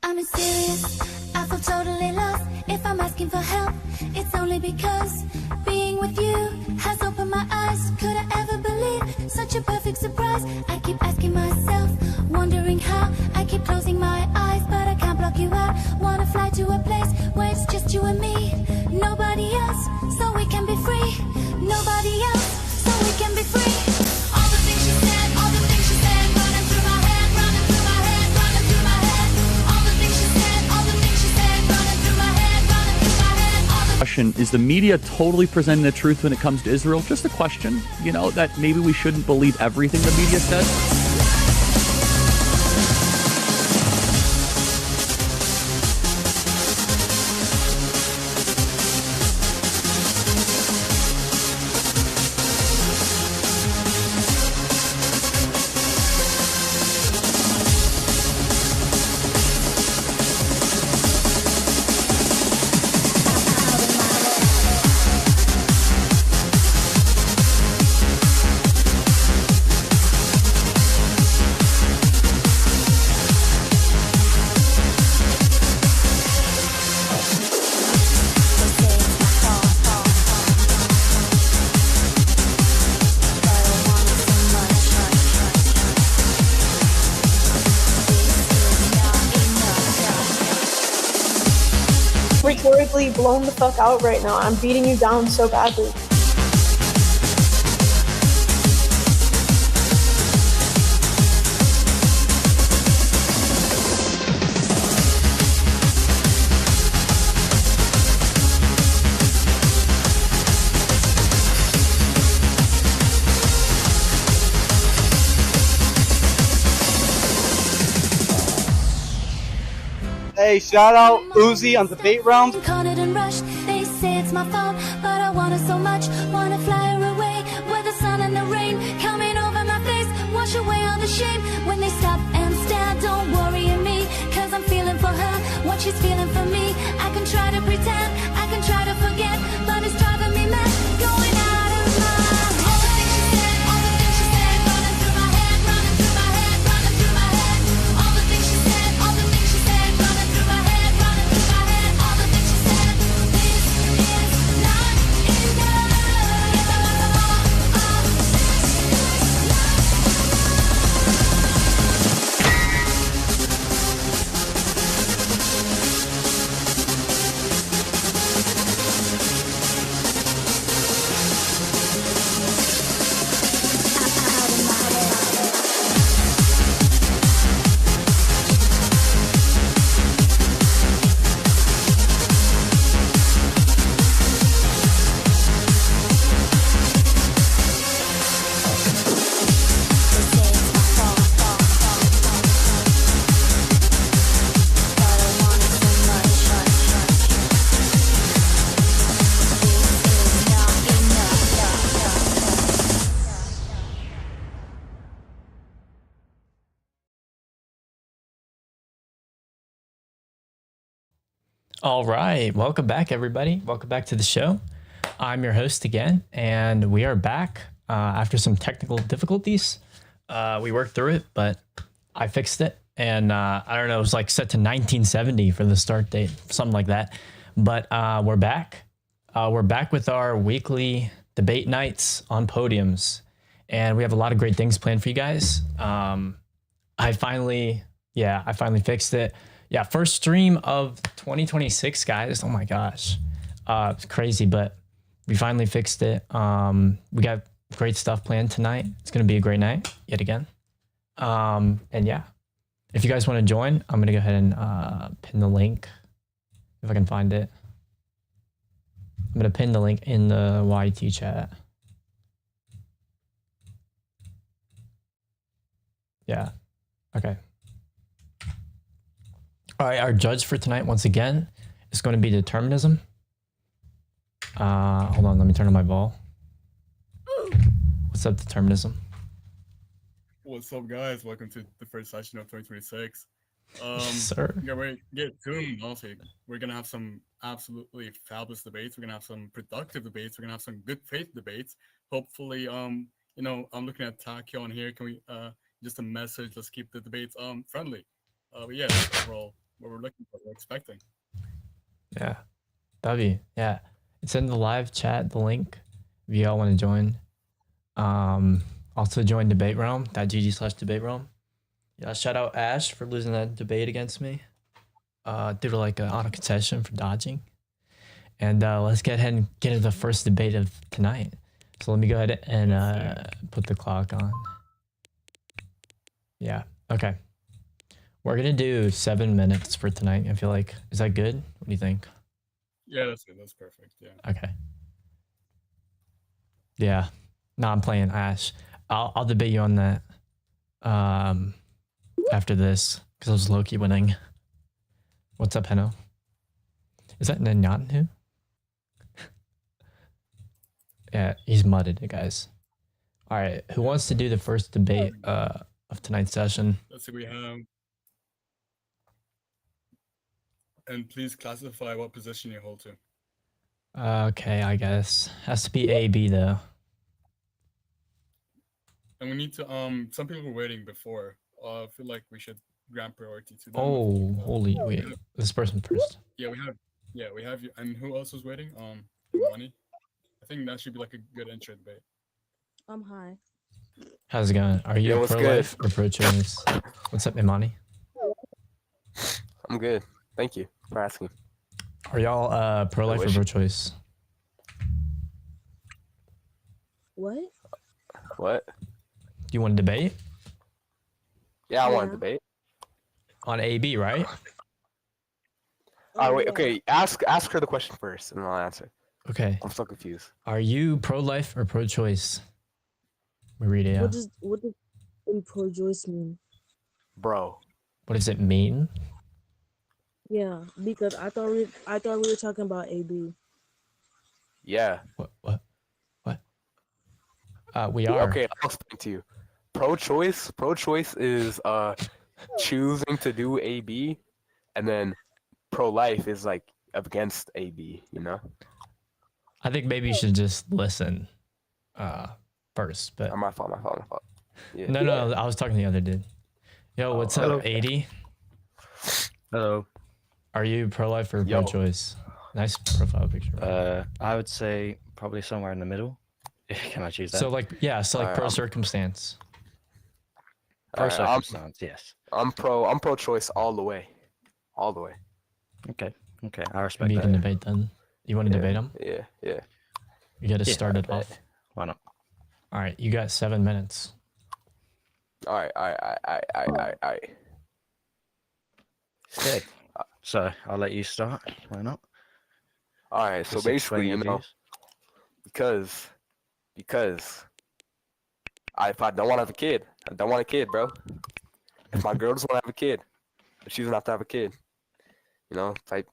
I'm serious, I feel totally lost. If I'm asking for help, it's only because being with you has opened my eyes. Could I ever believe such a perfect surprise? I keep asking myself, wondering how. I keep closing my eyes, but I can't block you out. Wanna fly to a place where it's just you and me. Nobody else, so we can be free. Nobody else, so we can be free. All the things she said, all the things she said, running through my head, running through my head, running through my head. All the things she said, all the things she said, running through my head, running through my head. All the Question, is the media totally presenting the truth when it comes to Israel? Just a question, that maybe we shouldn't believe everything the media says. Rhetorically blown the fuck out right now. I'm beating you down so badly. Hey, shout out Uzi on Debate Round. caught it and rushed. They say it's my fault, but I want her so much. Wanna fly her away with the sun and the rain coming over my face. Wash away all the shame when they stop and stare. Don't worry me, cause I'm feeling for her what she's feeling for me. I can try to pretend, I can try to forget, but it's driving me mad, going out of my head. All the things she said, all the things she said, running through my head, running through my head, running through my head. All the things she said, all the things she said, running through my head, running through my head. All the things she said, this is not enough. Yes, I want some more of All right, welcome back, everybody. Welcome back to the show. I'm your host again, and we are back after some technical difficulties. We worked through it, but I fixed it, and I don't know, it was like set to 1970 for the start date, something like that. But we're back. We're back with our weekly debate nights on Podiums, and we have a lot of great things planned for you guys. I finally fixed it. Yeah, first stream of 2026, guys. Oh my gosh. It's crazy, but we finally fixed it. We got great stuff planned tonight. It's going to be a great night yet again. And yeah, if you guys want to join, I'm going to go ahead and pin the link if I can find it. I'm going to pin the link in the YT chat. Yeah. Okay. All right, our judge for tonight, once again, is going to be determinism. Hold on, let me turn on my ball. What's up, determinism? What's up, guys? Welcome to the first session of 2026. Sir. Yeah, we're get tuned. Also, we're gonna have some absolutely fabulous debates. We're gonna have some productive debates. We're gonna have some good faith debates. Hopefully, I'm looking at Takio on here. Can we just a message? Let's keep the debates friendly. But yeah, overall, what we're looking for, we're expecting. Yeah. Yeah. It's in the live chat, the link, if you all want to join. Also join Debate Realm, .gg/debate realm. Yeah, shout out Ash for losing that debate against me. Due to like an auto concession for dodging. And let's get ahead and get into the first debate of tonight. So let me go ahead and put the clock on. Yeah. Okay. We're gonna do 7 minutes for tonight. I feel like, is that good? What do you think? Yeah, that's good. That's perfect. Yeah. Okay. Yeah. No, I'm playing Ash. I'll debate you on that. After this, because I was low-key winning. What's up, Heno? Is that Netanyahu? Yeah, he's mudded, guys. All right, who wants to do the first debate of tonight's session? Let's see, we have. And please classify what position you hold to. Okay, I guess. Has to be A, B, though. And we need to, some people were waiting before. I feel like we should grant priority to them. Oh, holy, wait. This person first. Yeah, we have you. And who else was waiting? Imani. I think that should be like a good intro debate. Hi. How's it going? Are you pro-life or pro-choice? What's up, Imani? I'm good. Thank you for asking. Are y'all pro-life or pro-choice? What? What? Do you want to debate? Yeah, I want to debate. On AB, right? Wait, okay. Ask her the question first, and then I'll answer. Okay. I'm so confused. Are you pro-life or pro-choice? We read it out. What does pro-choice mean? Bro. What does it mean? Yeah, because I thought we were talking about AB. Yeah. What? We are. Okay, I'll explain to you. Pro-choice is choosing to do AB, and then pro-life is like against AB, you know? I think maybe you should just listen first. But my fault. Yeah. No, I was talking to the other dude. Yo, what's up, 80? Hello. Are you pro-life or pro-choice? Nice profile picture. I would say probably somewhere in the middle. Can I choose that? So pro-circumstance. Pro-circumstance, yes. I'm pro-choice all the way. Okay, I respect Maybe you that. can debate then. You want to debate them? Yeah. You got to start it off. Why not? All right, you got 7 minutes. All right. Okay. So I'll let you start. Why not? All right. So Just basically, explain your views. because if I don't want to have a kid, I don't want a kid, bro. If my girl doesn't want to have a kid, if she doesn't have to have a kid, you know, type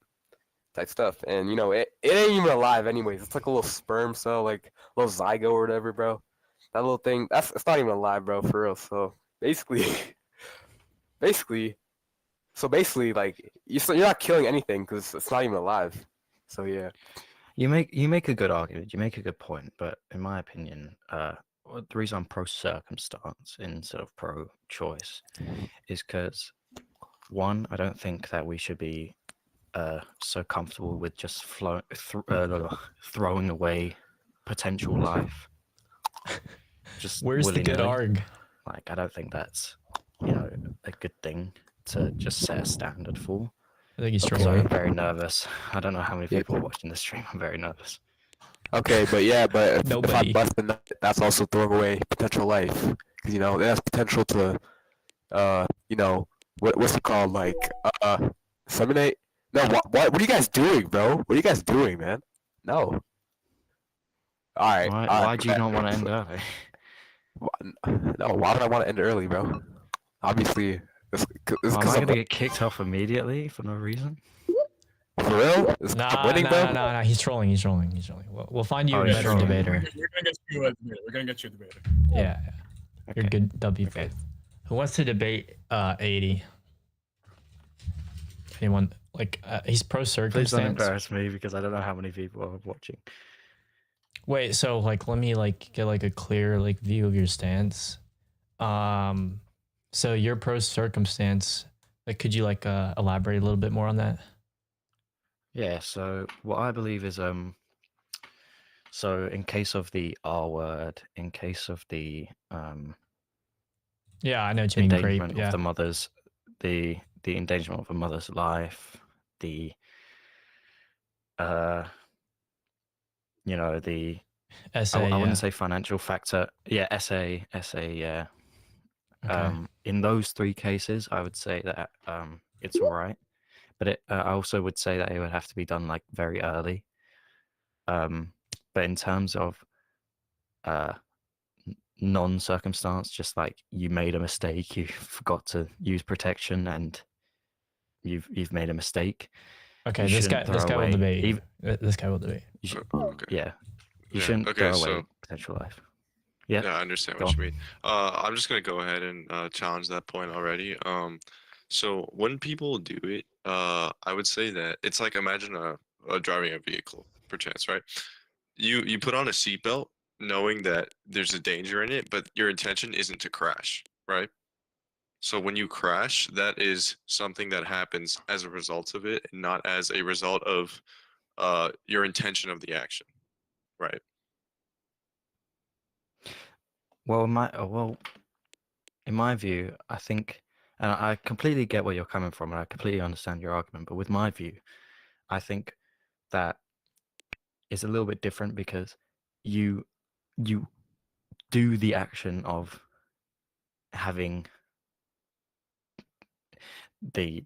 stuff. And you know, it ain't even alive anyways. It's like a little sperm cell, like a little zygote or whatever, bro. That little thing, it's not even alive, bro, for real. So basically, like you're not killing anything because it's not even alive. So yeah. You make a good argument. You make a good point, but in my opinion, the reason I'm pro-circumstance instead of pro-choice is because, one, I don't think that we should be so comfortable with just throwing away potential life. Just Where's the good willy-nilly. arg? Like, I don't think that's, a good thing to just set a standard for. I think he's So trolling. I'm very nervous. I don't know how many people are watching the stream. I'm very nervous. Okay, but if Nobody. I bust a nut, that's also throwing away potential life. Because, you know, it has potential to, what's it called? Like, inseminate? No, what are you guys doing, bro? What are you guys doing, man? No. All right. Why do you not want to end early? No, why would I want to end early, bro? Obviously, it's Am because I I'm gonna get kicked off immediately for no reason? for real. It's winning, bro. Nah. He's trolling. We'll find you Oh, a he's better trolling. debater. We're gonna get you a debater. We're gonna get you a debater. Yeah. You're Okay. good. W. Okay. Who wants to debate 80? Anyone? Like, he's Please don't pro-circumstance. embarrass me because I don't know how many people are watching. Wait, so like let me like get like a clear like view of your stance. So you're pro circumstance, Like, could you elaborate a little bit more on that? Yeah, so what I believe is so in case of the R word, in case of the Yeah, I know what you mean. Grape. endangerment Yeah. of the mother's the endangerment of a mother's life, the you know, the Essay. I yeah. wouldn't say financial factor. Yeah, essay, yeah. Okay. In those three cases, I would say that it's all right, but I also would say that it would have to be done like very early. But in terms of non-circumstance, just like you made a mistake, you forgot to use protection, and you've made a mistake. Okay. You This shouldn't guy. This throw guy will away debate. even- This guy will debate. You should, Okay. yeah, you Yeah, shouldn't okay, throw away so- potential life. Yeah, Yeah, I understand go what on. you mean. I'm just gonna go ahead and challenge that point already. So when people do it, I would say that it's like imagine a driving a vehicle, perchance, right? You put on a seatbelt knowing that there's a danger in it, but your intention isn't to crash, right? So when you crash, that is something that happens as a result of it, and not as a result of your intention of the action, right? Well, in my view, I think, and I completely get where you're coming from, and I completely understand your argument. But with my view, I think that it's a little bit different because you do the action of having the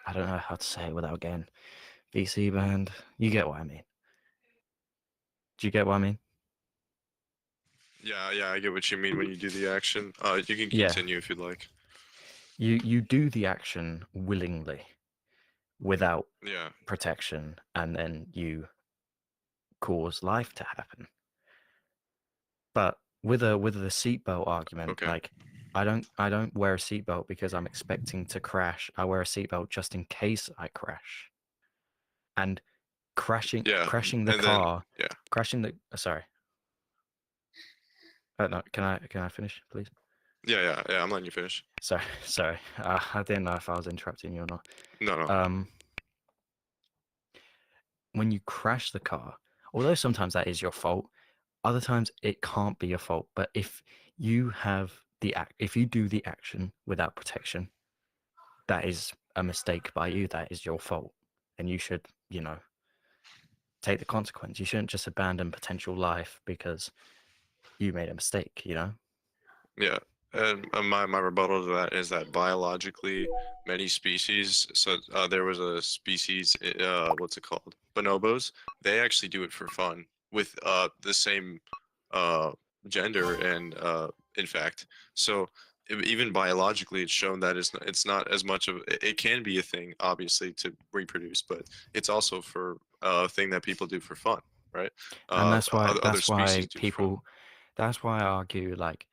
I don't know how to say it without getting VC banned. You get what I mean? Do you get what I mean? Yeah, I get what you mean when you do the action. You can Yeah. continue if you'd like. You do the action willingly, without Yeah. protection, and then you cause life to happen. But with the seatbelt argument, Okay. like I don't wear a seatbelt because I'm expecting to crash. I wear a seatbelt just in case I crash. And crashing Yeah, the and then- car, yeah. crashing the sorry. No, can I finish, please? Yeah, I'm letting you finish. Sorry. I didn't know if I was interrupting you or not. No. When you crash the car, although sometimes that is your fault, other times it can't be your fault. But if you do the action without protection, that is a mistake by you. That is your fault, and you should, take the consequence. You shouldn't just abandon potential life because you made a mistake. Yeah, and my rebuttal to that is that biologically, many species. So there was a species, what's it called? Bonobos. They actually do it for fun with the same gender, and in fact, so even biologically, it's shown that it's not as much of it can be a thing, obviously, to reproduce, but it's also for a thing that people do for fun, right? And that's why other species do for fun. people. That's why I argue like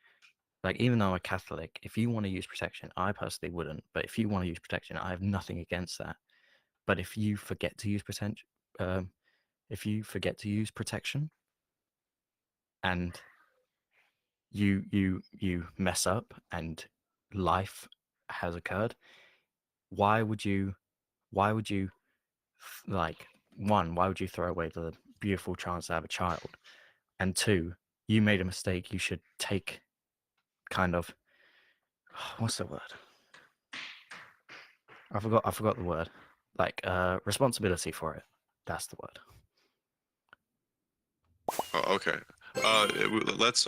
even though I'm a Catholic, if you want to use protection, I personally wouldn't. But if you want to use protection, I have nothing against that. But if you forget to use protection, and you mess up and life has occurred, why would you why would you throw away the beautiful chance to have a child? And two, you made a mistake. You should take kind of what's the word? I forgot the word. Like responsibility for it. That's the word. Oh, okay. Let's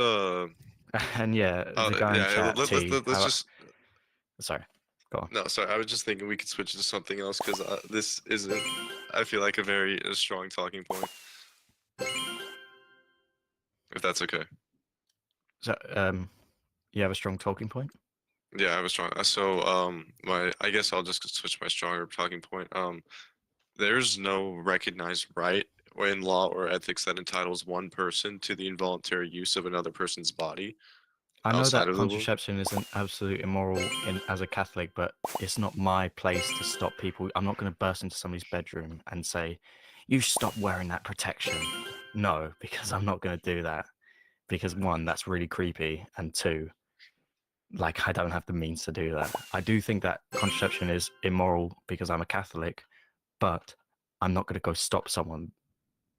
And yeah, the guy in chat. let's just. Sorry, go on. No, sorry. I was just thinking we could switch to something else because this isn't. I feel like a very strong talking point. If that's okay. So, you have a strong talking point? Yeah, I was strong. So, I guess I'll just switch my stronger talking point. There's no recognized right in law or ethics that entitles one person to the involuntary use of another person's body. I know outside that of the womb. contraception is an absolute immoral as a Catholic, but it's not my place to stop people. I'm not going to burst into somebody's bedroom and say, "You stop wearing that protection." No, because I'm not going to do that. Because one, that's really creepy, and two, like I don't have the means to do that. I do think that contraception is immoral because I'm a Catholic, but I'm not going to go stop someone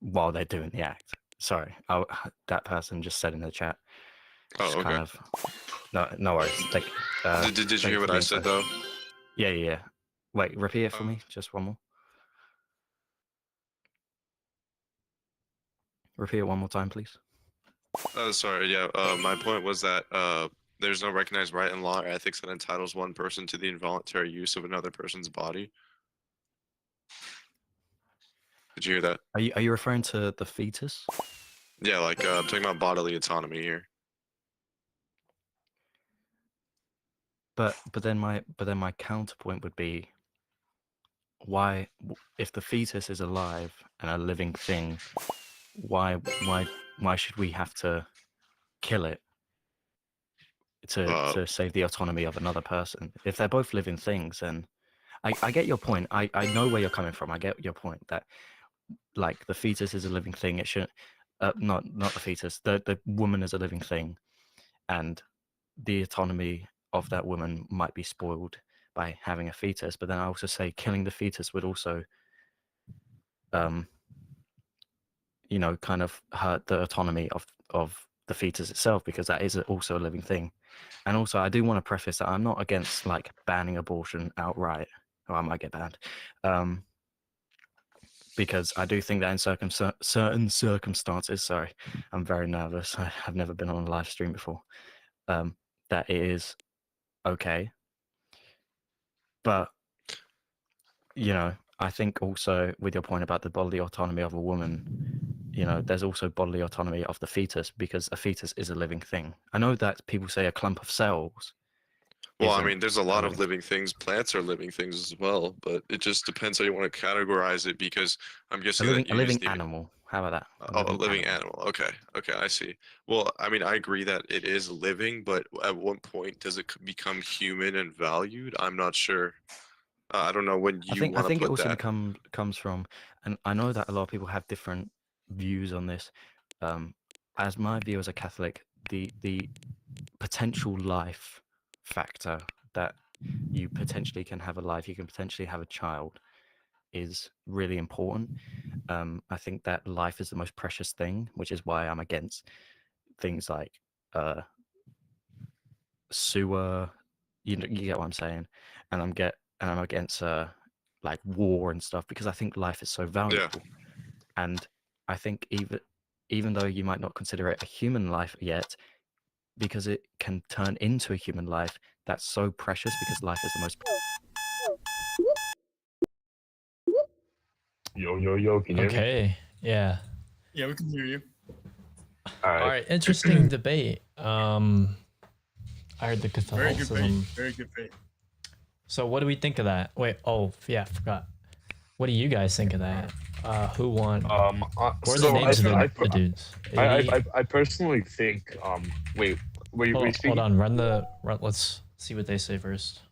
while they're doing the act. Sorry, that person just said in the chat. Just Oh, okay. kind of no worries. Like, Did you thank hear for what the I info. said though? Yeah. Wait, repeat it for me. Just one more. Repeat it one more time, please. Sorry, yeah. My point was that there's no recognized right in law or ethics that entitles one person to the involuntary use of another person's body. Did you hear that? Are you referring to the fetus? Yeah, like I'm talking about bodily autonomy here. But then my counterpoint would be, why, if the fetus is alive and a living thing, why should we have to kill it to save the autonomy of another person? If they're both living things, then I get your point. I know where you're coming from. I get your point that, like, the fetus is a living thing. It shouldn't, not the fetus. The woman is a living thing, and the autonomy of that woman might be spoiled by having a fetus. But then I also say killing the fetus would also, you know, kind of hurt the autonomy of the fetus itself, because that is also a living thing. And also, I do want to preface that I'm not against like banning abortion outright, or I might get banned, because I do think that in certain circumstances, sorry, I'm very nervous. I've never been on a live stream before. That it is okay. But, you know, I think also with your point about the bodily autonomy of a woman, you know, there's also bodily autonomy of the fetus, because a fetus is a living thing. I know that people say a clump of cells. Well, I mean, there's a lot of living things. Plants are living things as well, but it just depends how you want to categorize it, because I'm guessing a that you living use the animal. How about that? a living animal. Okay, I see. Well, I mean, I agree that it is living, but at what point does it become human and valued? I'm not sure. I don't know when you I want to think it put also that. comes from, and I know that a lot of people have different views on this. As my view as a Catholic, the potential life factor, that you potentially can have a life, you can potentially have a child, is really important. I think that life is the most precious thing, which is why I'm against things like sewer. You get what I'm saying, and I'm against like war and stuff, because I think life is so valuable. And I think even though you might not consider it a human life yet, because it can turn into a human life, that's so precious, because life is the most. Yo, can you hear me? Okay, yeah. Yeah, we can hear you. All right, interesting debate. I heard the Very good Catholicism. faith. Very good faith. So what do we think of that? Wait, oh yeah, I forgot. What do you guys think of that? Who won? What are the names of the dudes? I personally think wait, hold on, run. Let's see what they say first.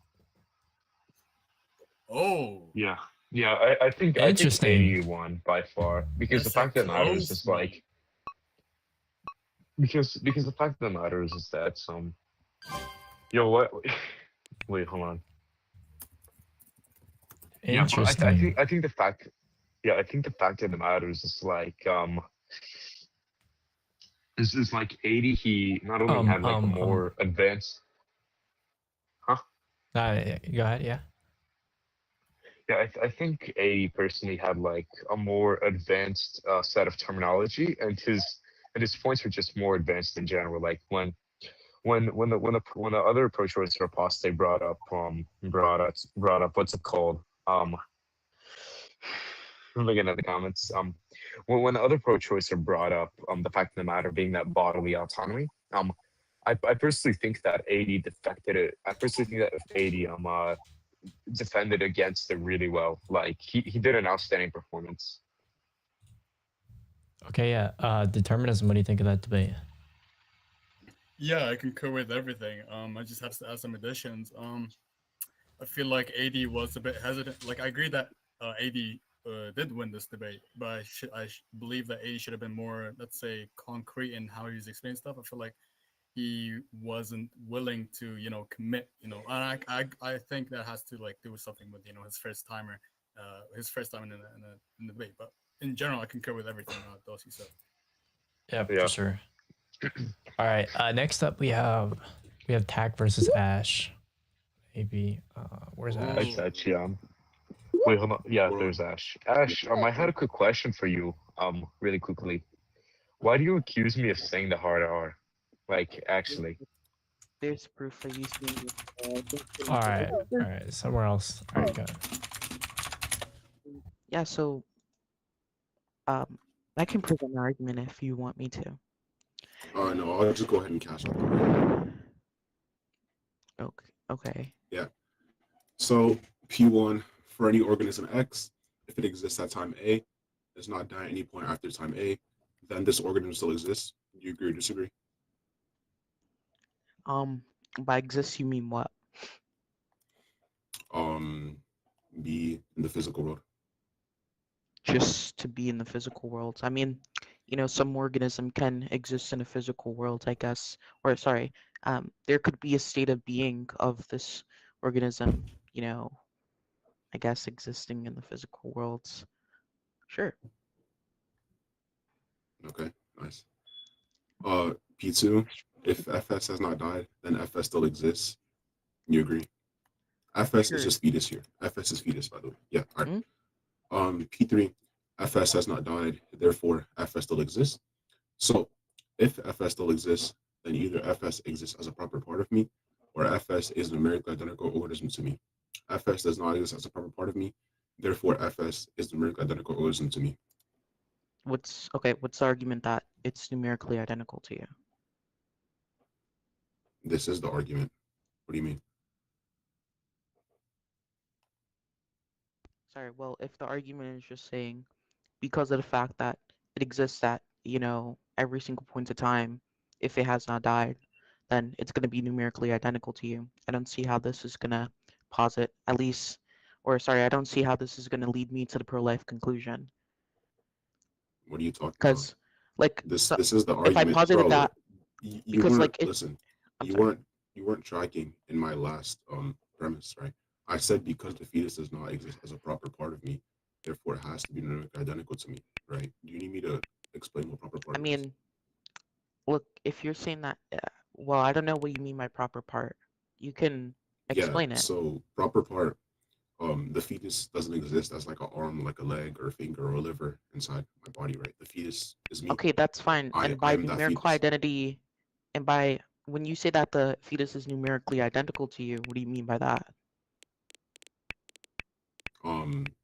Oh. Yeah. I think 80 won by far, because the fact that matters is like, because the fact that matters is that yo, what? Wait, hold on. Interesting. I think the fact, I think the fact that it matters is like this is like 80. He not only had like a more advanced. Go ahead. Yeah. Yeah, I think 80 personally had like a more advanced set of terminology, and his points were just more advanced in general. Like when the other pro-choice apostate brought up what's it called? I'm looking at the comments. When the other pro-choicer brought up the fact of the matter being that bodily autonomy, I personally think that 80 defected it. I personally think that if 80 defended against it really well. Like he did an outstanding performance. Okay, yeah. Determinism. What do you think of that debate? Yeah, I concur with everything. I just have to add some additions. I feel like AD was a bit hesitant. Like I agree that AD did win this debate, but I believe that AD should have been more, let's say, concrete in how he's explaining stuff. I feel like he wasn't willing to, commit, and I think that has to like do with something with, his first time in the debate. But in general, I concur with everything Dossi said. Yeah, Yeah. for sure. All right. Next up, we have Tack versus Ash. Maybe. Where's Ash? It's actually Wait, hold on. Yeah, there's Ash. Ash, I had a quick question for you. Really quickly. Why do you accuse me of saying the hard R? Like, actually. There's proof that you see. All right. Somewhere else. All right, go. Yeah, so I can present an argument if you want me to. No, I'll just go ahead and cash out. Okay. Yeah. So P1 for any organism X, if it exists at time A, does not die at any point after time A, then this organism still exists. Do you agree or disagree? By exists you mean what? Be in the physical world. Just to be in the physical world. I mean, some organism can exist in a physical world, I guess. Or sorry, there could be a state of being of this organism, I guess existing in the physical worlds. Sure. Okay, nice. P2, if FS has not died, then FS still exists. You agree? FS is just fetus here. FS is fetus, by the way. Yeah, all right. P3, FS has not died, therefore FS still exists. So if FS still exists, then either FS exists as a proper part of me, or FS is a numerically identical organism to me. FS does not exist as a proper part of me, therefore FS is a numerically identical organism to me. What's the argument that it's numerically identical to you? This is the argument. What do you mean? Sorry, well, if the argument is just saying because of the fact that it exists at, every single point of time, if it has not died, then it's going to be numerically identical to you. I don't see how this is going to posit, I don't see how this is going to lead me to the pro-life conclusion. What are you talking Because, about? This is the argument. If I posited that, because listen, you weren't tracking in my last premise, right? I said because the fetus does not exist as a proper part of me, therefore it has to be numerically identical to me, right? Do you need me to explain what proper part is? Look, if you're saying that, well, I don't know what you mean by proper part. You can explain it. So proper part, the fetus doesn't exist as like an arm, like a leg or a finger or a liver inside my body, right? The fetus is me. Okay, that's fine. And by numerical identity, and by when you say that the fetus is numerically identical to you, what do you mean by that?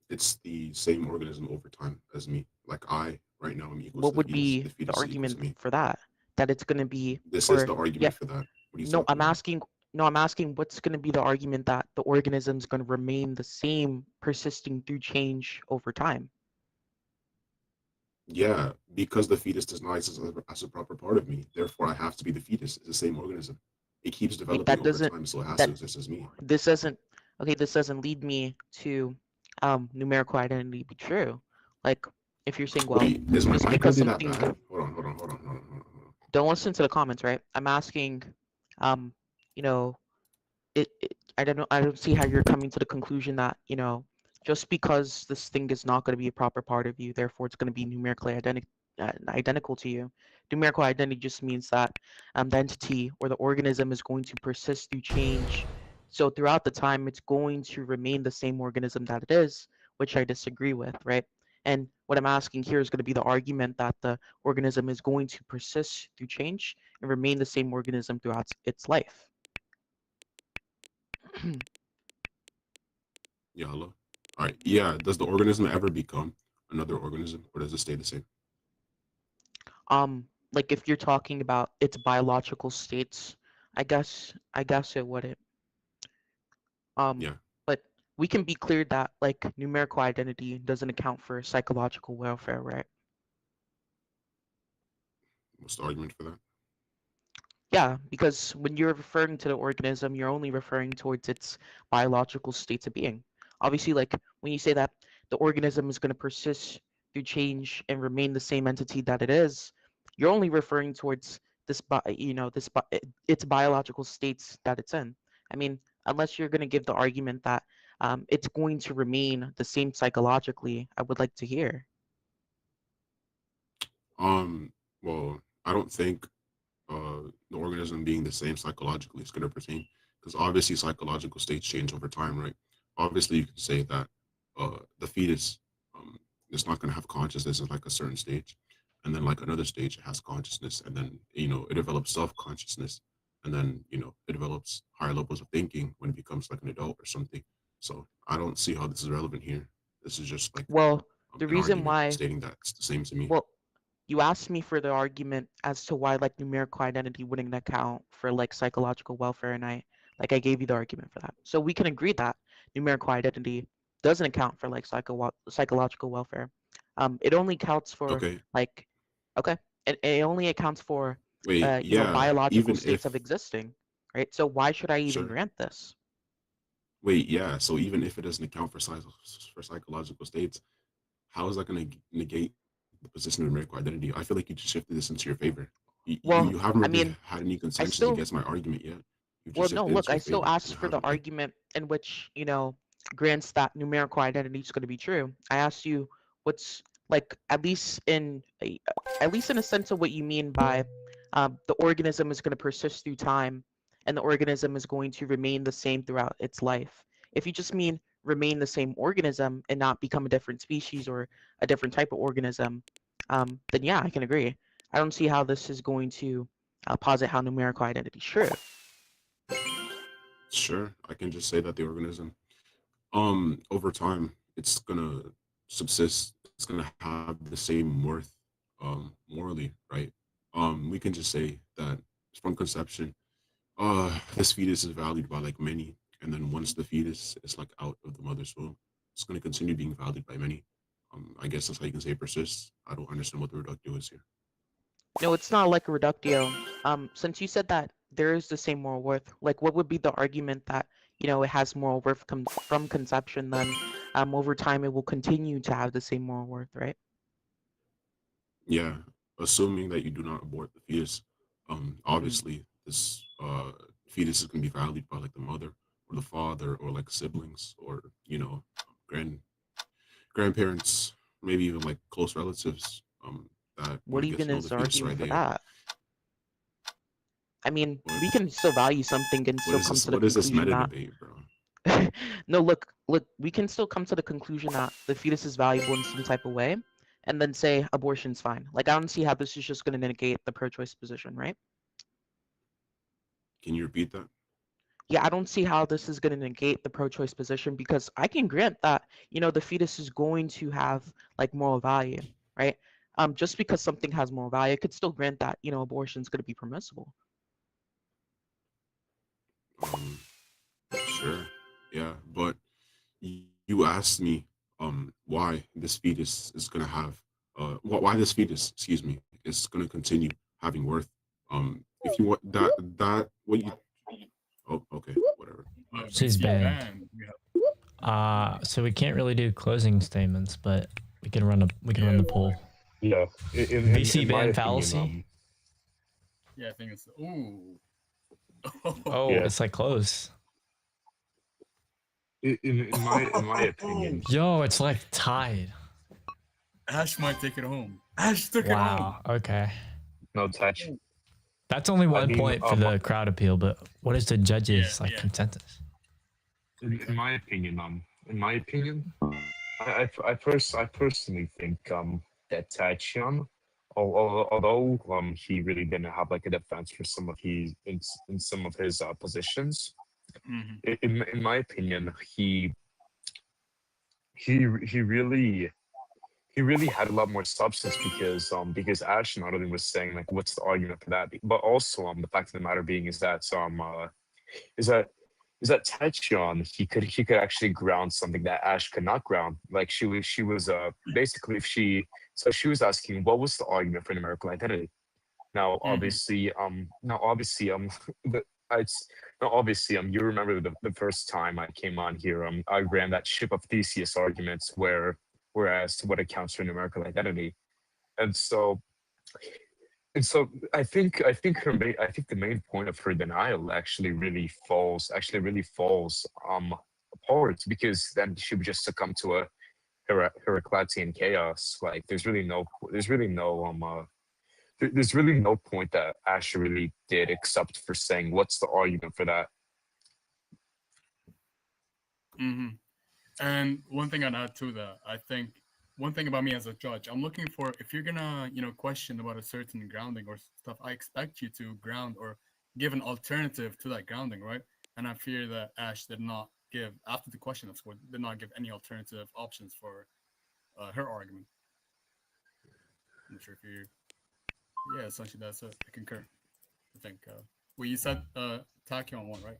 It's the same organism over time as me. Like I right now am equal What to would the be fetus. the argument for that? That it's going to be. This is the argument for that. What are you No, talking about? I'm asking what's going to be the argument that the organism is going to remain the same, persisting through change over time. Yeah, because the fetus does not exist as a proper part of me. Therefore, I have to be the fetus. It's the same organism. It keeps developing over time, so it has to exist as me. This doesn't lead me to numerical identity be true. Like if you're saying, well, is my just mic because really that something's bad? Hold on. don't listen to the comments, right? I'm asking, I don't know. I don't see how you're coming to the conclusion that just because this thing is not going to be a proper part of you, therefore it's going to be numerically identical to you. Numerical identity just means that the entity or the organism is going to persist through change. So throughout the time, it's going to remain the same organism that it is, which I disagree with, right? And what I'm asking here is going to be the argument that the organism is going to persist through change and remain the same organism throughout its life. Yeah, hello. All right. Yeah. Does the organism ever become another organism, or does it stay the same? Like if you're talking about its biological states, I guess it wouldn't. Yeah. But we can be clear that like numerical identity doesn't account for psychological welfare, right? What's the argument for that? Yeah, because when you're referring to the organism, you're only referring towards its biological states of being. Obviously, like when you say that the organism is going to persist through change and remain the same entity that it is, you're only referring towards its biological states that it's in. I mean, unless you're going to give the argument that it's going to remain the same psychologically, I would like to hear. Well, I don't think the organism being the same psychologically is going to pertain, because obviously psychological states change over time, right? Obviously, you can say that the fetus is not going to have consciousness at like a certain stage, and then like another stage it has consciousness, and then it develops self-consciousness, and then it develops higher levels of thinking when it becomes like an adult or something. So I don't see how this is relevant here. This is just like Well, the an reason argument why, stating that it's the same to me. well, you asked me for the argument as to why like numerical identity wouldn't account for like psychological welfare, and I gave you the argument for that. So we can agree that numerical identity doesn't account for like psychological welfare. It only counts for Okay. like, okay, it only accounts for Wait, yeah, biological even states if of existing, right? So why should I even sure. grant this? Wait, yeah. So even if it doesn't account for psychological states, how is that going to negate the position of numerical identity? I feel like you just shifted this into your favor. Well, You haven't I really mean, had any I contentions still, against my argument yet. You well, just no, shifted look, into I your still favor. asked You for the haven't yet. argument in which, grants that numerical identity is going to be true. I asked you what's like, at least in a sense of what you mean by the organism is going to persist through time and the organism is going to remain the same throughout its life. If you just mean remain the same organism and not become a different species or a different type of organism, then yeah, I can agree. I don't see how this is going to posit how numerical identity is true. Sure, I can just say that the organism, over time, it's gonna subsist. It's gonna have the same worth, morally, right? We can just say that from conception, this fetus is valued by like many, and then once the fetus is like out of the mother's womb, it's gonna continue being valued by many. I guess that's how you can say it persists. I don't understand what the reductio is here. No, it's not like a reductio. Since you said that there is the same moral worth, like what would be the argument that it has moral worth from conception? Then, over time it will continue to have the same moral worth, right? Yeah, assuming that you do not abort the fetus, obviously this fetus is gonna be valued by like the mother or the father or like siblings or grand grandparents, maybe even like close relatives. That What I guess even know is the the fetus argument right for there. that? I mean, What, we can still value something and what still is come this? to the What is this conclusion meta that debate, bro? no, look, we can still come to the conclusion that the fetus is valuable in some type of way, and then say abortion's fine. Like I don't see how this is just going to negate the pro-choice position, right? Can you repeat that? Yeah, I don't see how this is going to negate the pro-choice position because I can grant that the fetus is going to have like moral value, right? Just because something has moral value, I could still grant that abortion is going to be permissible. Sure, yeah, but you asked me why this fetus is gonna have why this fetus, excuse me, is gonna continue having worth. If you want that what you oh okay, whatever. She's banned. So we can't really do closing statements, but we can run the poll. Yeah. VC in my ban opinion, fallacy. Yeah, I think it's ooh. Oh, Yeah. it's like close. In my opinion, Yo, it's like tied. Ash might take it home. Ash took it home. Wow. Okay. no touch. That's only one mean, point for the crowd appeal, but what is the judges' Yeah. consensus? In my opinion, I personally think that Tachion, although he really didn't have like a defense for some of in some of his positions, in my opinion, he really had a lot more substance because Ash not only was saying like what's the argument for that, but also the fact of the matter being is that is that Tachion he could actually ground something that Ash could not ground. Like she was basically she was asking what was the argument for numerical identity. Now obviously the, now obviously you remember the first time I came on here I ran that ship of Theseus arguments whereas what accounts for numerical identity. And so And so I think the main point of her denial actually really falls apart, because then she would just succumb to a Heraclitean chaos. Like there's really no point that Asher really did, except for saying, what's the argument for that? And one thing I'd add to that, I think one thing about me as a judge, I'm looking for, if you're gonna, question about a certain grounding or stuff, I expect you to ground or give an alternative to that grounding, right? And I fear that Ash did not give, after the question of scored, did not give any alternative options for her argument. I'm not sure if you, yeah, essentially that's it. I concur. I think, well, you said Tachyon won, right?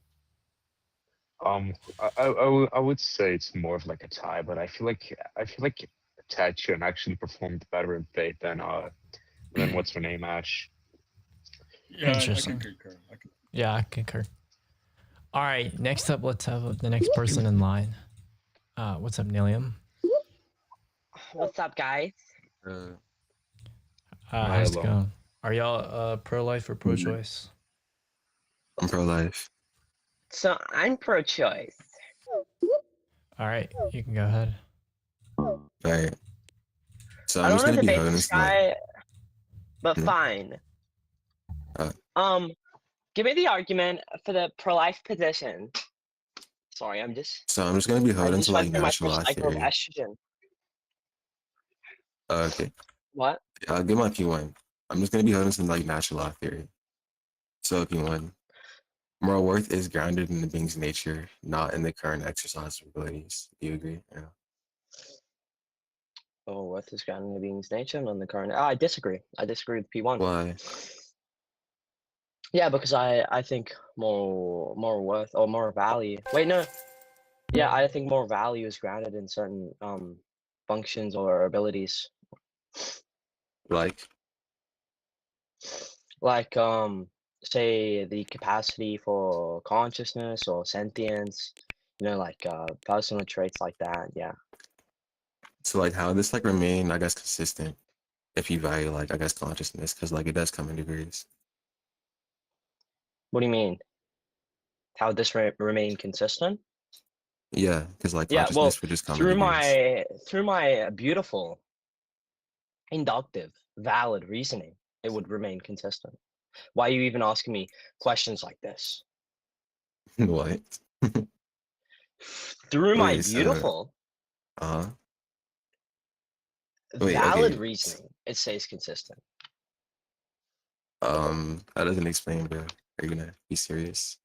I would say it's more of like a tie, but I feel like Tachyon actually performed better in Fate than what's her name, Ash. Yeah, Interesting. I can concur. Yeah, I concur. All right, next up, let's have the next person in line. What's up, Nilium? What's up, guys? How's it going? Are y'all pro-life or pro-choice? I'm pro-life. So I'm pro-choice. All right, you can go ahead. Right. So I I'm don't just want gonna to be debate honest. this guy, but fine. Give me the argument for the pro-life position. Sorry, I'm just. So I'm just gonna be I holding just to went like through my natural first law cycle of theory. estrogen. Okay. What? I'll give my P1. I'm just gonna be holding some like natural law theory. So P1. Moral worth is grounded in the being's nature, not in the current exercise of abilities. Do you agree? Yeah. Oh, worth is grounded in the being's nature, not in the current. I disagree. I disagree with P1. Why? Yeah, because I think more worth or more value. Wait, no. Yeah, I think more value is grounded in certain functions or abilities. Like Say the capacity for consciousness or sentience, personal traits like that. Yeah. so like how this like remain, I guess, consistent if you value like I guess consciousness, because like it does come in degrees. What do you mean? How this remain consistent? Yeah, because like Yeah, well, consciousness would just come in degrees. through my beautiful, inductive, valid reasoning, it would remain consistent. Why are you even asking me questions like this? What? Through my Wait, so, beautiful, wait, valid okay. reasoning, it stays consistent. That doesn't explain, bro. Are you gonna be serious?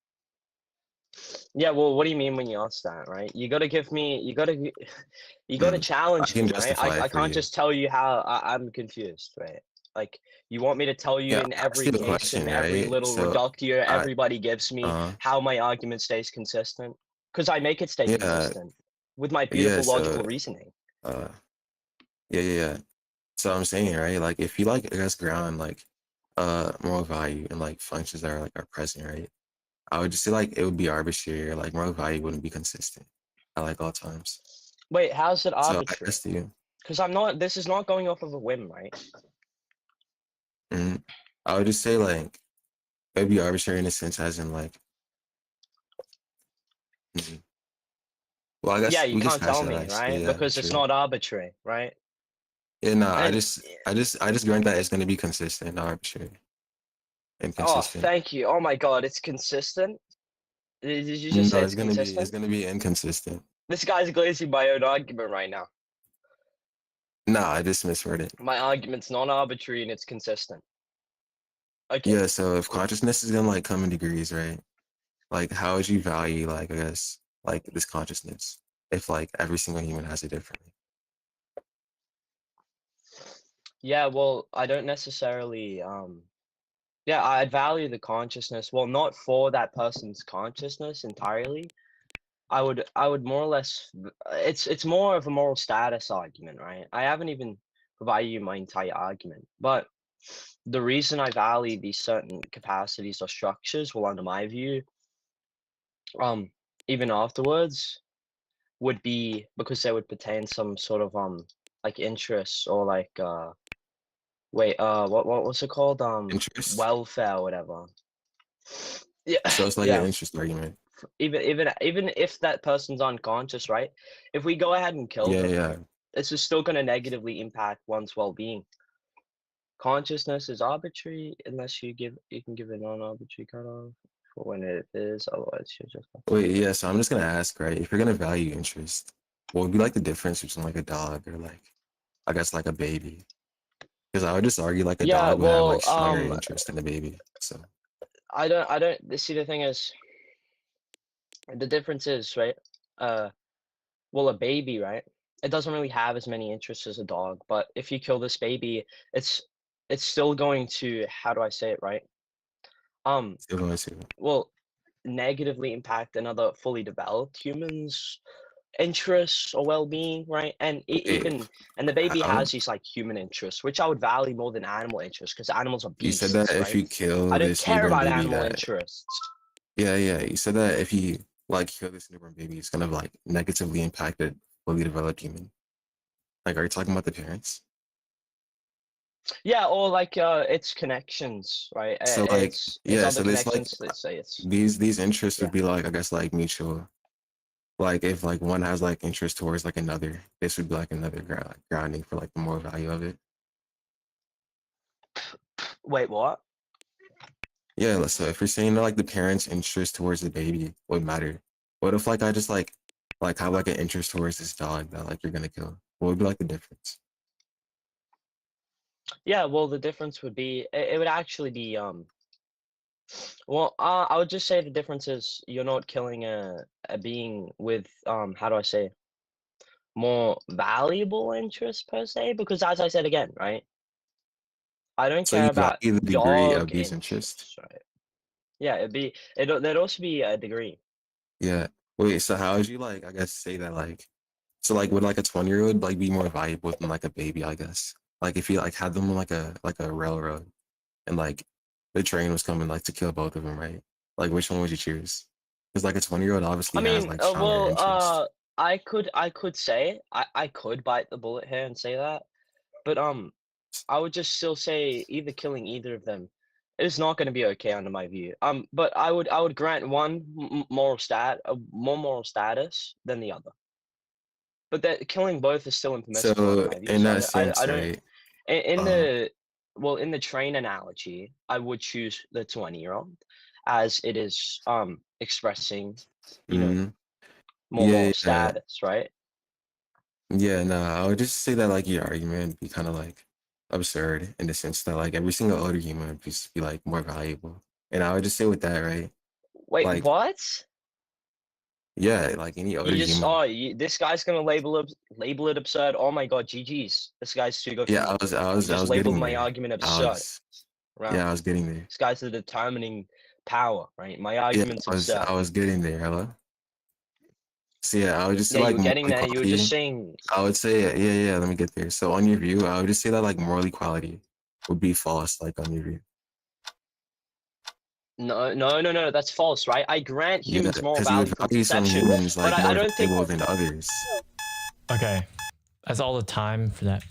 Yeah, well, what do you mean when you ask that, right? You gotta give me, you gotta challenge I can me, right? justify it I for can't you. just tell you how I'm confused, right? Like, you want me to tell you Yeah, in I asked every you the case, question, in every right? little So reductio I everybody gives me, how my argument stays consistent? Because I make it stay yeah, consistent with my yeah, beautiful logical so reasoning. uh yeah. So I'm saying, right, like if you like I guess ground like moral value and like functions that are present, right? I would just say like it would be arbitrary, like moral value wouldn't be consistent at like all times. Wait, how's it So I arbitrary? guess you. Because this is not going off of a whim, right? I would just say like it would be arbitrary in a sense as in like well I guess Yeah, you we can can't smash tell it me, actually, right? yeah, Because it's true. not arbitrary, right? Yeah, no, I And just grant that it's gonna be consistent, not arbitrary. oh, Inconsistent. thank you. Oh my God, it's consistent. Did you just No, say it's it's consistent? gonna be inconsistent. This guy's glazing my own argument right now. Nah, I just misread it. My argument's non-arbitrary and it's consistent. Okay. Yeah, so if consciousness is gonna like come in degrees, right? Like how would you value like I guess like this consciousness if like every single human has it differently? Yeah, well, I don't necessarily yeah, I'd value the consciousness. Well, not for that person's consciousness entirely. I would more or less it's more of a moral status argument, right? I haven't even provided you my entire argument. But the reason I value these certain capacities or structures, well, under my view, even afterwards, would be because they would pertain some sort of like interests or like Wait, what's it called? Interest. Welfare or whatever. Yeah, So it's like yeah. an interest argument. Even if that person's unconscious, right? If we go ahead and kill Yeah, them, yeah. this is still going to negatively impact one's well-being. Consciousness is arbitrary unless you can give a non-arbitrary cutoff for when it is. Otherwise, you're just. Wait, yeah. So I'm just gonna ask, right? If you're gonna value interest, what would be like the difference between like a dog or like, I guess like a baby? Because I would just argue like a Yeah, dog would have like well, stronger interest than a baby. So I don't see. The thing is, the difference is, right? Well, a baby, right? It doesn't really have as many interests as a dog, but if you kill this baby, it's still going to, how do I say it, right? still going to. Well, negatively impact another fully developed human's interests or well-being, right? And even the baby How? has these like human interests, which I would value more than animal interests, because animals are You said beasts, that if right? you kill I don't this care newborn about baby, animal that interests. yeah, yeah. You said that if you like kill this newborn baby, it's gonna like negatively impact a fully developed human. Like, are you talking about the parents? Yeah, or like its connections, right? So like, It's yeah. other So this like connections. Let's say it's these interests yeah. would be like, I guess like mutual. Like if like one has like interest towards like another, this would be like another grounding for like the moral value of it. Wait, what? Yeah, so if you're saying that like the parents' interest towards the baby would matter, what if like I just like have like an interest towards this dog that like you're gonna kill? What would be like the difference? Yeah, well, the difference would be it would actually be well, I would just say the difference is you're not killing a being with how do I say, more valuable interests per se, because as I said again, right? I don't So care you about value the degree of dog these interests? interests, right? Yeah, there'd also be a degree. Yeah. Wait, so how would you like I guess say that like so like would like a 20-year-old like be more valuable than like a baby, I guess? Like if you like had them on like a railroad and like the train was coming like to kill both of them, right? Like which one would you choose? Because like a 20-year-old obviously I has mean, like stronger interest. I could say I could bite the bullet here and say that, but I would just still say either killing either of them is not going to be okay under my view. But I would grant one more moral status than the other. But that killing both is still impermissible under So my view. in So that I sense, don't. right? In the train analogy, I would choose the 20-year-old as it is expressing, Mhm. more Yeah, moral yeah, status, right? yeah. No, I would just say that like your argument would be kind of like absurd in the sense that like every single older human would just be like more valuable. And I would just say with that, right? Wait, Like, what? yeah, like any older You just human. this guy's gonna label it absurd. Oh my god, GG's. This guy's too good for Yeah, me. I You was just labeled getting my there. argument I absurd. was Wow. yeah, I was getting there. This guy's the determining power, right? My Yeah, argument's absurd. I was getting there. Hello. So yeah, I would just say Yeah, you like were getting moral there. You were just equality. saying I would say yeah. Let me get there. So on your view, I would just say that like moral equality would be false. Like on your view. no. That's false, right? I grant Yeah, humans moral because you would value from value some conception, humans but like I more don't think. valuable than others. Okay, that's all the time for that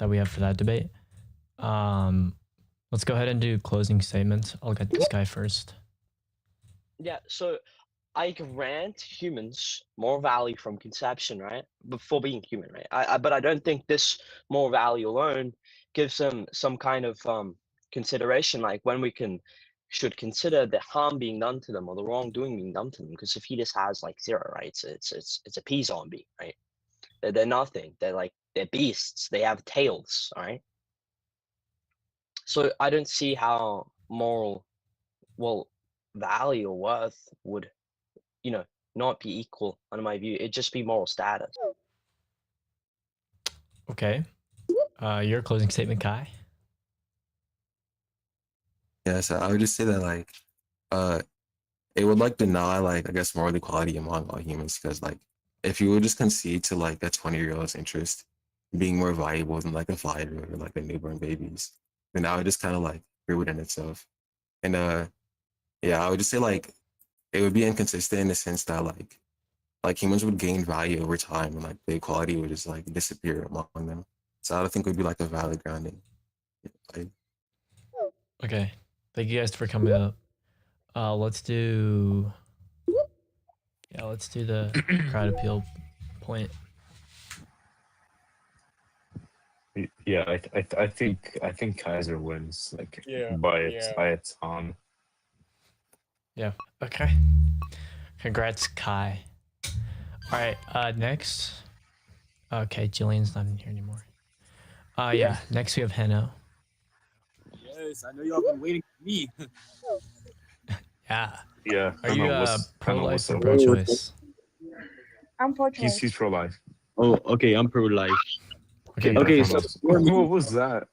we have for that debate. Let's go ahead and do closing statements. I'll get this guy first. Yeah, so I grant humans more value from conception, right? Before being human, right? But I don't think this more value alone gives them some kind of consideration, like when we should consider the harm being done to them or the wrongdoing being done to them. Because a fetus has like zero, right? It's a pea zombie, right? They're nothing. They're beasts. They have tails, all right? So I don't see how moral, value or worth would, not be equal under my view. It'd just be moral status. Okay. Your closing statement, Kai. Yeah, so I would just say that like it would like deny like I guess moral equality among all humans because like if you would just concede to like a 20-year-old's interest being more valuable than like a 5-year-old or like a newborn baby's, then that would just kind of like prove it in itself. And yeah, I would just say like it would be inconsistent in the sense that like humans would gain value over time and like the equality would just like disappear among them. So I don't think it would be like a valid grounding. Like, Okay. Thank you guys for coming up. Let's do the crowd appeal point. Yeah, I think Kaiser wins like Yeah, by yeah. by a ton. Yeah. Okay. Congrats, Kai. All right. Next. Okay, Jillian's not in here anymore. Yeah. Next we have Heno. Yes, I know y'all been waiting for me. Yeah. Yeah. Are you pro-life what's or up? pro-choice? I'm pro-choice. He's pro-life. Oh, okay, I'm pro-life. Okay, Okay, so what was that?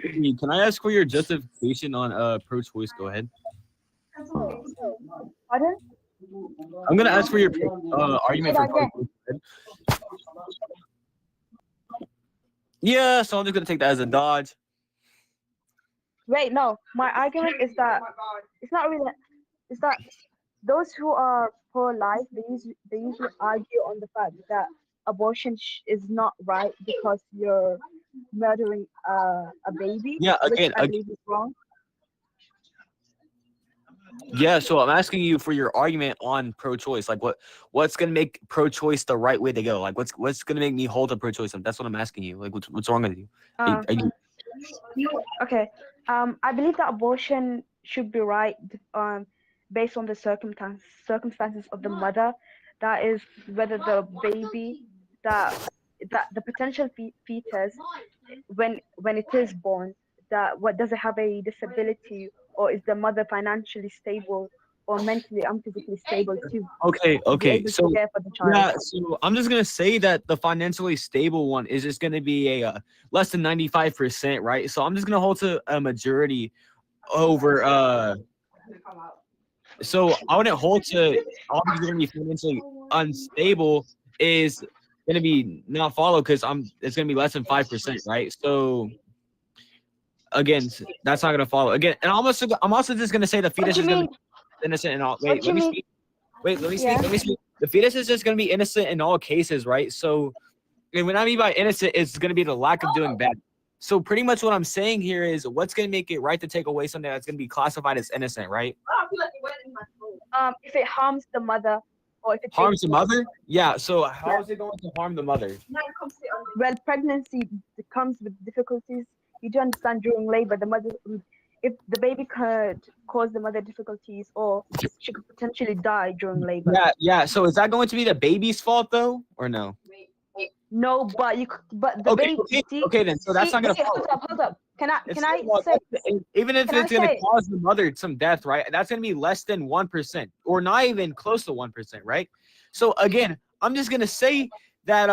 Can I ask for your justification on pro-choice? Go ahead. Pardon? I'm gonna ask for your argument Say for that pro-choice. Yeah, so I'm just gonna take that as a dodge. Wait, no. My argument is that it's not really. It's that those who are pro-life, they usually argue on the fact that abortion is not right because you're murdering a baby. Yeah, which again, I believe is wrong. Yeah, so I'm asking you for your argument on pro-choice. Like, what's gonna make pro-choice the right way to go? Like, what's gonna make me hold to pro-choice? That's what I'm asking you. Like, what's wrong with you? Okay. I believe that abortion should be right based on the circumstances of the mother. That is, whether the baby, that the potential fetus, when it is born, that what does it have a disability, or is the mother financially stable or mentally and physically stable to Okay, be able so to care for the child. yeah, so I'm just gonna say that the financially stable one is just gonna be a less than 95%, right? So I'm just gonna hold to a majority over so I wouldn't hold to obviously gonna be financially unstable is gonna be not followed because it's gonna be less than 5%, right? So again, that's not gonna follow. Again, and I'm also just gonna say the fetus is gonna be innocent and all. Wait, let me speak. Wait, let me speak. Let me speak. The fetus is just gonna be innocent in all cases, right? So, and when I mean by innocent, it's gonna be the lack of doing bad. So pretty much what I'm saying here is what's gonna make it right to take away something that's gonna be classified as innocent, right? If it harms the mother, or if it Harms the mother? Yeah. So how is it going to harm the mother? Well, pregnancy comes with difficulties. You do understand during labor, the mother, if the baby could cause the mother difficulties, or she could potentially die during labor. Yeah. So is that going to be the baby's fault though, or no? No, but the baby. Okay, then. So that's not gonna. Hold up. Can I say? Even if it's gonna cause the mother some death, right? That's gonna be less than 1%, or not even close to 1%, right? So again, I'm just gonna say that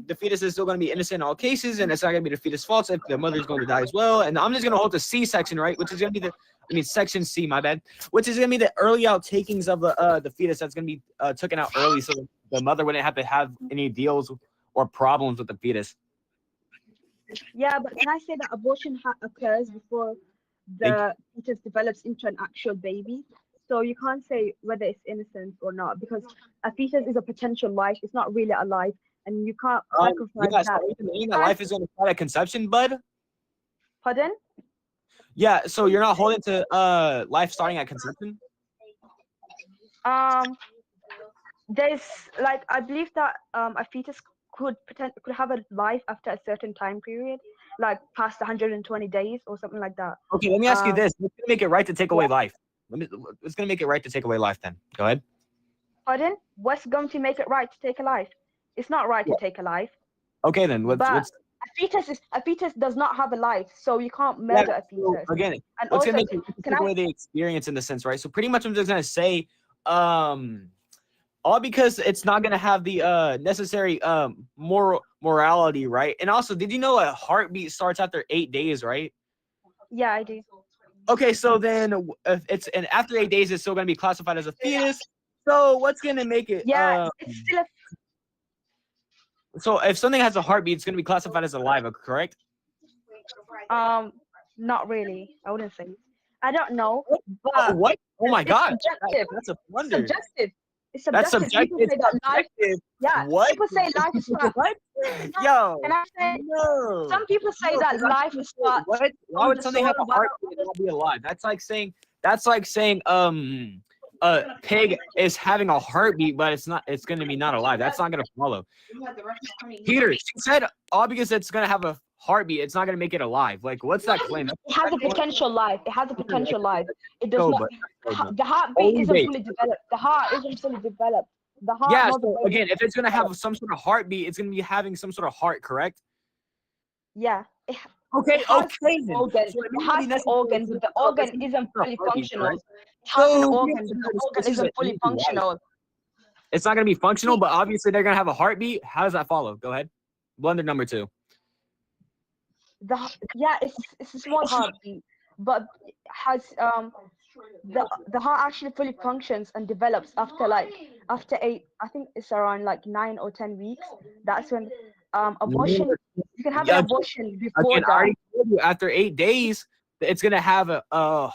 the fetus is still gonna be innocent in all cases, and it's not gonna be the fetus' fault if the mother's going to die as well. And I'm just gonna hold the C-section, right, which is gonna be section C, my bad, which is gonna be the early out takings of the fetus that's gonna be taken out early, so the mother wouldn't have to have any deals or problems with the fetus. Yeah, but can I say that abortion occurs before the fetus develops into an actual baby? So you can't say whether it's innocent or not, because a fetus is a potential life. It's not really a life, and you can't sacrifice that. So you mean that life is going to start at conception, bud? Pardon? Yeah. So you're not holding to life starting at conception? There's I believe that a fetus could have a life after a certain time period, like past 120 days or something like that. Okay, let me ask you this: what's gonna make it right to take away life? What's gonna make it right to take away life? Then go ahead. Pardon? What's going to make it right to take a life? It's not right to take a life. Okay, then what's a fetus does not have a life, so you can't murder a fetus. So again, and what's also, gonna make it take away the experience in the sense, right? So pretty much, I'm just gonna say, all because it's not gonna have the necessary morality, right? And also, did you know a heartbeat starts after 8 days, right? Yeah, I do. Okay, so then if after 8 days, it's still gonna be classified as a fetus. So what's gonna make it? Yeah, it's still so if something has a heartbeat, it's gonna be classified as alive, correct? Not really. I wouldn't say. I don't know. But what? Oh my God, subjective. that's a wonder. Subjective. It's That's subjective. People subjective. say that life. Subjective. Yeah, What? people say life is start. What? No, Yo, can I say? no. Some people say No, that life is start what? Why from would the something soul, have a while heartbeat and not be alive? That's like saying a pig is having a heartbeat, but it's gonna be not alive. That's not gonna follow. Peter, she said all because it's gonna have a heartbeat, it's not gonna make it alive. Like, what's that claim? it has a potential life. It has a potential life. It does No, not. but The heartbeat only isn't wait. fully developed. The heart isn't fully developed. The heart. Yeah, Not the so brain. again, if it's gonna have some sort of heartbeat, it's gonna be having some sort of heart, correct? Yeah. Okay, It has okay. the organ. So It has the organ, but the organ isn't fully functional. It has an So organ, but the organ isn't fully functional. it's not gonna be functional, but obviously they're gonna have a heartbeat. How does that follow? Go ahead. Blunder number 2. It's a small heartbeat, but has the heart actually fully functions and develops after 8. I think it's around like 9 or 10 weeks. That's when abortion. You can have an abortion before Again, I that. already told you after 8 days, it's gonna have a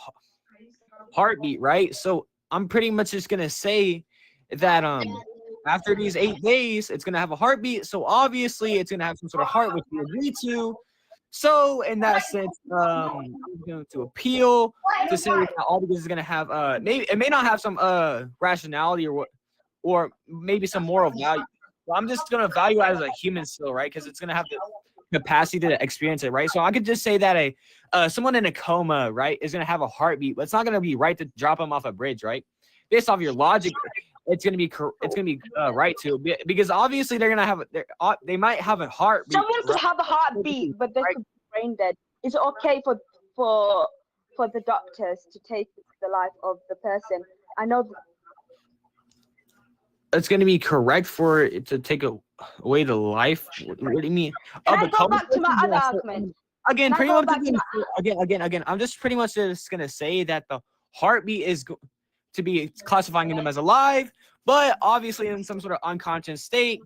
heartbeat, right? So I'm pretty much just gonna say that after these 8 days, it's gonna have a heartbeat. So obviously, it's gonna have some sort of heart, which we agree to. So in that sense, I'm going to appeal to say that all because is gonna have maybe it may not have some rationality or maybe some moral value. But I'm just gonna value it as a human still, right? Because it's gonna have the capacity to experience it, right? So I could just say that someone in a coma, right, is gonna have a heartbeat, but it's not gonna be right to drop them off a bridge, right? Based off your logic, it's gonna be right to, because obviously they're gonna have they might have a heartbeat. Someone could have a heartbeat, but they could be brain dead. Is it okay for the doctors to take the life of the person? I know. It's going to be correct for it to take away the life. What do you mean? Can I go back to my other argument? Again, Can I pretty go much back to my- again. I'm just pretty much just going to say that the heartbeat is to be classifying them as alive, but obviously in some sort of unconscious state.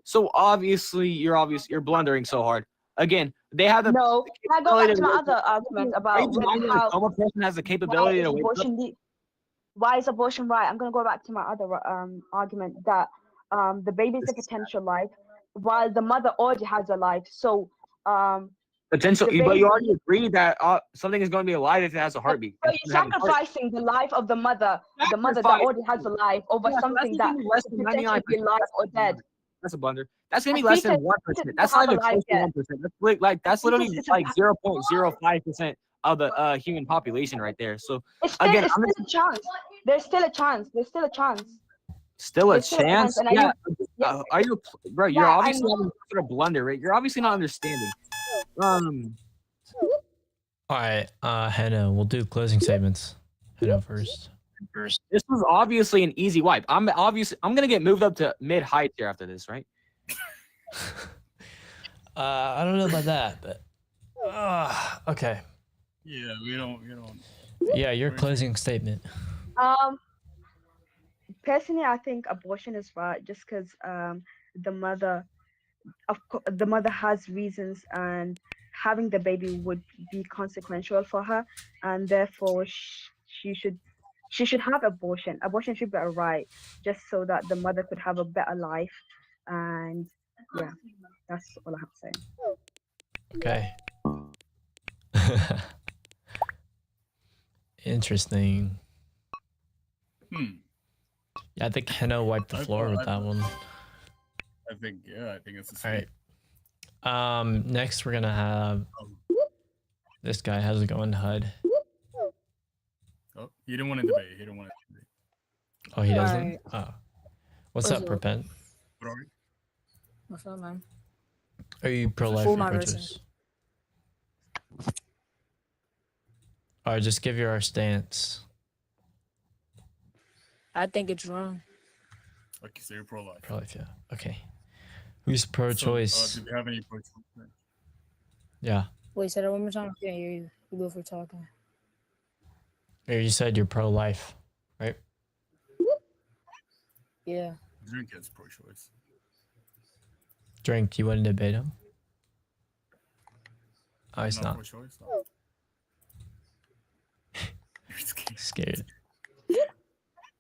So obviously you're blundering so hard. Again, they have the no. Can I go back to my other argument about how a person has the capability to wake up? Why is abortion right? I'm gonna go back to my other argument that the baby is a potential life, while the mother already has a life. So potential, but you already agreed that something is going to be alive if it has a heartbeat. So you're sacrificing the life of the mother that already has a life over something that could potentially be alive or dead. That's a blunder. That's gonna be less than 1%. That's not even close to 1%. That's literally like 0.05% of the human population right there. So again, it's still a chance. There's still a chance. Still a chance. Yeah. Are you, bro? You're Yeah, obviously having sort of blunder, right? You're obviously not understanding. All right, Hannah, we'll do closing statements. Hannah first. This was obviously an easy wipe. I'm gonna get moved up to mid high tier after this, right? I don't know about that, but okay. Yeah, we don't. Yeah, your closing statement. Personally, I think abortion is right, just because the mother has reasons, and having the baby would be consequential for her, and therefore she should have abortion. Abortion should be a right, just so that the mother could have a better life. And yeah, that's all I have to say. Okay. Interesting. Yeah, I think Hannah wiped the floor with that one. I think it's the All same. right. Next we're gonna have this guy. How's it going, HUD? Oh, he didn't want to debate. Oh, he doesn't? Alright. Oh. What's up, Perpent? What's up, man? Are you pro-life Full or my pro-choice? Alright, just give your stance. I think it's wrong. Okay, so you're pro-life. Pro-life, yeah. Okay. Who's pro-choice? So, do you have any pro-choice? Yeah. Wait, say that one more time. I can't hear you. You go for talking. You said you're pro-life, right? Yeah. Drink is pro-choice. Drink, you wouldn't debate him? Oh, he's not. Pro-choice? Scared.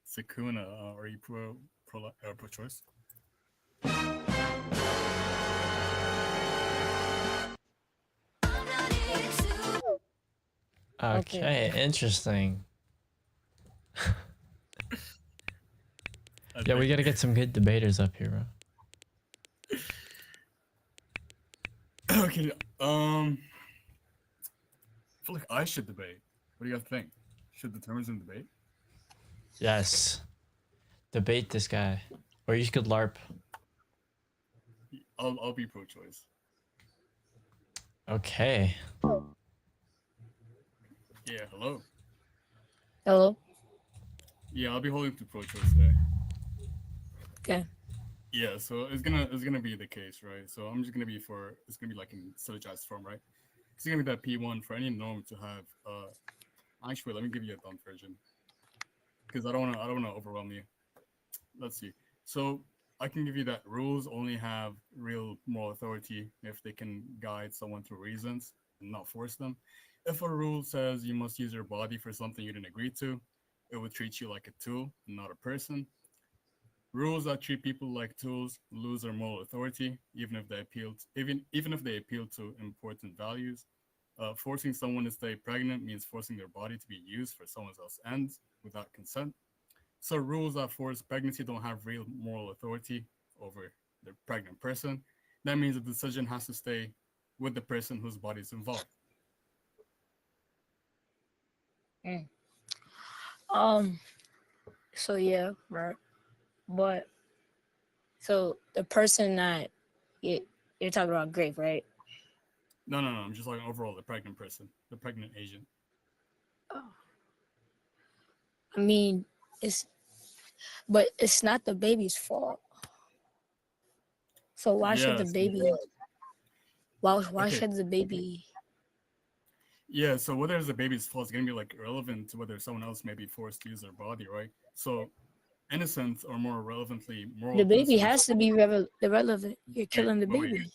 So Mr. Kuna, are you pro-choice? Okay, interesting. Yeah, we gotta get some good debaters up here, bro. Okay, I feel like I should debate. What do you guys think? Should determinism debate? Yes. Debate this guy. Or you could LARP. I'll be pro-choice. Okay. Yeah, hello. Hello. Yeah, I'll be holding to pro-choice today. Okay. Yeah, so it's gonna be the case, right? So I'm just gonna be it's gonna be like in syllogized form, right? It's gonna be that P1 for any norm to have. Actually, let me give you a dumb version, because I don't wanna overwhelm you. Let's see. So I can give you that rules only have real moral authority if they can guide someone through reasons and not force them. If a rule says you must use your body for something you didn't agree to, it would treat you like a tool, not a person. Rules that treat people like tools lose their moral authority, even if they appeal to important values. Forcing someone to stay pregnant means forcing their body to be used for someone else's ends without consent. So rules that force pregnancy don't have real moral authority over the pregnant person. That means the decision has to stay with the person whose body is involved. So yeah, right. But so the person that you're talking about grave, right? No, I'm just like overall the pregnant person, the pregnant agent. I mean, it's not the baby's fault. So why should the baby? Why Okay. should the baby? Yeah, so whether it's the baby's fault is gonna be like irrelevant to whether someone else may be forced to use their body, right? So innocent or more relevantly moral. The baby innocence- has to be irrelevant. You're killing the wait. baby.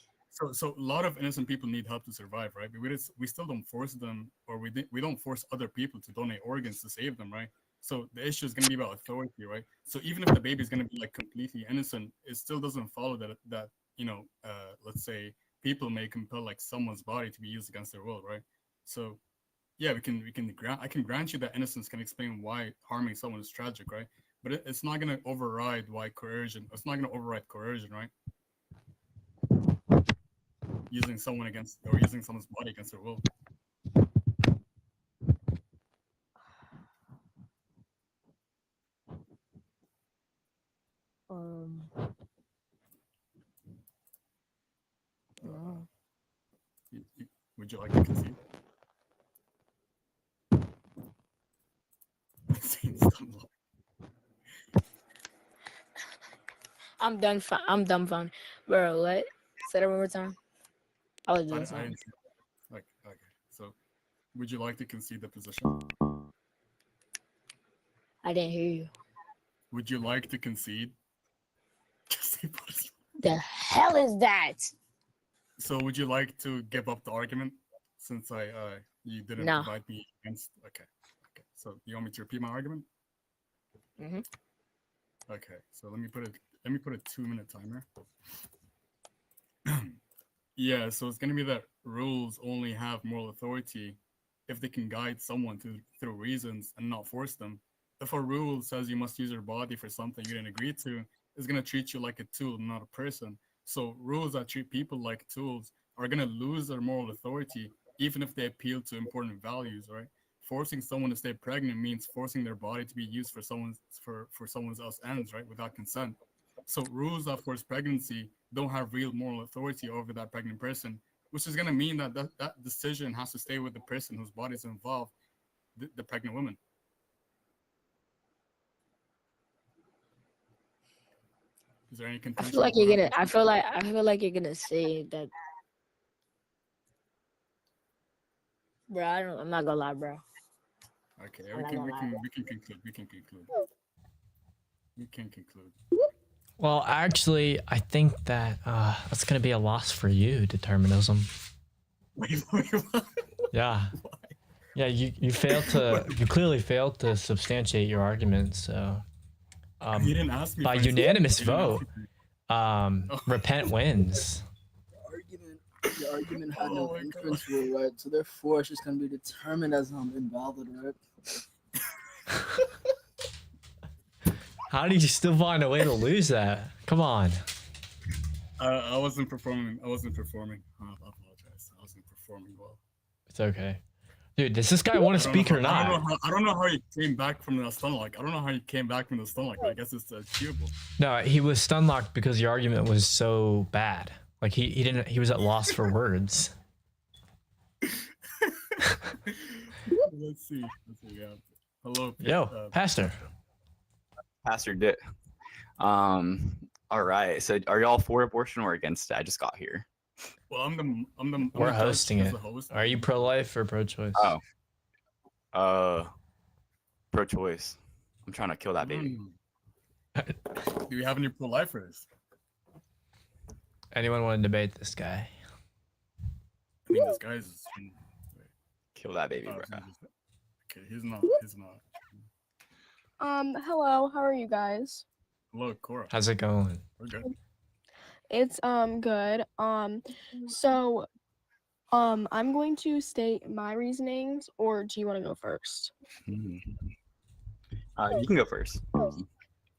So a lot of innocent people need help to survive, right? But we still don't force them, or we don't force other people to donate organs to save them, right? So the issue is going to be about authority, right? So even if the baby is going to be like completely innocent, it still doesn't follow that let's say people may compel like someone's body to be used against their will, right? So yeah, I can grant you that innocence can explain why harming someone is tragic, right? But it's not going to override why coercion. It's not going to override coercion, right? Using someone's body against their will. Would you like to concede? I'm done. I'm dumbfounded, bro. What? Say that one more time. I was doing something. Okay. So, would you like to concede the position? I didn't hear you. Would you like to concede? The hell is that? So, would you like to give up the argument since you didn't No. provide me against? Okay. So, you want me to repeat my argument? Mm-hmm. Okay. So let me put a 2-minute timer. Yeah. So it's gonna be that rules only have moral authority if they can guide someone through reasons and not force them. If a rule says you must use your body for something you didn't agree to, it's gonna treat you like a tool, not a person. So rules that treat people like tools are gonna lose their moral authority, even if they appeal to important values, right? Forcing someone to stay pregnant means forcing their body to be used for someone's else ends, right, without consent. So rules that force pregnancy don't have real moral authority over that pregnant person, which is gonna mean that decision has to stay with the person whose body is involved, the pregnant woman. Is there any I contention? feel like you're gonna. I feel like you're gonna say that, bro. I'm not gonna lie, bro. Okay, I'm we not can gonna lie. conclude. Well, actually, I think that that's gonna be a loss for you, determinism. Wait, Yeah. Yeah, you clearly failed to substantiate your argument, so You didn't ask me By for anything. unanimous You didn't ask vote, me for- repent wins. The argument had no Oh my entrance rule, right? So therefore, it's just gonna be determined as invalid, right? How did you still find a way to lose that? Come on. I wasn't performing. I apologize. I wasn't performing well. It's okay. Dude, does this guy want to speak or not? I don't know how he came back from the stun lock. I don't know how he came back from the stun lock. I guess it's achievable. No, he was stun locked because your argument was so bad. Like he was at loss for words. Let's see. Yeah. Hello. Yo, Pastor. Pastor Dick. All right. So are y'all for abortion or against it? I just got here. Well, I'm We're the judge hosting as it. the host. Are you pro-life or pro-choice? Oh. Pro-choice. I'm trying to kill that baby. Do you have any pro-lifers? Anyone want to debate this guy? I mean, this guy's. Kill that baby, bro. Okay, he's not. Hello, how are you guys? Hello, Cora. How's it going? We're good. It's good. So I'm going to state my reasonings, or do you want to go first? You can go first.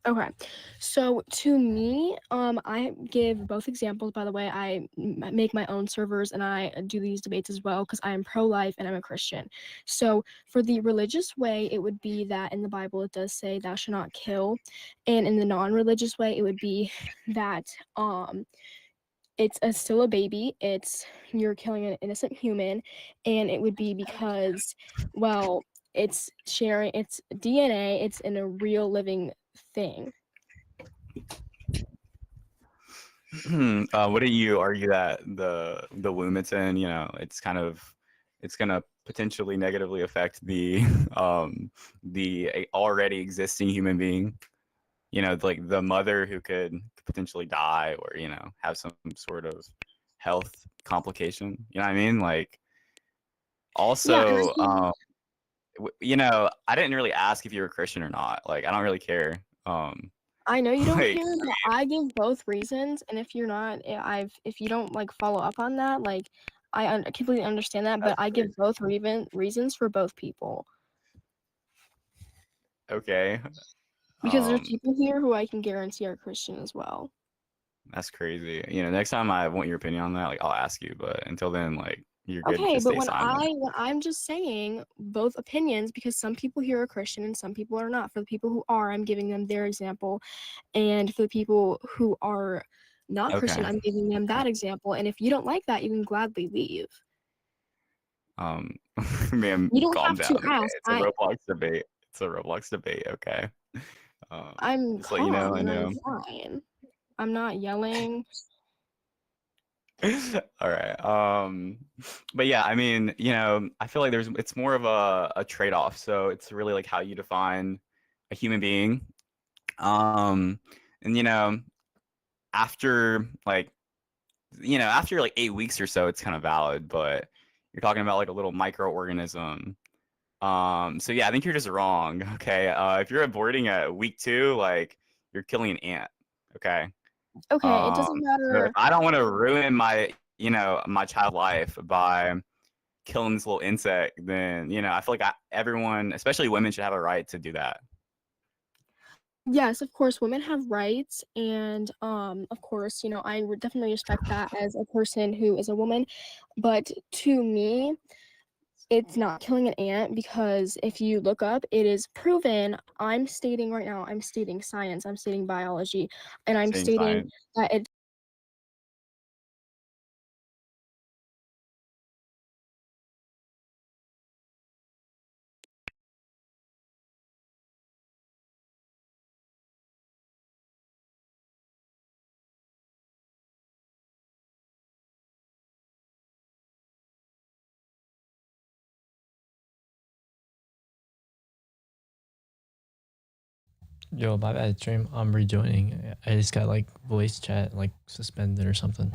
Okay, so to me, I give both examples. By the way, I make my own servers and I do these debates as well because I am pro-life and I'm a Christian. So for the religious way, it would be that in the Bible it does say thou shalt not kill, and in the non-religious way, it would be that it's still a baby. You're killing an innocent human, and it would be because, well, it's sharing its DNA. It's in a real living thing. What do you argue that the womb it's in, it's gonna potentially negatively affect the already existing human being, like the mother who could potentially die or have some sort of health complication, you know what I mean? Like also I didn't really ask if you were Christian or not. Like I don't really care. I know you don't Like, care, but I give both reasons, and if you're not, if you don't like follow up on that, like I completely understand that, but I give both reasons for both people okay. because there's people here who I can guarantee are Christian as well. That's crazy. Next time I want your opinion on that, like I'll ask you, but until then, like you're good Okay, to but stay silent. when I'm just saying both opinions because some people here are Christian and some people are not. For the people who are, I'm giving them their example, and for the people who are not Christian, Okay. I'm giving them that example. And if you don't like that, you can gladly leave. Man, You don't calm have to down. Okay? ask. It's a Roblox debate. It's a Roblox debate. Okay. I'm Just let you know. calm I and know. I'm fine. I'm not yelling. All right. But yeah, I mean, I feel like it's more of a trade-off. So it's really like how you define a human being. And after like 8 weeks or so, it's kind of valid, but you're talking about like a little microorganism. So yeah, I think you're just wrong. Okay. If you're aborting at week 2, like you're killing an ant. Okay. Okay, it doesn't So matter. if I don't want to ruin my child's life by killing this little insect, then I feel like everyone, especially women, should have a right to do that. Yes, of course, women have rights, and of course, I would definitely respect that as a person who is a woman. But to me, it's not killing an ant because if you look up, it is proven. I'm stating right now, I'm stating science, I'm stating biology, and I'm Saying stating science. that it Yo, my bad, stream. I'm rejoining. I just got like voice chat like suspended or something.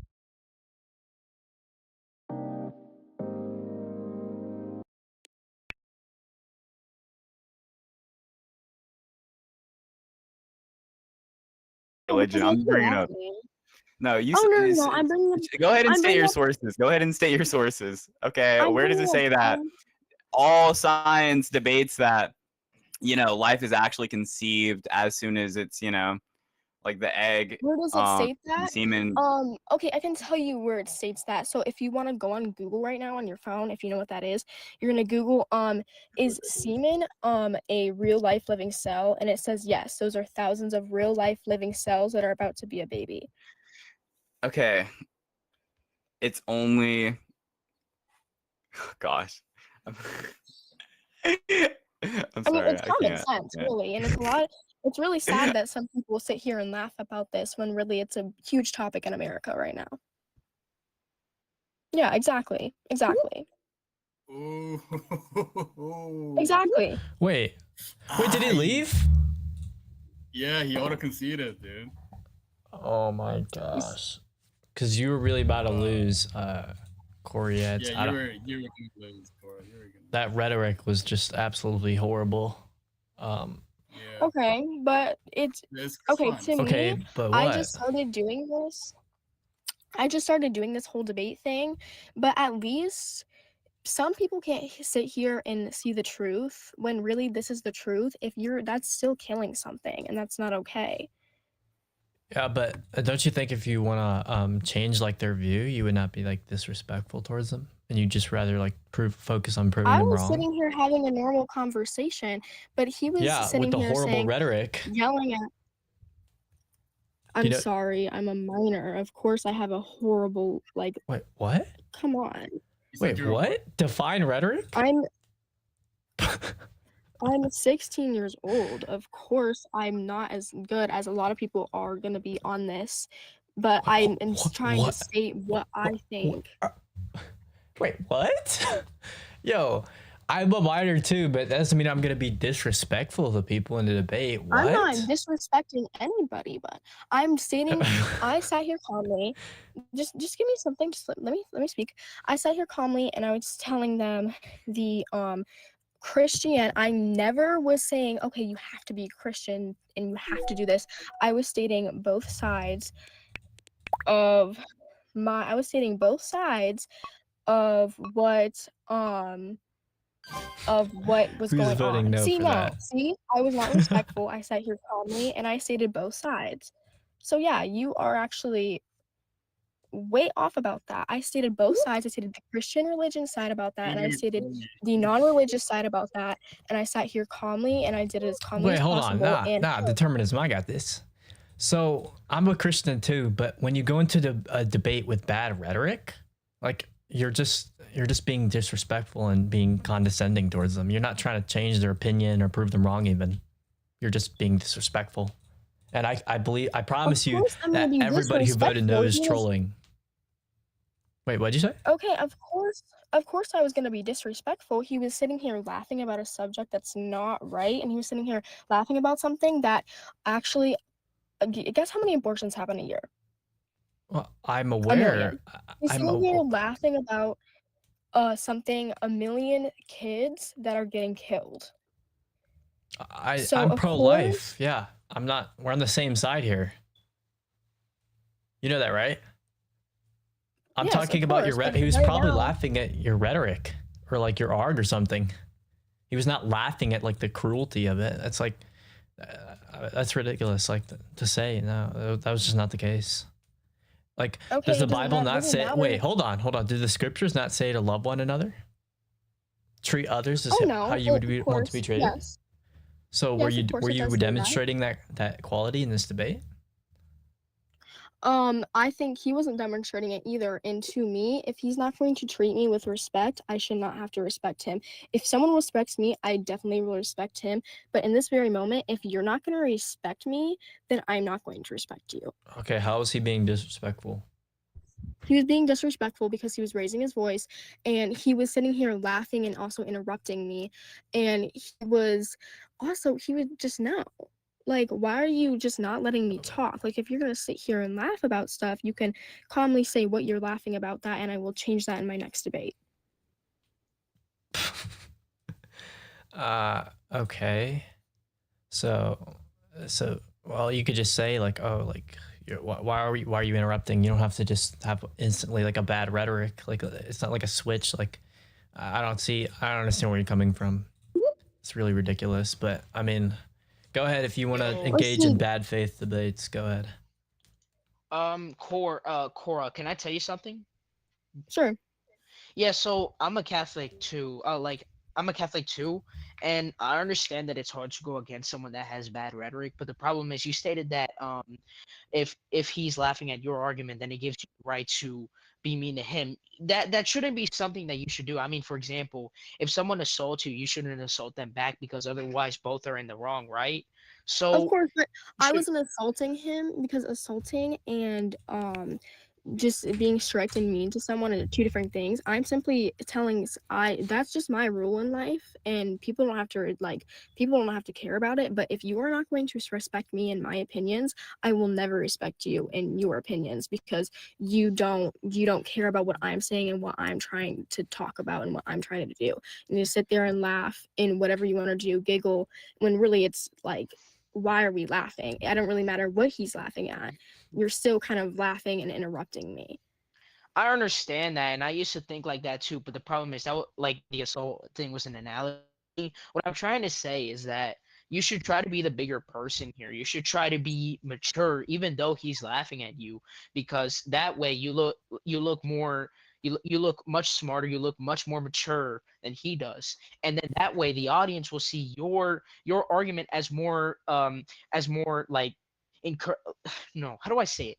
because religion. I'm you're just bringing up. laughing. No, you. Oh no, s- no, no, I'm bringing up. Go ahead and I'm state bringing your up. sources. Go ahead and state your sources. Okay, I'm where does bringing it up. say that all science debates that life is actually conceived as soon as it's like the egg, Where does it state the that? semen. Okay, I can tell you where it states that. So if you want to go on Google right now on your phone, if you know what that is, you're gonna Google is semen a real life living cell? And it says yes, those are thousands of real life living cells that are about to be a baby. Okay, it's only. Gosh, I'm I mean, sorry, it's I common can't. sense, really, and it's really sad that some people sit here and laugh about this when really it's a huge topic in America right now. Yeah, exactly. Exactly. Exactly. Wait, did he leave? Yeah, he auto conceded, dude. Oh my gosh. Because you were really about to lose, Corey. Yeah, you were gonna lose, Cora. You were gonna. That rhetoric was just absolutely horrible. Okay, but it's okay to Okay, me. but I what? just started doing this. I just started doing this whole debate thing, but at least some people can't sit here and see the truth when really this is the truth. If that's still killing something, and that's not okay. Yeah, but don't you think if you want to change like their view, you would not be like disrespectful towards them, and you just rather like focus on proving I them was wrong? sitting here having a normal conversation, but he was Yeah, sitting with the here horrible saying, rhetoric. yelling at. I'm know- sorry, I'm a minor. Of course, I have a horrible like. Wait, what? Come on. Wait, what? Define rhetoric? I'm 16 years old. Of course, I'm not as good as a lot of people are going to be on this, but I'm trying to state what I think. Wait, what? Yo, I'm a minor too, but that doesn't mean I'm gonna be disrespectful to people in the debate. What? I'm not disrespecting anybody, but I'm stating I sat here calmly. Just give me something. Just let me speak. I sat here calmly and I was telling them the Christian. I never was saying, okay, you have to be Christian and you have to do this. I was stating both sides of I was stating both sides of what was Who's going voting on. no See, for no, that? see, I was not respectful. I sat here calmly and I stated both sides. So yeah, you are actually way off about that. I stated both sides. I stated the Christian religion side about that, and I stated the non-religious side about that. And I sat here calmly, and I did it as calmly Wait, as hold on. possible. Nah, determinism. I got this. So I'm a Christian too, but when you go into a debate with bad rhetoric, like you're just being disrespectful and being condescending towards them. You're not trying to change their opinion or prove them wrong. Even you're just being disrespectful. And I promise you that everybody who voted no is trolling. Wait, what'd you say? Okay, of course I was gonna be disrespectful. He was sitting here laughing about a subject that's not right, and he was sitting here laughing about something that actually. Guess how many abortions happen a year? Well, I'm A aware. million. He's sitting here laughing about something, a million kids that are getting killed. So, I'm of pro-life. course- Yeah, I'm not. We're on the same side here. You know that, right? I'm Yes, talking of about your course, rhetoric. but He was right probably now- laughing at your rhetoric or like your art or something. He was not laughing at like the cruelty of it. That's like, that's ridiculous. Like to say, no, that was just not the case. Like, Okay, does the it doesn't Bible matter- not doesn't say? matter. Wait, hold on. Do the scriptures not say to love one another? Treat others as Oh, no, how you would of want to course, be treated. yes. So Yes, of course were it you does say that. demonstrating that quality in this debate? I think he wasn't demonstrating it either. And to me, if he's not going to treat me with respect, I should not have to respect him. If someone respects me, I definitely will respect him. But in this very moment, if you're not going to respect me, then I'm not going to respect you. Okay, how is he being disrespectful? He was being disrespectful because he was raising his voice and he was sitting here laughing and also interrupting me. And he was just no. Like, why are you just not letting me talk? Like, if you're going to sit here and laugh about stuff, you can calmly say what you're laughing about that, and I will change that in my next debate. Okay. So Well, you could just say like, oh, like, why are you interrupting? You don't have to just have instantly like a bad rhetoric. Like it's not like a switch. Like I don't understand where you're coming from. It's really ridiculous. But I mean, go ahead if you want to engage in bad faith debates. Go ahead. Cora, can I tell you something? Sure. Yeah, so I'm a Catholic too. I'm a Catholic too, and I understand that it's hard to go against someone that has bad rhetoric. But the problem is, you stated that if he's laughing at your argument, then it gives you the right to be mean to him. That shouldn't be something that you should do. I mean, for example, if someone assaults you, you shouldn't assault them back because otherwise both are in the wrong, right? Of So course, but I should- wasn't assaulting him because assaulting and just being strict and mean to someone are two different things. I'm simply telling that's just my rule in life, and people don't have to care about it. But if you are not going to respect me and my opinions, I will never respect you and your opinions because you don't care about what I'm saying and what I'm trying to talk about and what I'm trying to do. And you sit there and laugh in whatever you want to do, giggle, when really it's like, why are we laughing? I don't really matter what he's laughing at. You're still kind of laughing and interrupting me. I understand that, and I used to think like that too. But the problem is that like the assault thing was an analogy. What I'm trying to say is that you should try to be the bigger person here. You should try to be mature, even though he's laughing at you, because that way you look more. You look much smarter. You look much more mature than he does, and then that way the audience will see your argument as more like no, how do I say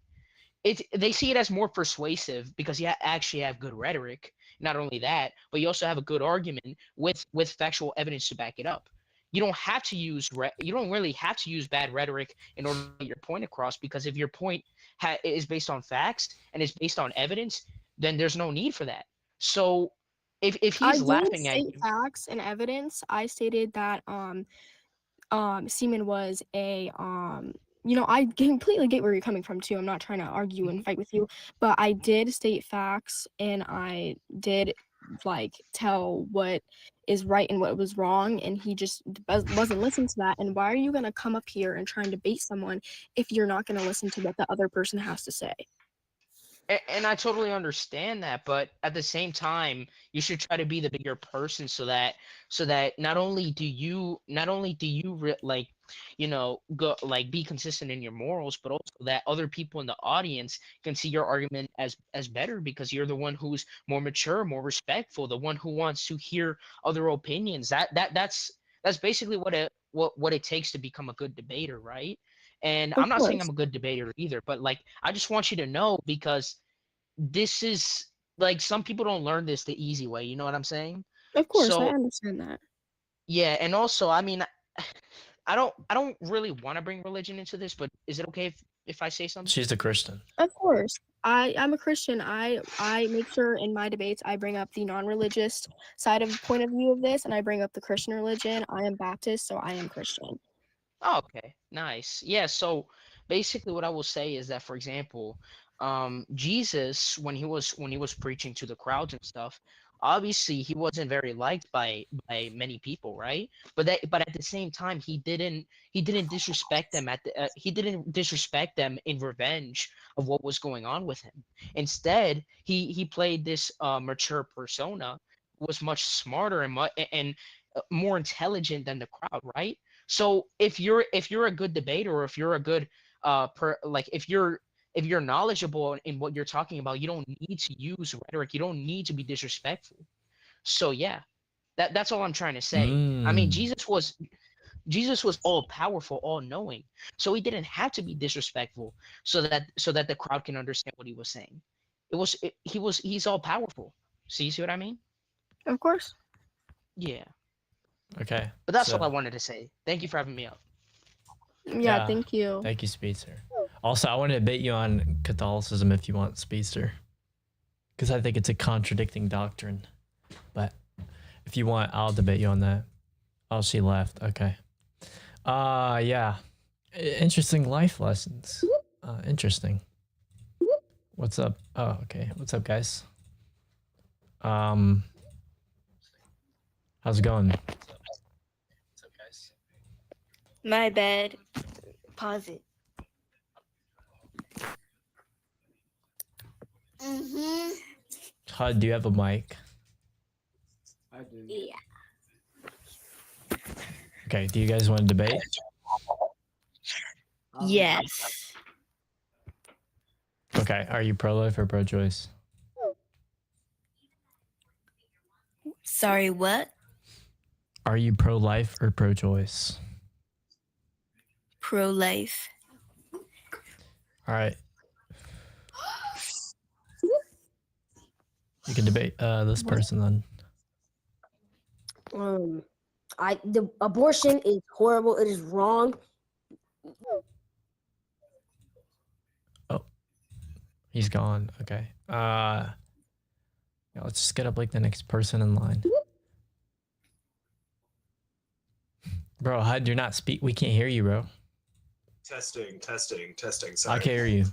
it? They see it as more persuasive because you actually have good rhetoric. Not only that, but you also have a good argument with factual evidence to back it up. You don't have to use you don't really have to use bad rhetoric in order to get your point across, because if your point is based on facts and is based on evidence, then there's no need for that. So if I he's did laughing at state you, facts and evidence. I stated that semen was a I completely get where you're coming from too. I'm not trying to argue and fight with you, but I did state facts and I did like tell what is right and what was wrong, and he just wasn't listening to that. And why are you going to come up here and try and debate someone if you're not going to listen to what the other person has to say? and I totally understand that, but at the same time, you should try to be the bigger person so that not only do you like go like be consistent in your morals, but also that other people in the audience can see your argument as better because you're the one who's more mature, more respectful, the one who wants to hear other opinions. That's basically what it takes to become a good debater, right? And Of I'm not saying I'm course. a good debater either, but like I just want you to know, because this is like some people don't learn this the easy way, you know what I'm saying? Of course, I So understand that. yeah, and also I mean I don't really want to bring religion into this, but is it okay if I say something? She's a Christian. Of course. I'm a Christian. I make sure in my debates I bring up the non-religious side of point of view of this, and I bring up the Christian religion. I am Baptist, so I am Christian. Oh, okay, nice. Yeah, so basically what I will say is that, for example, Jesus, when he was preaching to the crowds and stuff, obviously he wasn't very liked by many people, right? But at the same time, he didn't disrespect them he didn't disrespect them in revenge of what was going on with him. Instead, he played this mature persona, was much smarter and more intelligent than the crowd, right? So if you're a good debater, or if you're a good if you're knowledgeable in what you're talking about, you don't need to use rhetoric. You don't need to be disrespectful. So yeah, that's all I'm trying to say. I mean, Jesus was all powerful, all knowing. So he didn't have to be disrespectful so that the crowd can understand what he was saying. He's all powerful. See what I mean? Of course. Yeah. Okay. But that's so- all I wanted to say. Thank you for having me up. Yeah, thank you. Thank you, Speedster. Also, I want to debate you on Catholicism if you want, Speedster, because I think it's a contradicting doctrine. But if you want, I'll debate you on that. Oh, she left. Okay. Yeah. Interesting life lessons. Interesting. What's up? Oh, okay. What's up, guys? How's it going? My bad. Pause it. Hud, do you have a mic? I do. Yeah. Okay, do you guys want to debate? Yes. Okay, are you pro-life or pro-choice? Sorry, what? Are you pro-life or pro-choice? Pro-life. All right. You can debate this person then. The abortion is horrible. It is wrong. He's gone. Okay. Yeah, let's just get up like the next person in line. Bro, Hud, you're not speak. We can't hear you, bro. Testing. I Sorry. can hear you.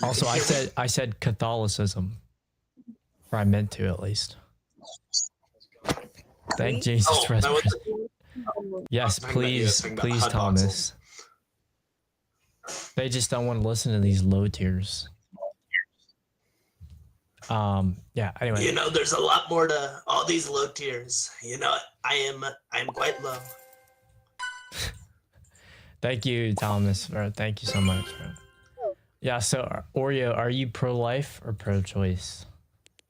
Also, I said Catholicism, or I meant to at least. Thank Jesus for his Yes, please, please, Thomas. They just don't want to listen to these low tiers. Yeah, anyway. You know, there's a lot more to all these low tiers. You know, I am quite low. Thank you, Thomas. Thank you so much, bro. Yeah, so Oreo, are you pro-life or pro-choice?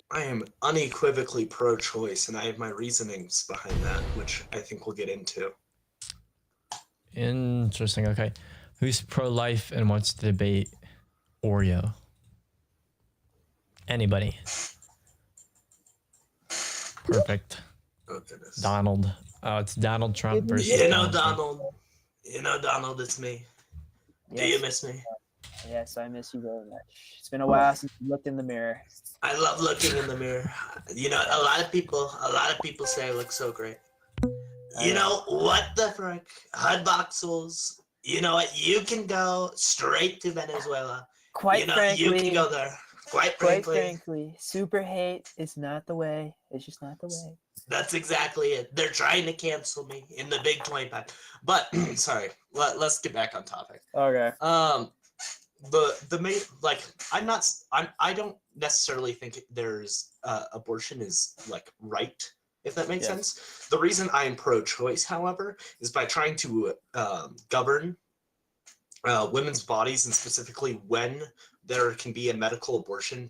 I am unequivocally pro-choice, and I have my reasonings behind that, which I think we'll get into. Interesting. Okay. Who's pro-life and wants to debate Oreo? Anybody? Perfect. Oh, goodness. Donald. Oh, it's Donald Trump versus You know, Donald Trump. Donald, it's me. Do you miss me? Yes, I miss you very much. It's been a while since you looked in the mirror. I love looking in the mirror. You know, a lot of people say I look so great. You know what the frick? Hudboxels. You know what? You can go straight to Venezuela. Quite frankly, you can go there. Quite frankly, super hate is not the way. It's just not the way. That's exactly it. They're trying to cancel me in the big 20-pack. But sorry, let's get back on topic. Okay. The main, like, I don't necessarily think there's abortion is like right, if that makes sense. The reason I am pro-choice, however, is by trying to govern women's bodies, and specifically when there can be a medical abortion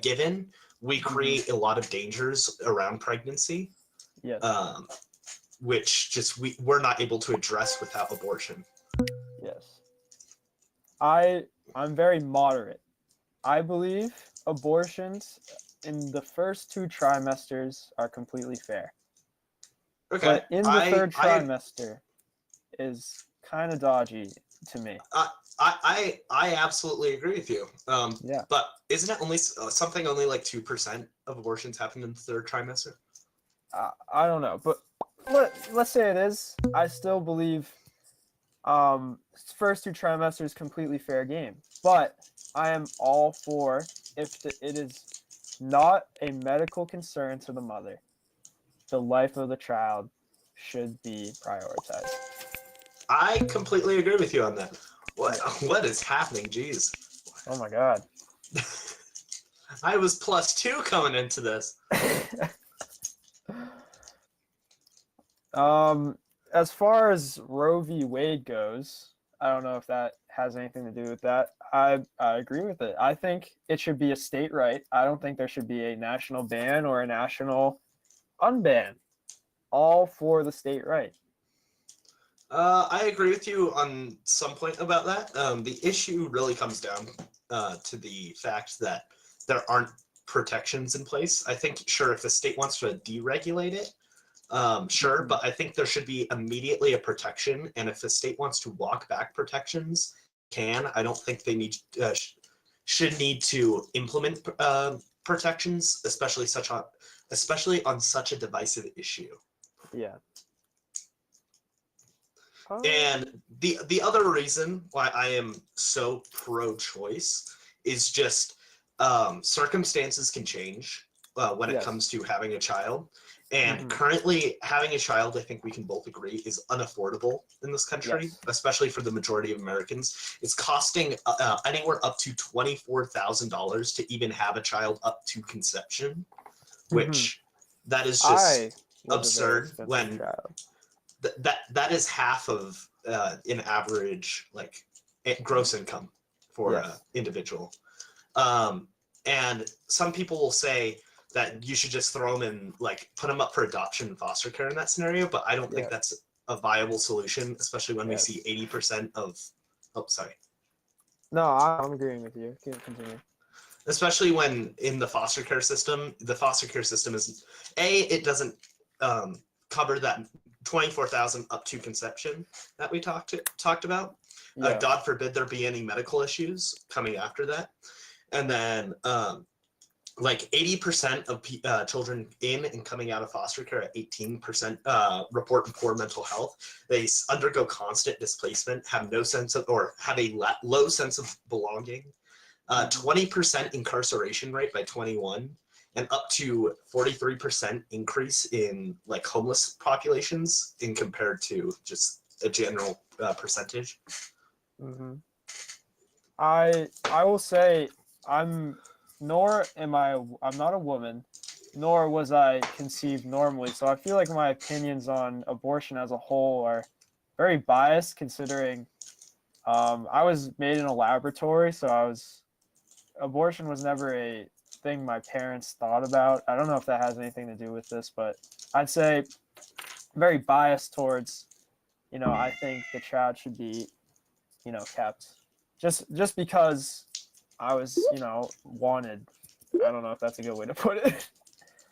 given, we create a lot of dangers around pregnancy, which just we're not able to address without abortion. Yes. I'm very moderate. I believe abortions in the first 2 trimesters are completely fair. Okay. But in the third trimester is kind of dodgy to me. I absolutely agree with you. Yeah. But isn't it only something only like 2% of abortions happen in the third trimester? I don't know, but let's say it is. I still believe first 2 trimesters completely fair game. But I am all for if it is not a medical concern to the mother, the life of the child should be prioritized. I completely agree with you on that. What is happening? Jeez. Oh my God. I was +2 coming into this. As far as Roe v. Wade goes, I don't know if that has anything to do with that. I agree with it. I think it should be a state right. I don't think there should be a national ban or a national unban. All for the state right. I agree with you on some point about that. The issue really comes down to the fact that there aren't protections in place. I think, sure, if the state wants to deregulate it, sure, but I think there should be immediately a protection. And if the state wants to walk back protections, I don't think they should need to implement protections, especially on such a divisive issue. Yeah. And the other reason why I am so pro-choice is just circumstances can change when it comes to having a child. And currently, having a child, I think we can both agree, is unaffordable in this country, especially for the majority of Americans. It's costing anywhere up to $24,000 to even have a child up to conception, which that is just absurd. When that is half of an average like gross income for an individual. And some people will say that you should just throw them in, like put them up for adoption and foster care in that scenario, but I don't think that's a viable solution, especially when we see 80% of, oh, sorry. No, I'm agreeing with you. Continue. Especially when in the foster care system is, it doesn't cover that 24,000 up to conception that we talked about. God forbid there be any medical issues coming after that. And then like 80% of children in and coming out of foster care at 18% report poor mental health. They undergo constant displacement, have no sense of, or have a low sense of belonging. 20% incarceration rate by 21, and up to 43% increase in like homeless populations in compared to just a general percentage. I will say I'm not a woman, nor was I conceived normally. So I feel like my opinions on abortion as a whole are very biased, considering I was made in a laboratory, so abortion was never a thing my parents thought about. I don't know if that has anything to do with this, but I'd say very biased towards, I think the child should be, kept just because I was, wanted. I don't know if that's a good way to put it.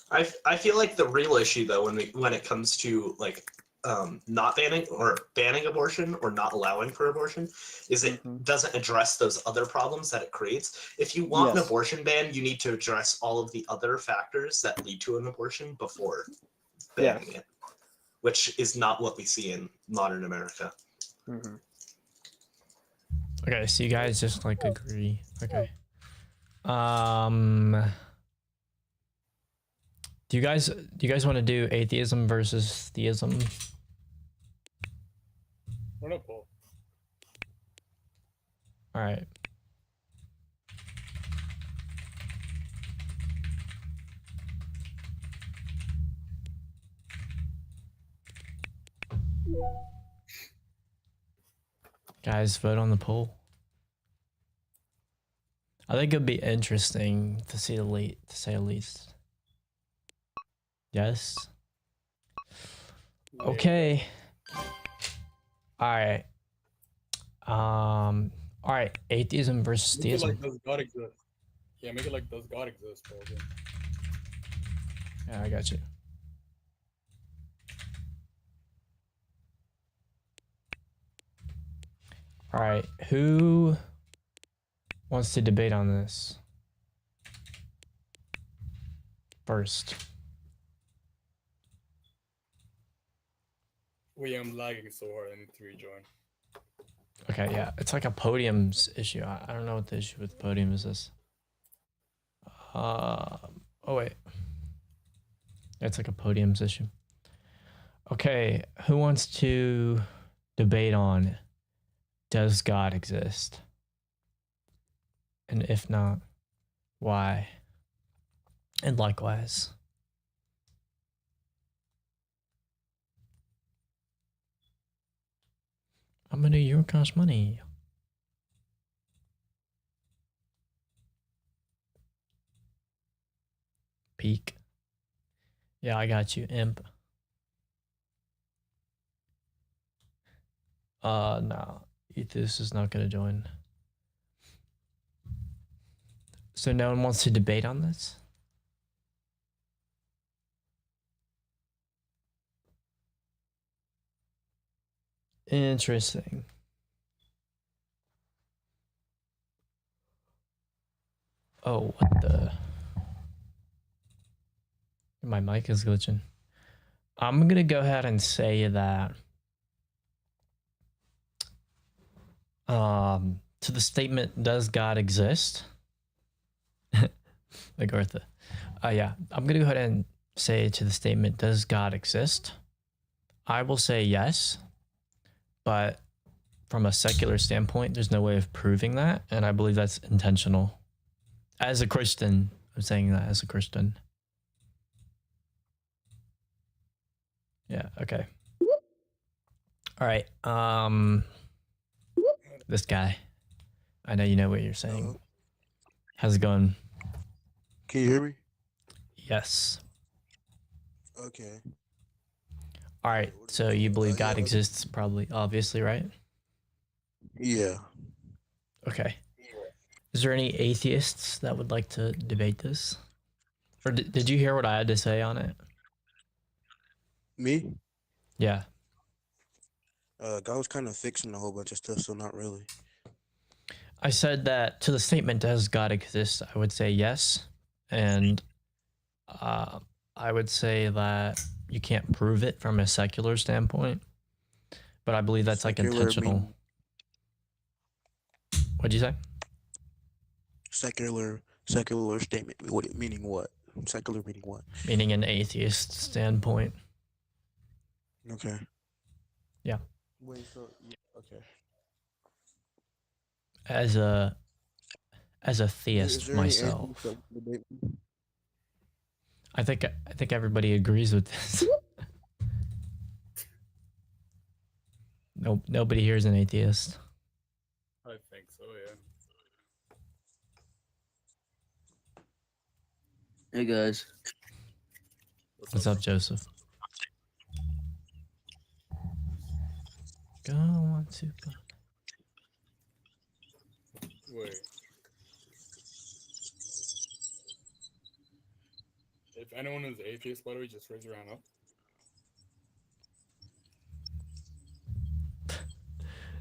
I feel like the real issue though, when it comes to like not banning abortion or not allowing for abortion, is it doesn't address those other problems that it creates. If you want an abortion ban, you need to address all of the other factors that lead to an abortion before banning it, which is not what we see in modern America. Okay, so you guys just like agree. Okay. Do you guys want to do atheism versus theism? All right. Guys, vote on the poll. I think it'd be interesting to say the least. Yes. Okay. All right. All right. Atheism versus Make it theism. like, does God exist? Yeah, make it like, does God exist? Probably. Yeah, I got you. All right. Who wants to debate on this first? Wait, I'm lagging so hard. I need to rejoin. Okay, yeah, it's like a podiums issue. I don't know what the issue with podiums is. Oh wait, it's like a podiums issue. Okay, who wants to debate on does God exist? And if not, why? And likewise. I'm gonna do Eurocast money. Peak. Yeah, I got you, imp. No. Ethos is not gonna join. So no one wants to debate on this? Interesting. Oh, what the? My mic is glitching. I'm gonna go ahead and say that to the statement, does God exist? Like Artha. Yeah, I'm gonna go ahead and say to the statement, does God exist? I will say yes, but from a secular standpoint, there's no way of proving that, and I believe that's intentional. As a Christian, I'm saying that as a Christian. Yeah, okay. All right. This guy. I know you know what you're saying. How's it going? Can you hear me? Yes. Okay. All right. So you believe God exists, probably, obviously, right? Yeah. Okay. Is there any atheists that would like to debate this? Or did you hear what I had to say on it? Me? Yeah. God was kind of fixing a whole bunch of stuff, so not really. I said that to the statement, does God exist? I would say yes. And I would say that you can't prove it from a secular standpoint. But I believe that's like Secular intentional. What'd you say? Secular statement. Meaning what? Secular meaning what? Meaning an atheist standpoint. Okay. Yeah. Wait, so yeah, okay. As a Is theist there any myself, atheists that want to debate me? I think everybody agrees with this. Nobody here is an atheist. I think so, yeah. Hey guys. What's up, Joseph? Go on to go. Wait. If anyone is atheist, by the way, just raise your hand up.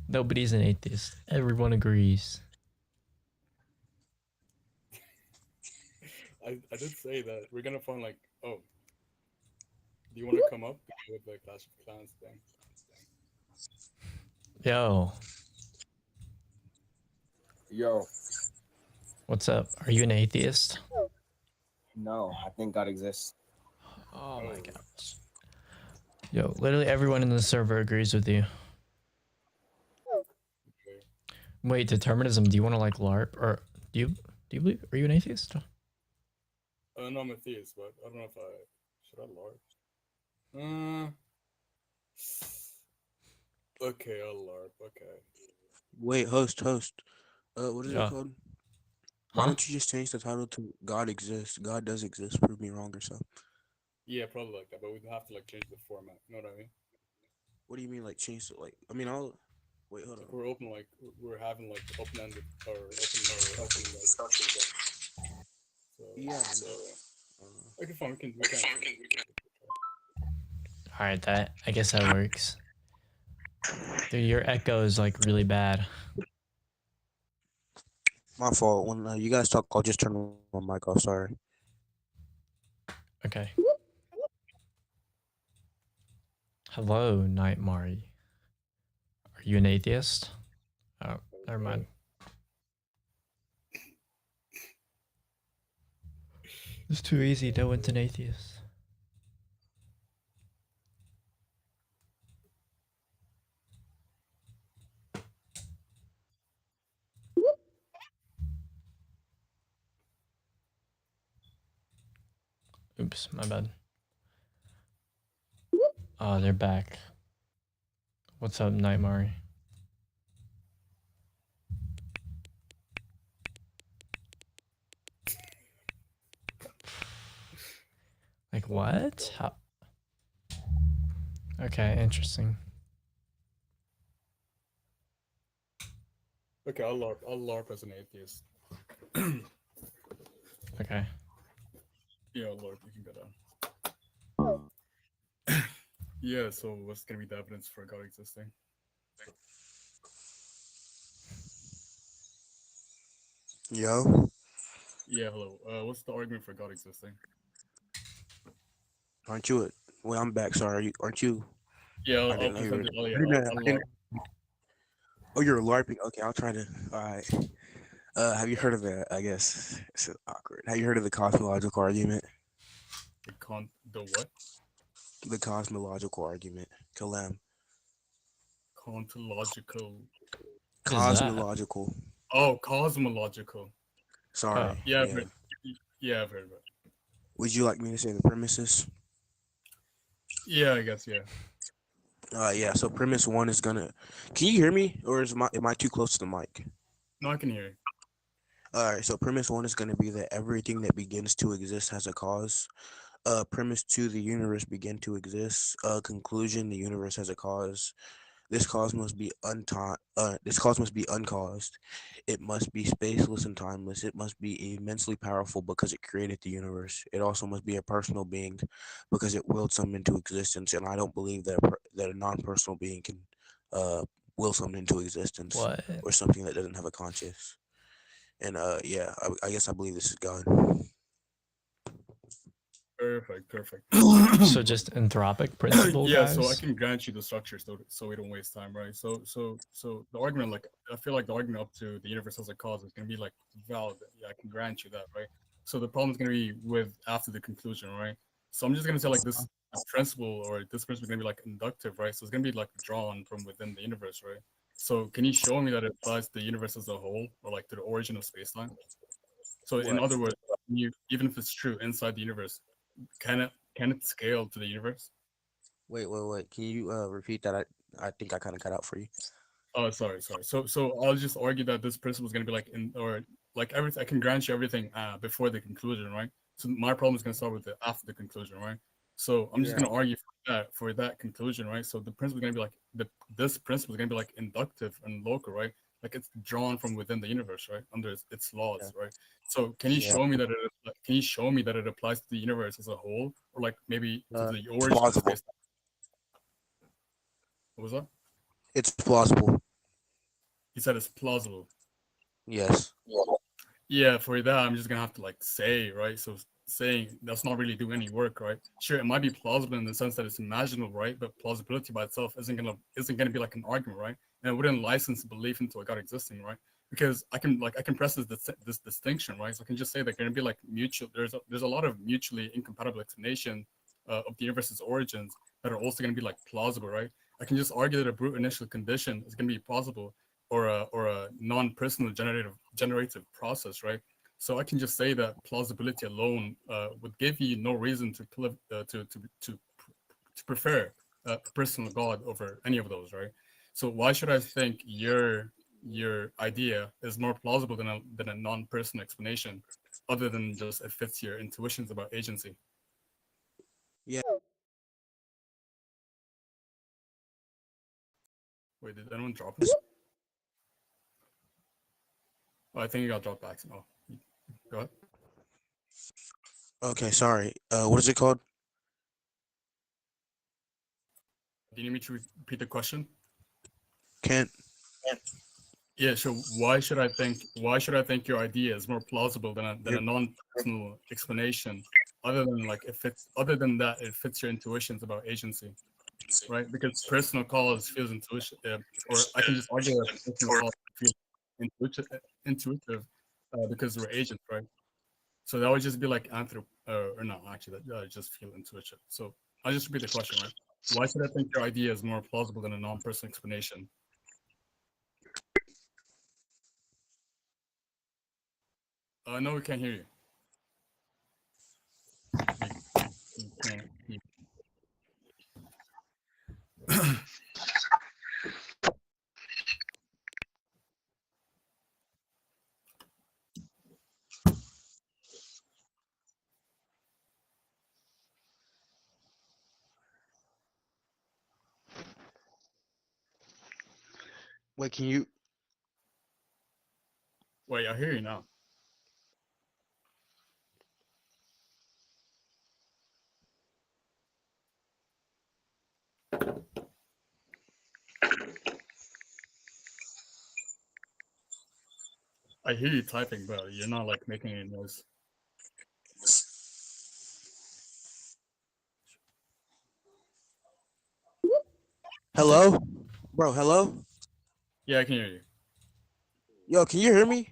Nobody's an atheist. Everyone agrees. I did say that we're gonna find like, oh, do you want to come up with the Clash of Clans thing? Yo, Yo, what's up? Are you an atheist? no, I think God exists. Oh my gosh. Yo, literally everyone in the server agrees with you. Wait, determinism, do you want to like LARP? Or do you believe, are you an atheist? No, I'm a theist, but I don't know if should I LARP? Okay, I'll LARP, okay. Wait, host. What is Yeah. it called? Why Huh? don't you just change the title to God exists? God does exist. Prove me wrong or something. Yeah, probably like that, but we'd have to like change the format, you know what I mean? What do you mean, like change it? Like, I mean, wait, hold on. We're open, like, we're having like open-ended or open discussion. Yeah. Okay, fine, we can. All right, I guess that works. Dude, your echo is like really bad. My fault. When you guys talk, I'll just turn my mic off. Sorry. Okay. Hello, Night Mari. Are you an atheist? Oh, never mind. It's too easy. No one's an atheist. Oops, my bad. Oh, they're back. What's up, Night Mari? Like what? How? Okay, interesting. Okay, I'll LARP as an atheist. Okay. Yeah, LARP, you can go down. Yeah, so what's gonna be the evidence for God existing? Yo. Yeah, hello. What's the argument for God existing? Aren't you? Wait, I'm back. Sorry. Aren't you? Yeah, I didn't know you were. present it. Oh, yeah, I didn't know- I'll I didn't- LARP. Oh, you're LARPing. Okay, I'll try to. All right. Have you heard of the? I guess it's awkward. Have you heard of the cosmological argument? The what? The cosmological argument. Kalam. Ontological. What is that? Cosmological. Oh, cosmological. Sorry. Yeah, I've heard, yeah, I've heard about it. Would you like me to say the premises? Yeah, I guess, yeah. Yeah. So premise one is gonna. Can you hear me, or am I too close to the mic? No, I can hear you. All right. So premise one is gonna be that everything that begins to exist has a cause. Premise two: the universe began to exist. Conclusion: the universe has a cause. This cause must be This cause must be uncaused. It must be spaceless and timeless. It must be immensely powerful because it created the universe. It also must be a personal being because it willed something into existence. And I don't believe that a non-personal being can will something into existence What? or something that doesn't have a conscience. And yeah, I guess I believe this is God. Perfect. So just anthropic principle, Yeah, guys. so I can grant you the structure so we don't waste time, right? So the argument, like, I feel like the argument up to the universe as a cause is gonna be like valid. Yeah, I can grant you that, right? So the problem is gonna be with after the conclusion, right? So I'm just gonna say like this principle is gonna be like inductive, right? So it's gonna be like drawn from within the universe, right? So can you show me that it applies to the universe as a whole, or like to the origin of space-time? So in other words, even if it's true inside the universe, can it scale to the universe? Wait. Can you repeat that? I think I kind of cut out for you. Oh, sorry. So I'll just argue that this principle is going to be like everything. I can grant you everything before the conclusion, right? So my problem is going to start with after the conclusion, right? So I'm just going to argue for that conclusion, right? So the principle is going to be like this principle is going to be like inductive and local, right? Like it's drawn from within the universe, right? Under its laws, right? So can you show me that it applies to the universe as a whole, or like maybe to the origin of space? What was that? It's plausible. He said it's plausible. Yes. Yeah, for that I'm just gonna have to like say, right? So saying that's not really doing any work, right? Sure, it might be plausible in the sense that it's imaginable, right? But plausibility by itself isn't gonna be like an argument, right? And it wouldn't license belief into a God existing, right? Because I can press this distinction, right? So I can just say that gonna be like mutual. There's a lot of mutually incompatible explanation of the universe's origins that are also gonna be like plausible, right? I can just argue that a brute initial condition is gonna be plausible, or a non-personal generative process, right? So I can just say that plausibility alone would give you no reason to prefer a personal God over any of those, right? So why should I think your idea is more plausible than a non-personal explanation, other than just it fits your intuitions about agency? Yeah. Wait, did anyone drop him? Oh, I think he got dropped back. Oh, go ahead. Okay. Sorry. What is it called? Do you need me to repeat the question? Can't. Yeah. So why should I think your idea is more plausible than a non-personal explanation, other than that it fits your intuitions about agency, right? Because personal cause feels intuition, or I can just argue that personal cause feels intuitive because we're agents, right? So that would just be like or no, actually that would just feel intuitive. So I'll just repeat the question, right? Why should I think your idea is more plausible than a non-personal explanation? No, we can't hear you. You can't hear. Wait, can you? Wait, I hear you now. I hear you typing, but you're not like making any noise. Hello, bro. Hello. Yeah, I can hear you. Yo, can you hear me?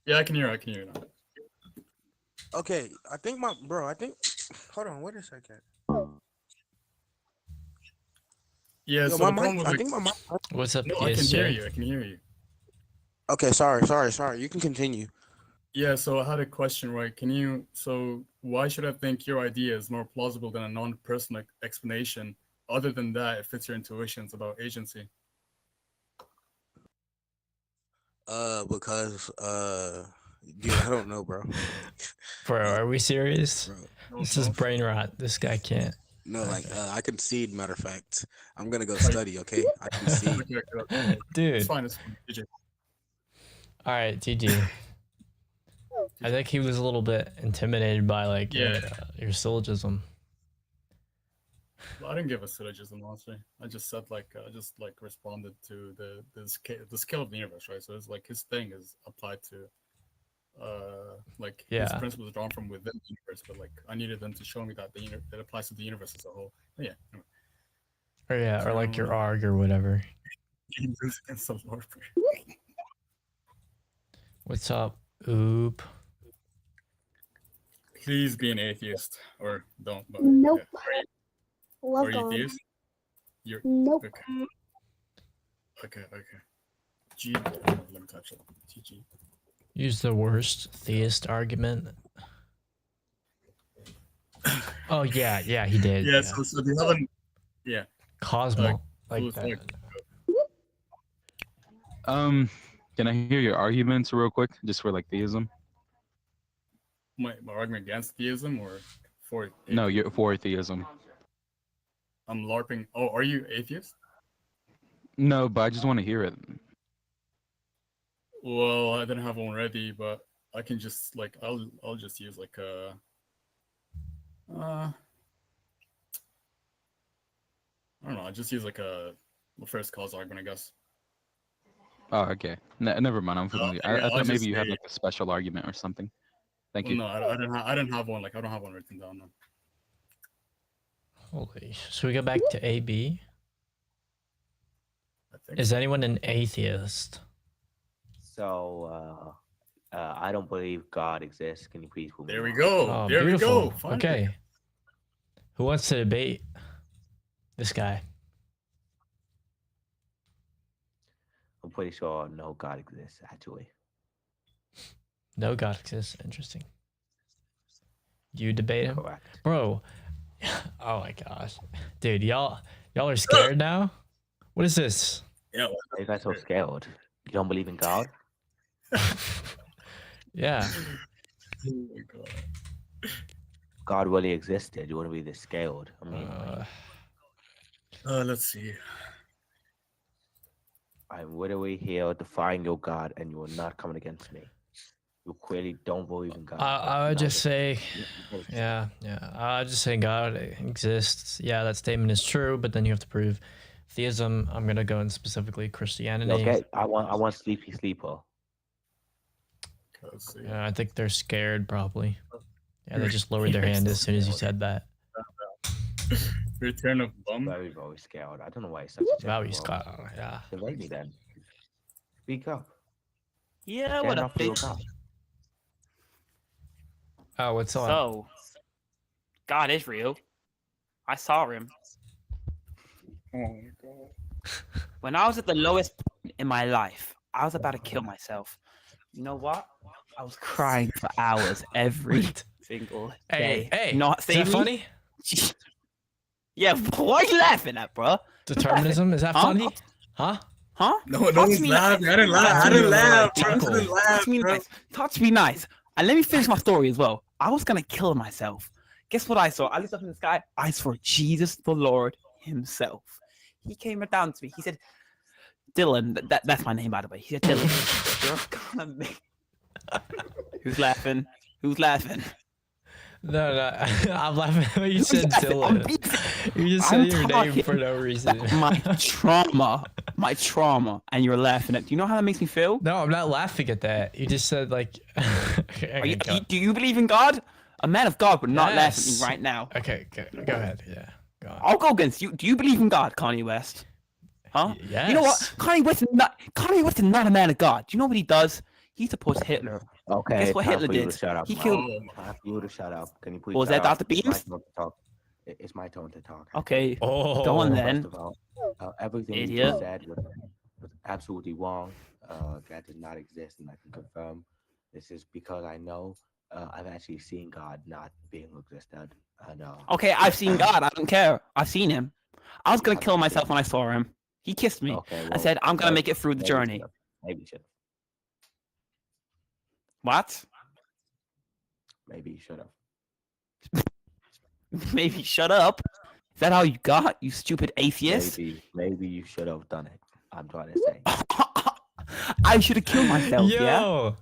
Yeah, I can hear you now. Okay, I think Hold on, wait a second. Yeah, Yo, so my the mic. problem with I think my mic. What's up, no, I can hear DSJ? you. I can hear you. Okay, sorry. You can continue. Yeah, so I had a question, right? So why should I think your idea is more plausible than a non-personal explanation? Other than that, it fits your intuitions about agency. Because dude, I don't know, bro. Bro, are we serious? Bro. This is brain rot. This guy can't. No, like I concede. Matter of fact, I'm gonna go study. Okay, I concede. Dude. It's fine. It's fine. DJ. All right, GG. I think he was a little bit intimidated by like your syllogism. Well, I didn't give a syllogism, honestly. I just said responded to the scale of the universe, right? So it's like his thing is applied to his principles drawn from within the universe, but like I needed them to show me that it applies to the universe as a whole. But yeah. Or like your arg or whatever. Against the Lord. What's up, Oop? Please be an atheist or don't. But, Nope. Yeah. Love Are you God. atheist? You're Nope. Okay. G. Let me touch it. GG. Use the worst theist argument. Oh yeah, he did. Yeah. So the other. Yeah. Cosmo, like that. Can I hear your arguments real quick, just for like theism? My argument against theism or for? No, you're for theism. I'm LARPing. Oh, are you atheist? No, but I just want to hear it. Well, I didn't have one ready, but I can just like I'll just use like a. I don't know. I just use like a first cause argument, I guess. Oh, okay. Never mind. I'm familiar. I I'll thought maybe just you had say- like a special argument or something. Thank you. No, I didn't have one. Like I don't have one written down. No. Holy. Should we go back to AB? Is anyone an atheist? So, I don't believe God exists. Can you please put me There we on? go. Oh, There beautiful. we go. Finally. Okay. Who wants to debate this guy? I'm pretty sure no God exists, actually. No God exists. Interesting. You debate him? Correct. Bro. Oh my gosh. Dude, y'all are scared now? What is this? Yeah. Why are you guys so scared? You don't believe in God? Yeah. Oh my God. God really existed. You wouldn't be this scared. I mean, Let's see. I'm literally here defying your God, and you are not coming against me. You clearly don't believe in God. I would just say, yeah. I'd just say God exists. Yeah, that statement is true, but then you have to prove theism. I'm gonna go in specifically Christianity. Okay, I want Sleepy Sleeper. Yeah, I think they're scared probably. Yeah, they just lowered their hand as soon as you said that. Return of Bum. Very, very scared. I don't know why it's such a Very scared. Yeah. Debate me then. Speak up. Yeah, Stand what up up, for your bitch? God. Oh, what's on? So, God is real. I saw him. Oh my God. When I was at the lowest point in my life, I was about to kill myself. You know what? I was crying for hours every single day. Hey, not is that funny? Yeah, what are you laughing at, bro? Determinism? Is that Huh? funny? Huh? Huh? No Talk one's to me laughing. nice. I didn't laugh. Talk I to didn't me laugh. nice. I didn't laugh, Talk to me bro. nice. Talk to me nice. And let me finish my story as well. I was gonna kill myself. Guess what I saw? I looked up in the sky. I saw Jesus the Lord himself. He came down to me. He said, Dylan, that's my name, by the way. He said, Dylan, you're gonna make... Who's laughing? Who's laughing? No, I'm laughing when you said Dylan. You just said your name for no reason. My trauma, and you're laughing at. Do you know how that makes me feel? No, I'm not laughing at that. You just said like. Okay, Do you believe in God? A man of God would not laugh at me Yes. right now. Okay, go ahead. Yeah, go on. I'll go against you. Do you believe in God, Kanye West? Huh? Yes. You know what? Kanye West is not a man of God. Do you know what he does? He supports Hitler Okay, Guess it's what time Hitler for you to did? shut up, He Mike. killed. Time for you to shut up. Can you please Was shut that up? Dr. It's my Beams? turn to talk. It's my turn to talk. Okay, Oh. go on First then. of all, everything you Idiot. just said was absolutely wrong. God did not exist, and I can confirm this is because I know I've actually seen God not being existed. And Okay, I've seen God. I don't care. I've seen him. I was gonna haven't kill seen myself him. when I saw him. He kissed me. Okay, I well, said I'm gonna maybe- make it through the maybe journey. should've. Maybe you should. What? Maybe you should have. Maybe shut up. Is that how you got, you stupid atheist? Maybe you should have done it. I'm trying to say. I should have killed myself. Yo, Yeah.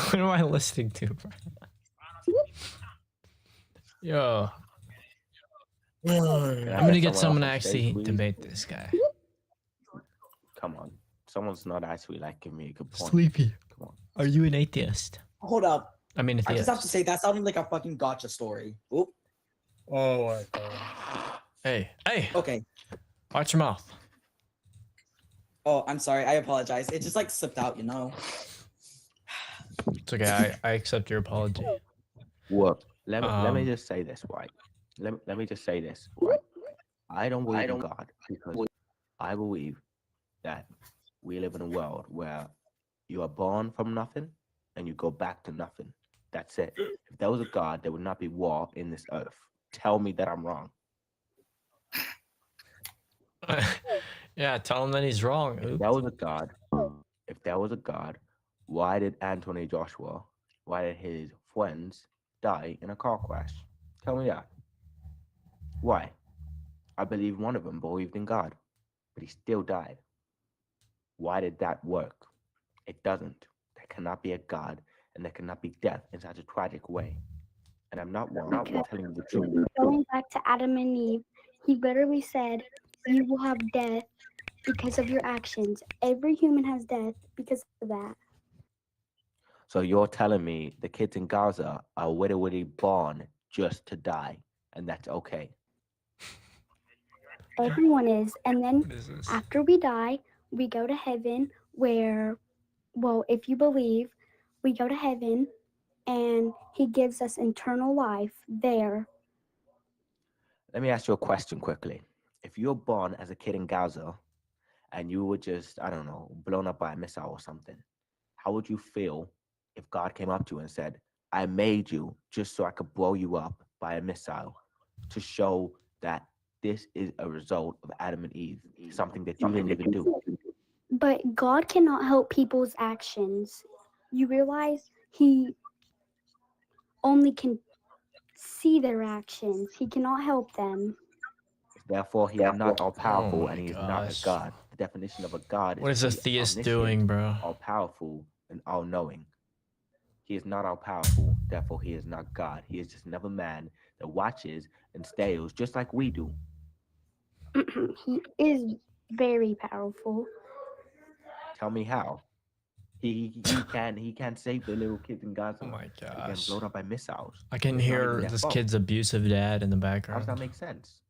what am I listening to, bro? Yo, Can I I'm gonna get else someone to on stage, actually please? debate this guy. Come on. Someone's not actually like giving me a good point. Sleepy, Come on. are you an atheist? Hold up. I mean, a I just theist. have to say that sounded like a fucking gotcha story. Oop. Oh my god. Hey, Okay. watch your mouth. Oh, I'm sorry. I apologize. It just like slipped out, you know. It's okay. I accept your apology. Look, let me Um, just say this, right? Let me just say this, right? I don't believe in God because I believe that we live in a world where you are born from nothing and you go back to nothing. That's it. If there was a God, there would not be war in this earth. Tell me that I'm wrong. Yeah, tell him that he's wrong. If there was a God, why did Anthony Joshua, why did his friends die in a car crash? Tell me that. Why? I believe one of them believed in God, but he still died. Why did that work? It doesn't. There cannot be a God, and there cannot be death in such a tragic way. And I'm not wrong. I'm telling you the truth. Going back to Adam and Eve, he literally said, "You will have death because of your actions." Every human has death because of that. So you're telling me the kids in Gaza are literally born just to die, and that's okay? Everyone is. And then What is this? after we die, we go to heaven where, well, if you believe, we go to heaven and he gives us eternal life there. Let me ask you a question quickly. If you're born as a kid in Gaza and you were just, I don't know, blown up by a missile or something, how would you feel if God came up to you and said, I made you just so I could blow you up by a missile to show that this is a result of Adam and Eve, something that you didn't even do? But God cannot help people's actions. You realize he only can see their actions. He cannot help them. Therefore, he is not all powerful Oh my and he is not a gosh. God. The definition of a God What is to a be theist omniscient, doing, bro? all powerful, and all knowing. He is not all powerful, therefore, he is not God. He is just another man that watches and stares just like we do. He is very powerful. Tell me how. He can save the little kids in Gaza. Oh my Getting gosh. blown up by missiles. I can It's not hear even their this fault. kid's abusive dad in the How does background. that make sense?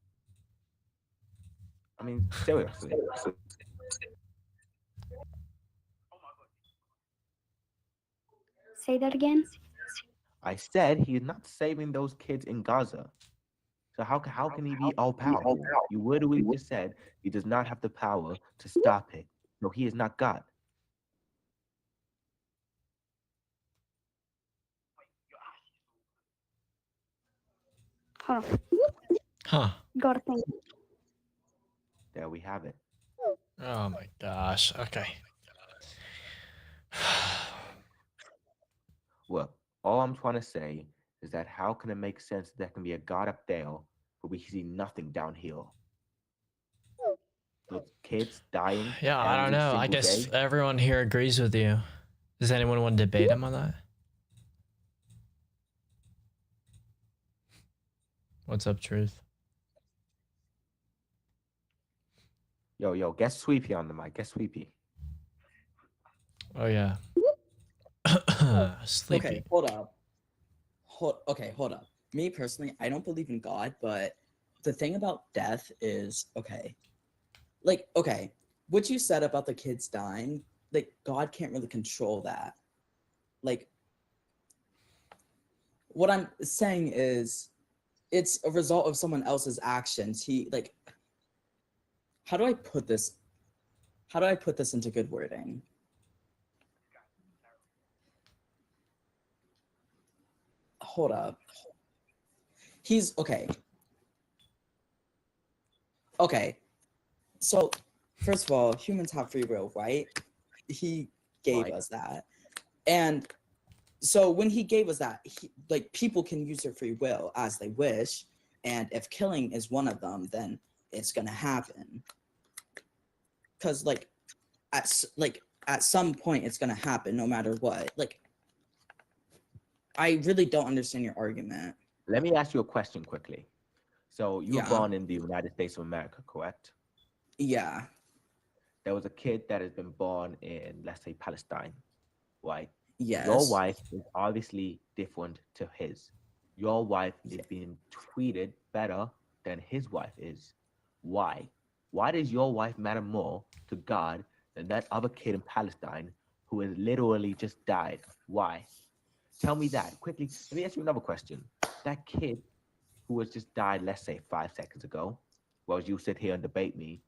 I mean, seriously. Say that again. I said he is not saving those kids in Gaza. So how can he be all powerful? You literally just said he does not have the power to stop it. No, he is not God. Huh. Huh. Gotta think. There we have it. Oh my gosh. Okay. Well, all I'm trying to say is that how can it make sense that there can be a God up there, but we see nothing down here? Those kids dying. Yeah, I don't every know. I single guess day. everyone here agrees with you. Does anyone want to debate him on that? What's up, Truth? Yo, get Sweepy on the mic. Get Sweepy. Oh yeah. Sleepy. Okay, hold up. Hold up. Me personally, I don't believe in God, but the thing about death is, okay, what you said about the kids dying, like, God can't really control that. Like, what I'm saying is, it's a result of someone else's actions. He like, how do I put this? How do I put this into good wording? Hold up. He's okay. Okay. So, first of all, humans have free will, right? He gave us that. And so when he gave us that, like, people can use their free will as they wish. And if killing is one of them, then it's going to happen. Because, like, at some point, it's going to happen no matter what. Like, I really don't understand your argument. Let me ask you a question quickly. So you were Yeah. born in the United States of America, correct? Yeah. There was a kid that has been born in, let's say, Palestine, right? Yes. Your wife is obviously different to his. Your wife is being treated better than his wife is. Why? Why does your wife matter more to God than that other kid in Palestine who has literally just died? Why? Tell me that quickly. Let me ask you another question. That kid who has just died, let's say 5 seconds ago, while you sit here and debate me,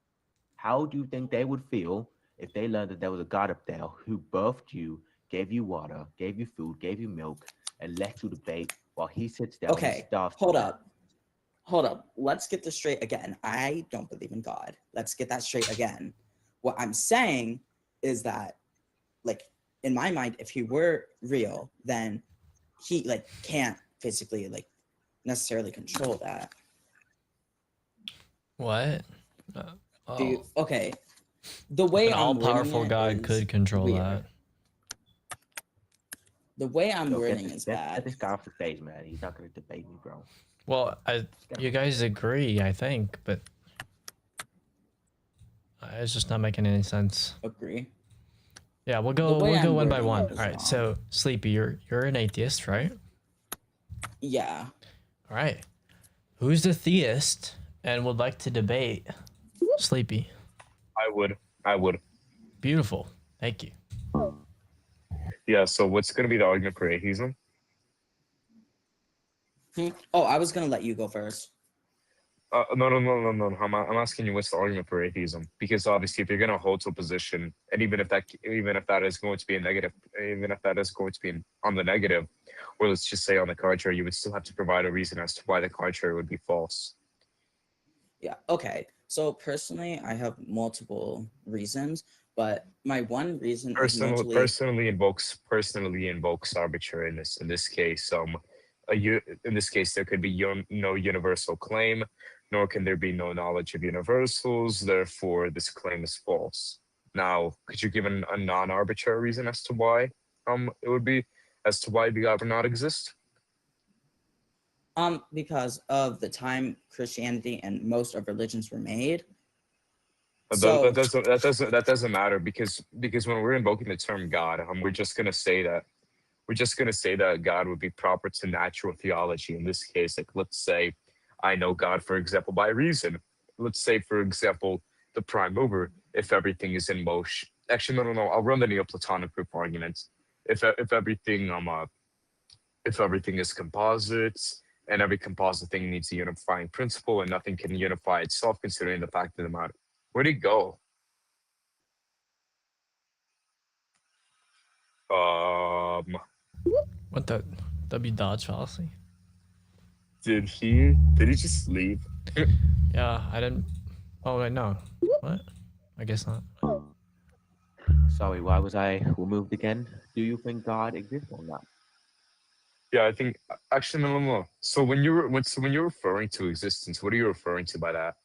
how do you think they would feel if they learned that there was a God up there who birthed you, gave you water, gave you food, gave you milk, and let you debate while he sits down and Okay, starves? hold up. Hold up. Let's get this straight again. I don't believe in God. Let's get that straight again. What I'm saying is that, like, in my mind, if he were real, then he, like, can't physically, like, necessarily control that. What? Dude, okay. The way An I'm all-powerful wording it God is could control weird. that. The way I'm Yo, wording is get bad. this guy off the stage, man. He's not gonna debate me, bro. Well, you guys agree, I think, but it's just not making any sense. Agree. Yeah, we'll The go way I'm one by wording one. it is All right, wrong. so Sleepy, you're an atheist, right? Yeah. All right. Who's the theist and would like to debate Sleepy? I would. Beautiful. Thank you. Yeah, so what's going to be the argument for atheism? Oh, I was gonna let you go first. No. I'm asking you what's the argument for atheism? Because obviously, if you're going to hold to a position, and even if that is going to be a negative, even if that is going to be on the negative, or let's just say on the contrary, you would still have to provide a reason as to why the contrary would be false. Yeah. Okay. So personally, I have multiple reasons, but my one reason is mostly Personally invokes arbitrariness. In this case, there could be no universal claim, nor can there be no knowledge of universals. Therefore, this claim is false. Now, could you give a non-arbitrary reason as to why it would be, as to why the God would not exist? because of the time Christianity and most of religions were made. That doesn't matter because when we're invoking the term God, we're just gonna say that God would be proper to natural theology. In this case, like, let's say I know God, for example, by reason. Let's say, for example, the prime mover. If everything is in motion, actually, no. I'll run the Neoplatonic proof argument. If everything is composites, and every composite thing needs a unifying principle, and nothing can unify itself, considering the fact of the matter. Where'd he go? What the W dodge fallacy? Did he just leave? Yeah, I didn't. Oh wait, no. What? I guess not. Sorry, why was I removed again? Do you think God exists or not? Yeah, I think actually no. So when you're referring to existence, what are you referring to by that?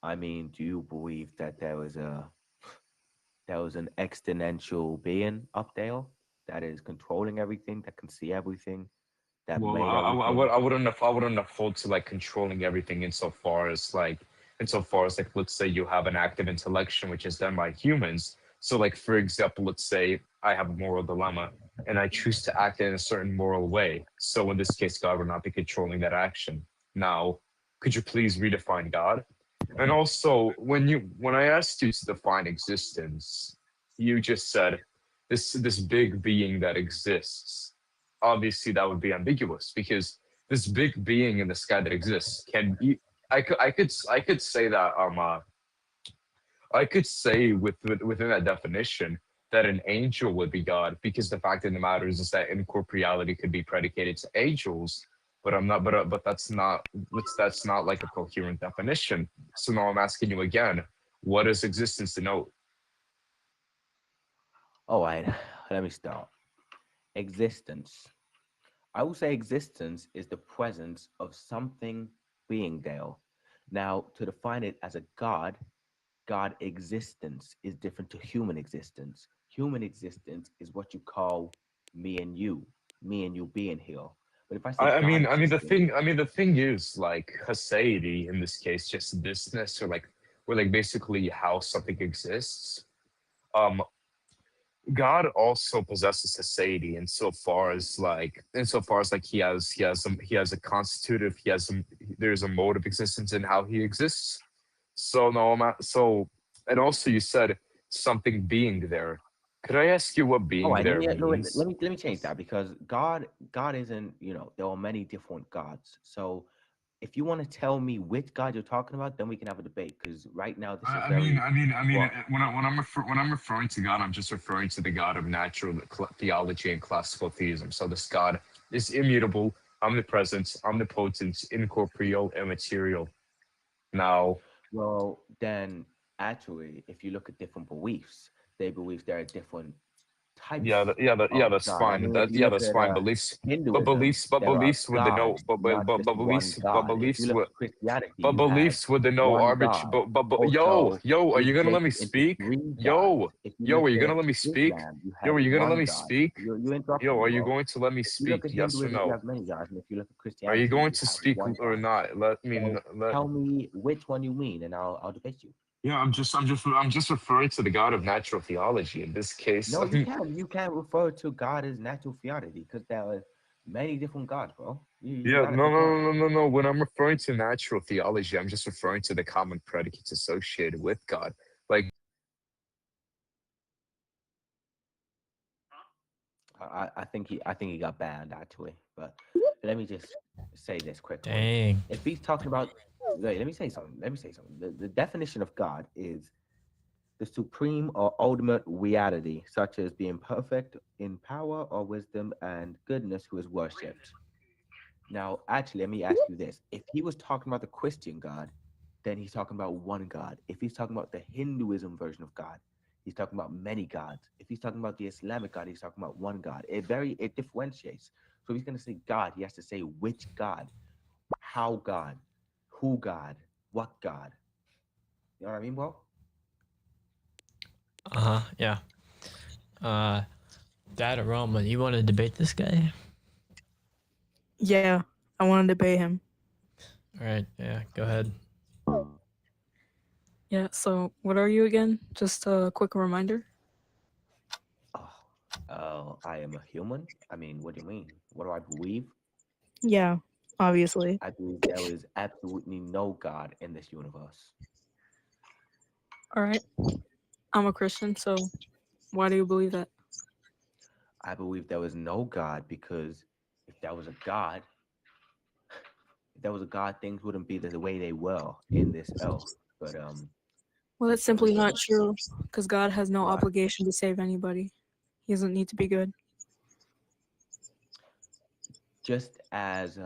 I mean, do you believe that there was an exponential being up there that is controlling everything, that can see everything, that Well, made I everything? wouldn't have hold to like controlling everything insofar as like let's say you have an active intellection which is done by humans. So like for example, let's say I have a moral dilemma and I choose to act in a certain moral way. So in this case, God would not be controlling that action. Now, could you please redefine God? And also, when I asked you to define existence, you just said this big being that exists. obviously that would be ambiguous because this big being in the sky that exists can be. I could say that I could say within that definition that an angel would be God because the fact of the matter is that incorporeality could be predicated to angels, but I'm not. But that's not like a coherent definition. So now I'm asking you again, what does existence denote? All right, let me start. Existence. I would say existence is the presence of something being there. Now, to define it as a God, God existence is different to human existence. Human existence is what you call me and you being here. But if I say God existence, The thing is, like Hasaidi in this case, just thisness or like basically how something exists. Um, God also possesses Hasaidi insofar as like he has a constitutive, there's a mode of existence in how he exists. So no, and also you said something being there. Could I ask you what all being right, there means? let me change that because God isn't, there are many different gods. So if you want to tell me which God you're talking about, then we can have a debate. Because right now this is very broad. When I'm referring to God, I'm just referring to the God of natural theology and classical theism. So this God is immutable, omnipresent, omnipotent, incorporeal, immaterial. Now, Well, then actually, if you look at different beliefs, they believe there are different types of that's God. I fine. mean, if you look That's at fine. Hinduism, there are Beliefs would denote, gods, not just one God. If you look at Christianity, you have beliefs would denote one arbit. God. Yo, Also, are it's you gonna let me breaking into speak? three gods. If you look Are you gonna at let me speak? Islam, you Yo, have are you gonna let one me God. speak? You interrupted Yo, me, are you bro. going to let me If you look speak? at Yes or Hinduism, you no? have many gods, and if you look at Are you Christianity, going you to have speak one or God. not? So tell me which one you mean, and I'll debate you. Yeah, I'm just referring to the God of natural theology in this case. No, you can't refer to God as natural theology because there are many different gods, bro. You Yeah, gotta pick one. no. When I'm referring to natural theology, I'm just referring to the common predicates associated with God. Like, I think he got banned actually. But let me just say this quickly. Dang. If he's talking about, wait, let me say something. The definition of God is the supreme or ultimate reality, such as being perfect in power or wisdom and goodness, who is worshipped. Now, actually, let me ask you this: if he was talking about the Christian God, then he's talking about one God. If he's talking about the Hinduism version of God, he's talking about many gods. If he's talking about the Islamic God, he's talking about one God. It differentiates. So if he's gonna say God, he has to say which God, how God, who God, what God. You know what I mean, bro? Yeah. Dad or Roma, you want to debate this guy? Yeah, I want to debate him. All right. Yeah. Go ahead. Yeah, so what are you again? Just a quick reminder. I am a human. I mean, what do you mean? What do I believe? Yeah, obviously. I believe there is absolutely no God in this universe. All right. I'm a Christian, so why do you believe that? I believe there was no God because if there was a God, things wouldn't be the way they were in this earth. But Well, that's simply not true, because God has no Why? obligation to save anybody. He doesn't need to be good. Just as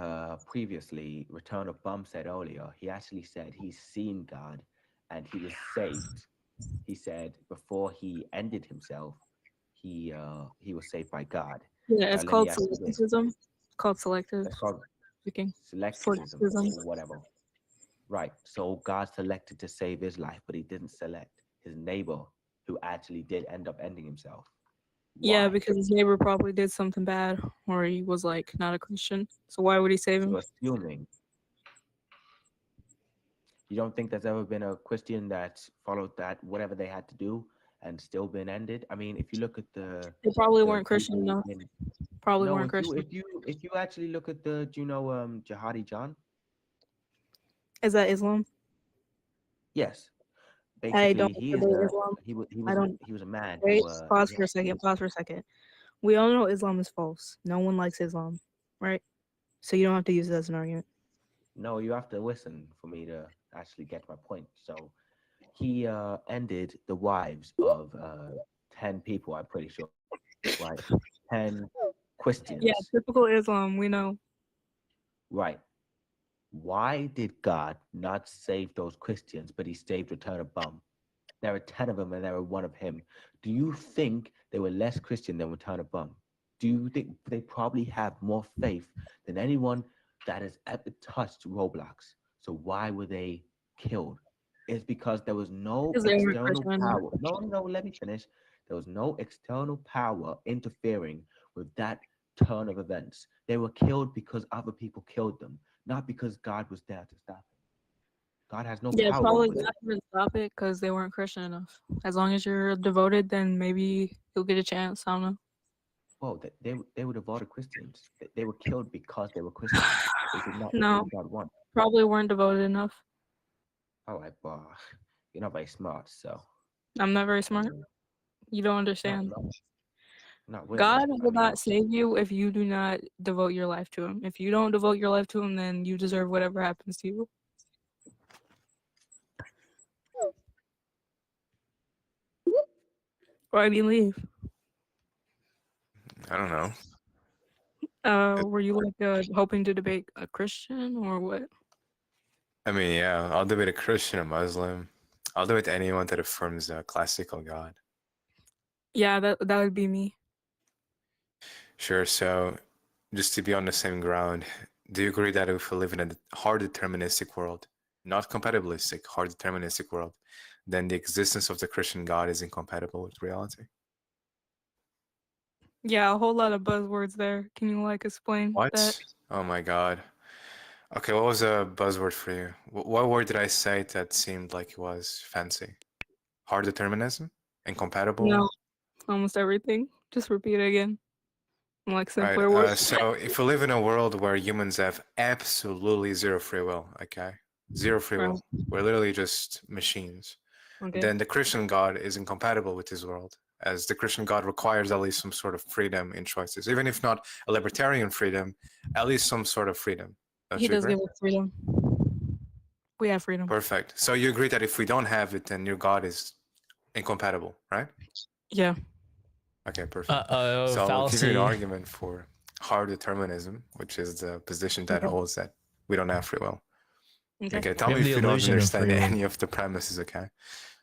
previously, Return of Bum said earlier, he actually said he's seen God and he was saved. He said before he ended himself, he was saved by God. Yeah, Now it's let me called ask you this. selectivism. It's called selective It's called speaking. selectivism or whatever. Right. So God selected to save his life, but he didn't select his neighbor who actually did end up ending himself. Yeah, Why? because his neighbor probably did something bad, or he was like not a Christian. So why would he save him? So assuming you don't think there's ever been a Christian that's followed that whatever they had to do and still been ended? I mean, if you look at They probably the weren't Christian people enough. in Probably no, weren't Christian. if you actually look at do you know Jihadi John? Is that Islam? Yes. I Basically don't he is debate a Islam. he was I don't. he was a man Wait, who pause he for a actually second. Pause for a second. We all know Islam is false. No one likes Islam, right? So you don't have to use it as an argument. No, you have to listen for me to actually get my point. So he ended the wives of 10 people, I'm pretty sure, right? 10 Christians. Yeah, typical Islam. We know. Right. Why did God not save those Christians, but he saved Return of Bum? There were 10 of them and there were one of him. Do you think they were less Christian than Return of Bum? Do you think they probably have more faith than anyone that has ever touched Roblox? So why were they killed? It's because there was no Because they were external Christian. power. No, let me finish. There was no external power interfering with that turn of events. They were killed because other people killed them, not because God was there to stop it. God has no Yeah, power probably over that. God didn't stop it because they weren't Christian enough. As long as you're devoted, then maybe you'll get a chance. I don't know. Well, they were devoted Christians. They were killed because they were Christians. They did not No, what God want. probably weren't devoted enough. All right, bah. You're not very smart, so I'm not very smart. You don't understand. not really. God I will mean, not save you if you do not devote your life to Him. If you don't devote your life to Him, then you deserve whatever happens to you. Why did you leave? I don't know. Were you like hoping to debate a Christian or what? I mean, yeah, I'll debate a Christian, a Muslim. I'll debate anyone that affirms a classical God. Yeah, that would be me. Sure. So, just to be on the same ground, do you agree that if we live in a hard deterministic world, not compatibilistic, hard deterministic world, then the existence of the Christian God is incompatible with reality? Yeah, a whole lot of buzzwords there. Can you like explain What? that? Oh my God. Okay, what was a buzzword for you? What word did I say that seemed like it was fancy? Hard determinism? Incompatible? No, almost everything. Just repeat it again. Like Right. simpler words. So if we live in a world where humans have absolutely zero free will, okay? Zero free will. We're literally just machines. Okay. Then the Christian God is incompatible with this world, as the Christian God requires at least some sort of freedom in choices. Even if not a libertarian freedom, at least some sort of freedom. Don't He you does agree? give us freedom. We have freedom. Perfect. So you agree that if we don't have it, then your God is incompatible, right? Yeah. Okay, perfect. Uh-oh, So I'll give you an fallacy. argument for hard determinism, which is the position that holds that we don't have free will. Okay, tell We me have if the you don't illusion of understand free will. any of the premises, okay?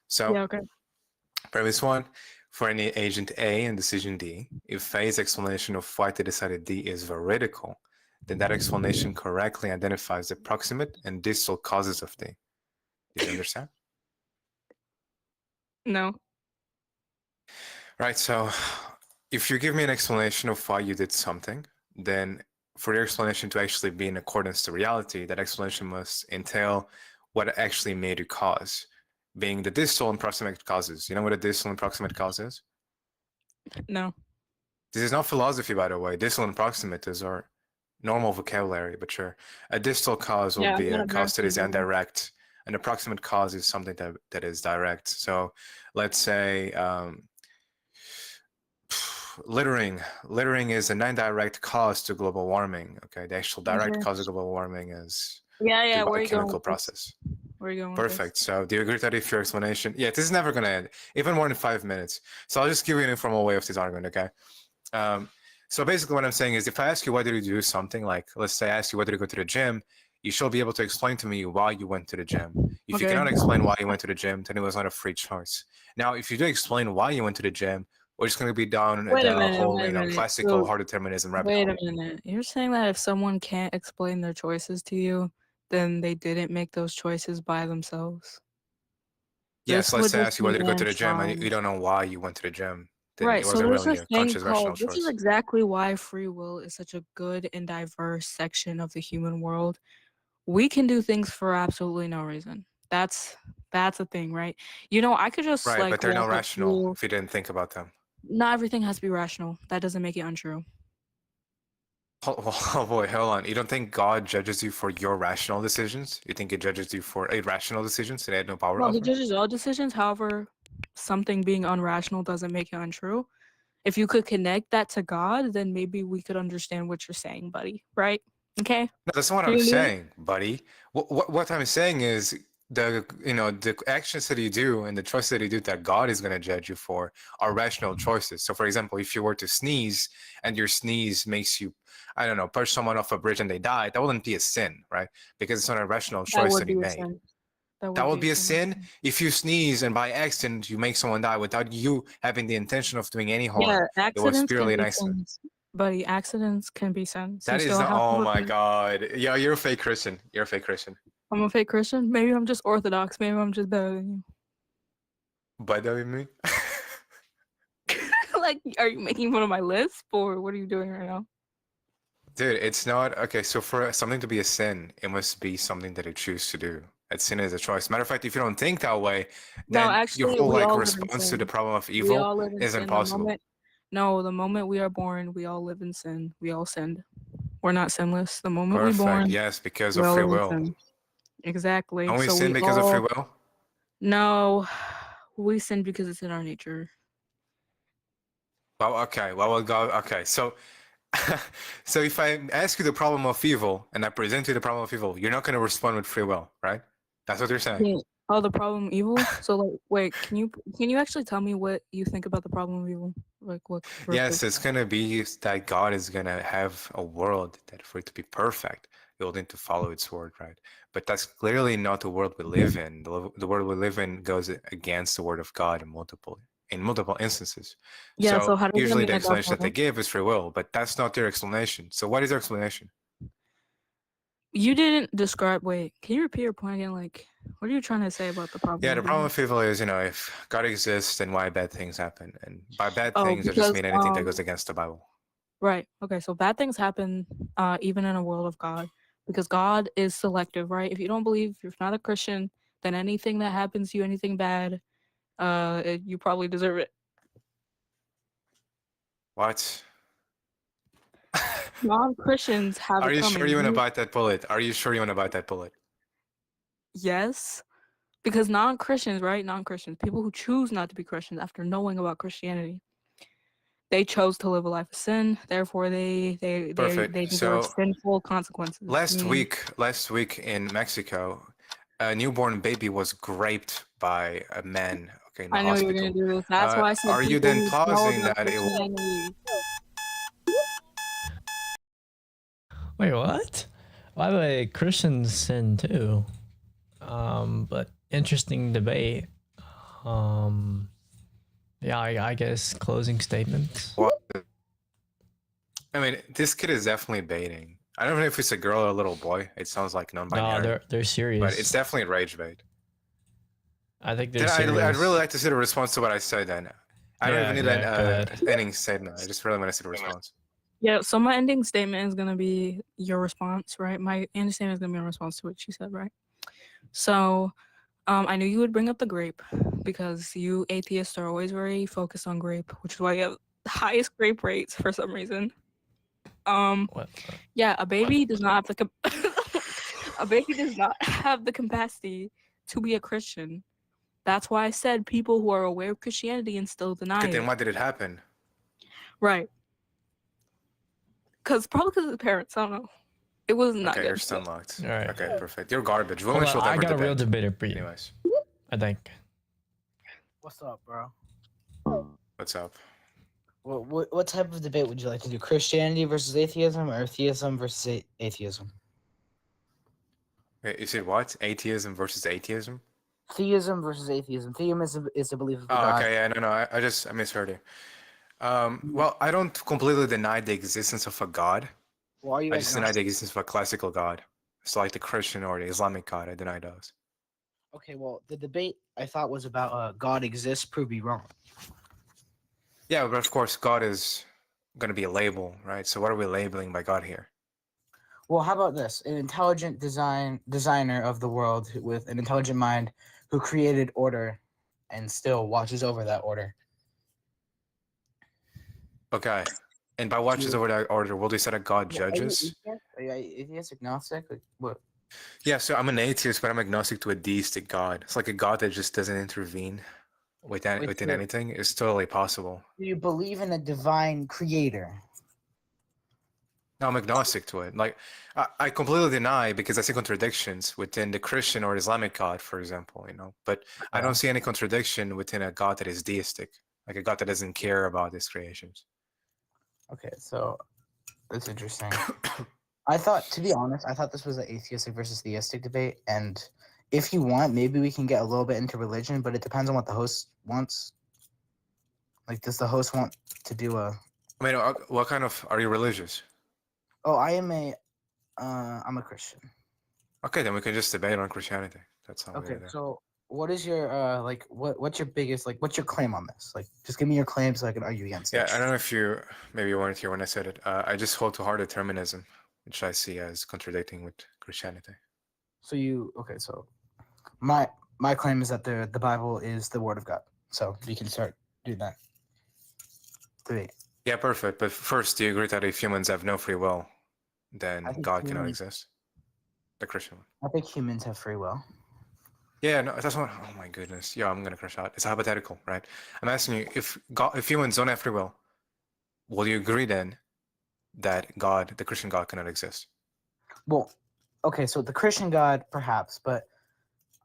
So, Yeah, okay. premise one, for any agent A and decision D, if A's explanation of why they decided D is veridical, then that explanation correctly identifies the proximate and distal causes of D. Did you understand? No. Right, so if you give me an explanation of why you did something, then for your explanation to actually be in accordance to reality, that explanation must entail what actually made you cause, being the distal and proximate causes. You know what a distal and proximate cause is? No. This is not philosophy, by the way. Distal and proximate is our normal vocabulary, but sure. A distal cause will Yeah, be I'm a not cause that is asking you. indirect, and a proximate cause is something that is direct. So let's say littering. Littering is an indirect cause to global warming. Okay, the actual direct Okay. cause of global warming is Yeah, the where you going biochemical with this? process. Where you going with this? Perfect. So do you agree that if your explanation, yeah, this is never going to end, even more than 5 minutes. So I'll just give you an informal way of this argument, okay? So basically what I'm saying is if I ask you why did you do something, like let's say I ask you why did you go to the gym, you should be able to explain to me why you went to the gym. If you Okay. cannot explain why you went to the gym, then it was not a free choice. Now, if you do explain why you went to the gym, we're just going to be down Wait a the minute, whole, wait a minute. classical So, hard determinism rabbit wait hole. a minute. You're saying that if someone can't explain their choices to you, then they didn't make those choices by themselves. Yes, This let's would say I just ask you why be did you go to the gym and you Einstein. don't know why you went to the gym. Then Right, it so wasn't there's really this a thing conscious rational called, this is choice. exactly why free will is such a good and diverse section of the human world. We can do things for absolutely no reason. That's a thing, right? You know, I could just Right, but like they're not walk up to rational you. if you didn't think about them. Not everything has to be rational. That doesn't make it untrue. Oh boy, hold on. You don't think God judges you for your rational decisions? You think he judges you for irrational decisions that he had no power No, he over? judges all decisions. However, something being unrational doesn't make it untrue. If you could connect that to God, then maybe we could understand what you're saying, buddy. Right? Okay. No, that's not what Can I'm you hear me? saying, buddy. What I'm saying is the actions that you do and the choices that you do that God is going to judge you for are rational choices. So, for example, if you were to sneeze and your sneeze makes you, I don't know, push someone off a bridge and they die, that wouldn't be a sin, right? Because it's not a rational That choice would that you be a made. sin. That would be a sin if you sneeze and by accident you make someone die without you having the intention of doing any harm. Yeah, It was accidents purely can an be accident. sins. Buddy, accidents can be sins. That You is still not. have to Oh my repent. God. Yeah, you're a fake Christian. You're a fake Christian. I'm a fake Christian. Maybe I'm just Orthodox. Maybe I'm just better than Better than me? you. Like, are you making fun of my list, or what are you doing right now? Dude, it's not okay. So for something to be a sin, it must be something that you choose to do. A sin is a choice. Matter of fact, if you don't think that way, No, then your actually, whole we like all live in response to sin. the problem of We evil all live in is sin. impossible. The moment we are born, we all live in sin. We all sinned. We're not sinless. The moment we're Perfect. born, Yes, because we of all free live in will. sin. Exactly. Don't we So sin we because of free all will? no, we sin because it's in our nature. Well, okay. Well, God. Okay. So, so if I ask you the problem of evil and I present you the problem of evil, you're not going to respond with free will, right? That's what you're saying. Yeah. Oh, the problem evil. So like, wait, can you actually tell me what you think about the problem of evil? Like what? real Yes, quick? it's gonna be that God is gonna have a world that for it to be perfect, you'll need to follow its word, right? But that's clearly not the world we live in. The world we live in goes against the word of God in multiple instances. Yeah. So So how does that usually mean the that God's explanation that they wrong? give is free will, but that's not their explanation. So what is their explanation? You didn't describe. Wait, can you repeat your point again? Like, what are you trying to say about the problem? Yeah, the of problem evil? with evil is, if God exists, then why bad things happen? And by bad Oh, things, I just because mean anything that goes against the Bible. right. Okay. So bad things happen, even in a world of God, because God is selective, right? If you don't believe, if you're not a Christian, then anything that happens to you, anything bad, you probably deserve it. What? Non-Christians have Are it you sure coming. you want to bite that bullet? Are you sure you want to bite that bullet? Yes, because non-Christians, right? Non-Christians, people who choose not to be Christians after knowing about Christianity, they chose to live a life of sin. Therefore, they Perfect. deserve So sinful consequences. last meaning- week in Mexico, a newborn baby was raped by a man. Okay, in the I knew you were hospital. gonna do this. That's why I said Are you people then who know pausing about that it? Christianity. Wait, what? By the way, Christians sin too. But interesting debate. Yeah, I guess closing statements. What? I mean, this kid is definitely baiting. I don't know if it's a girl or a little boy. It sounds like non-binary. No, they're serious. But it's definitely rage bait. I think they're Then serious. I'd really like to see the response to what I said then. I don't Yeah, even need yeah, go ahead. an ending statement. I just really want to see the response. Yeah, so my ending statement is gonna be your response, right? My ending statement is gonna be a response to what she said, right? So, I knew you would bring up the grape because you atheists are always very focused on grape, which is why you have the highest grape rates for some reason. Yeah, a baby does not have a baby does not have the capacity to be a Christian. That's why I said people who are aware of Christianity and still deny Okay, it. then why did it happen? Right. Probably because of the parents. I don't know. It was not Okay, good. you're still unlocked. All right. Okay, perfect. You're garbage. Hold Women on, should I never got a real debate. debater for you. Anyways, I think. What's up, bro? what's up? What type of debate would you like to do? Christianity versus atheism, or theism versus atheism? Wait, you said what? Atheism versus atheism? Theism versus atheism. Theism is the belief of Oh, God. okay, yeah, no, I misheard you. Well, I don't completely deny the existence of a God. Why are you I just deny agnostic? the existence of a classical God. So like the Christian or the Islamic God, I deny those. Okay, well, the debate I thought was about God exists, prove me wrong. Yeah, but of course, God is going to be a label, right? So what are we labeling by God here? Well, how about this? An intelligent designer of the world with an intelligent mind who created order and still watches over that order. Okay. And by watches over that order, will they say that God judges? Are you atheist, agnostic? Like, what? Yeah, so I'm an atheist, but I'm agnostic to a deistic God. It's like a God that just doesn't intervene. within anything is totally possible. Do you believe in a divine creator? No, I'm agnostic to it. Like, I completely deny because I see contradictions within the Christian or Islamic God, for example, But I don't see any contradiction within a God that is deistic, like a God that doesn't care about his creations. Okay, so that's interesting. I thought, to be honest, I thought this was an atheistic versus theistic debate. And if you want, maybe we can get a little bit into religion, but it depends on what the host wants. Like, does the host want to do a... I mean, what kind of... Are you religious? Oh, I'm a Christian. Okay, then we can just debate on Christianity. That's all. Okay, so what is your what's your biggest, what's your claim on this? Like, just give me your claim so I can argue against it. Yeah, I don't know if maybe you weren't here when I said it. I just hold to hard determinism, which I see as contradicting with Christianity. So so my claim is that the Bible is the Word of God. So we can start doing that. 3. Yeah, perfect. But first, do you agree that if humans have no free will, then God cannot exist? The Christian one. I think humans have free will. Yeah, no, that's what. Oh my goodness. Yeah, I'm gonna crash out. It's hypothetical, right? I'm asking you, if humans don't have free will, will you agree then that God, the Christian God, cannot exist? Well, okay, so the Christian God, perhaps, but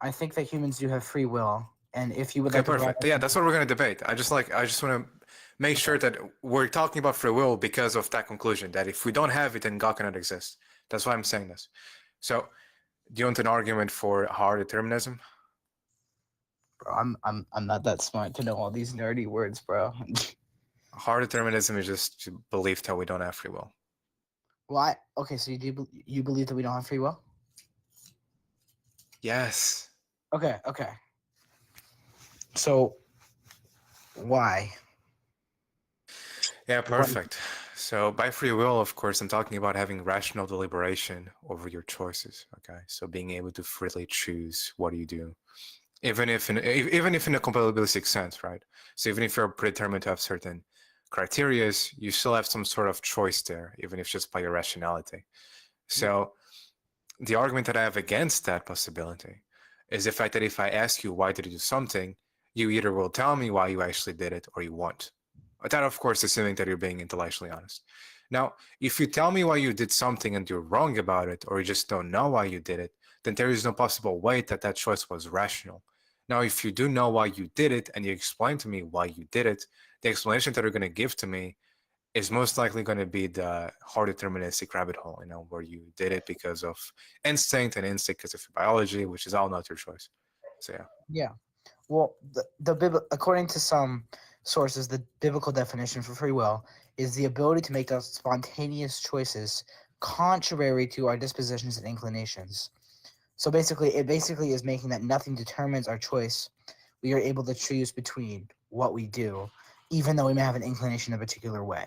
I think that humans do have free will, and if you would like perfect. Yeah, that's what we're gonna debate. I just want to make sure that we're talking about free will because of that conclusion that if we don't have it, then God cannot exist. That's why I'm saying this. So, do you want an argument for hard determinism? Bro, I'm not that smart to know all these nerdy words, bro. Hard determinism is just belief that we don't have free will. Well, okay, so you believe that we don't have free will? Yes. Okay. So, why? Yeah, perfect. So by free will, of course, I'm talking about having rational deliberation over your choices. Okay, so being able to freely choose what you do, even if in a compatibilistic sense, right? So even if you're predetermined to have certain criteria, you still have some sort of choice there, even if just by your rationality. So the argument that I have against that possibility is the fact that if I ask you why did you do something, you either will tell me why you actually did it or you won't. That, of course, assuming that you're being intellectually honest. Now, if you tell me why you did something and you're wrong about it, or you just don't know why you did it, then there is no possible way that that choice was rational. Now, if you do know why you did it and you explain to me why you did it, the explanation that you're going to give to me is most likely going to be the hard deterministic rabbit hole, where you did it because of instinct and instinct because of your biology, which is all not your choice. So, yeah. Yeah. Well, according to some sources, the biblical definition for free will is the ability to make spontaneous choices contrary to our dispositions and inclinations. So it basically is making that nothing determines our choice. We are able to choose between what we do, even though we may have an inclination a particular way.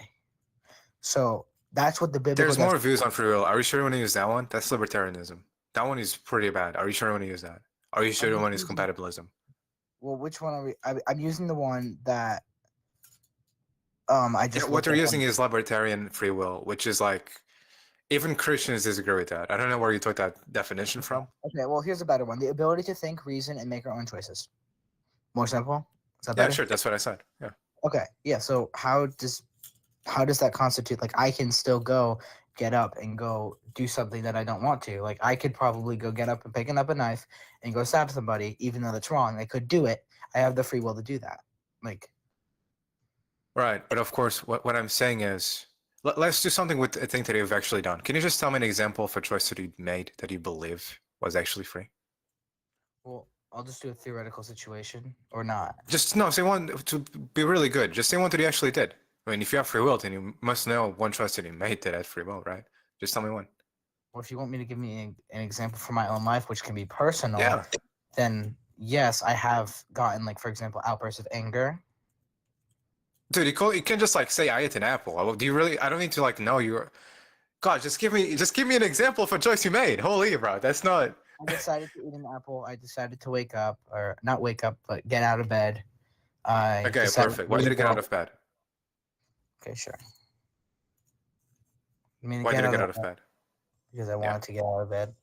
So that's what the biblical. There's more views on free will. Are you sure you want to use that one? That's libertarianism. That one is pretty bad. Are you sure you want to use that? Are you sure you want to use compatibilism? Well, which one are we? I'm using the one that I just. What you're using is libertarian free will, which is like, even Christians disagree with that. I don't know where you took that definition from. Okay, well, here's a better one: the ability to think, reason, and make our own choices. More simple. Is that better? Yeah, sure. That's what I said. Yeah. Okay. Yeah. So how does that constitute? Like, I can still get up and go do something that I don't want to. Like, I could probably go get up and pick up a knife and go stab somebody, even though that's wrong. I could do it. I have the free will to do that. Like, right. But of course, what I'm saying is, let's do something with a thing that you've actually done. Can you just tell me an example of a choice that you made that you believe was actually free? Well, I'll just do a theoretical situation or not. Just say one to be really good. Just say one that you actually did. I mean, if you have free will, then you must know one choice that you made that had free will, right? Just tell me one. Well, if you want me to give me an example from my own life, which can be personal, then yes, I have gotten, like, for example, outbursts of anger. Dude, you can't just say I ate an apple. Do you really? I don't need to know you're. God, just give me an example of a choice you made. Holy, bro, that's not. I decided to eat an apple. I decided to wake up, or not wake up, but get out of bed. Okay, perfect. Why did you get out of bed? Okay, sure. Why did you get out of bed? Because I wanted to get out of bed.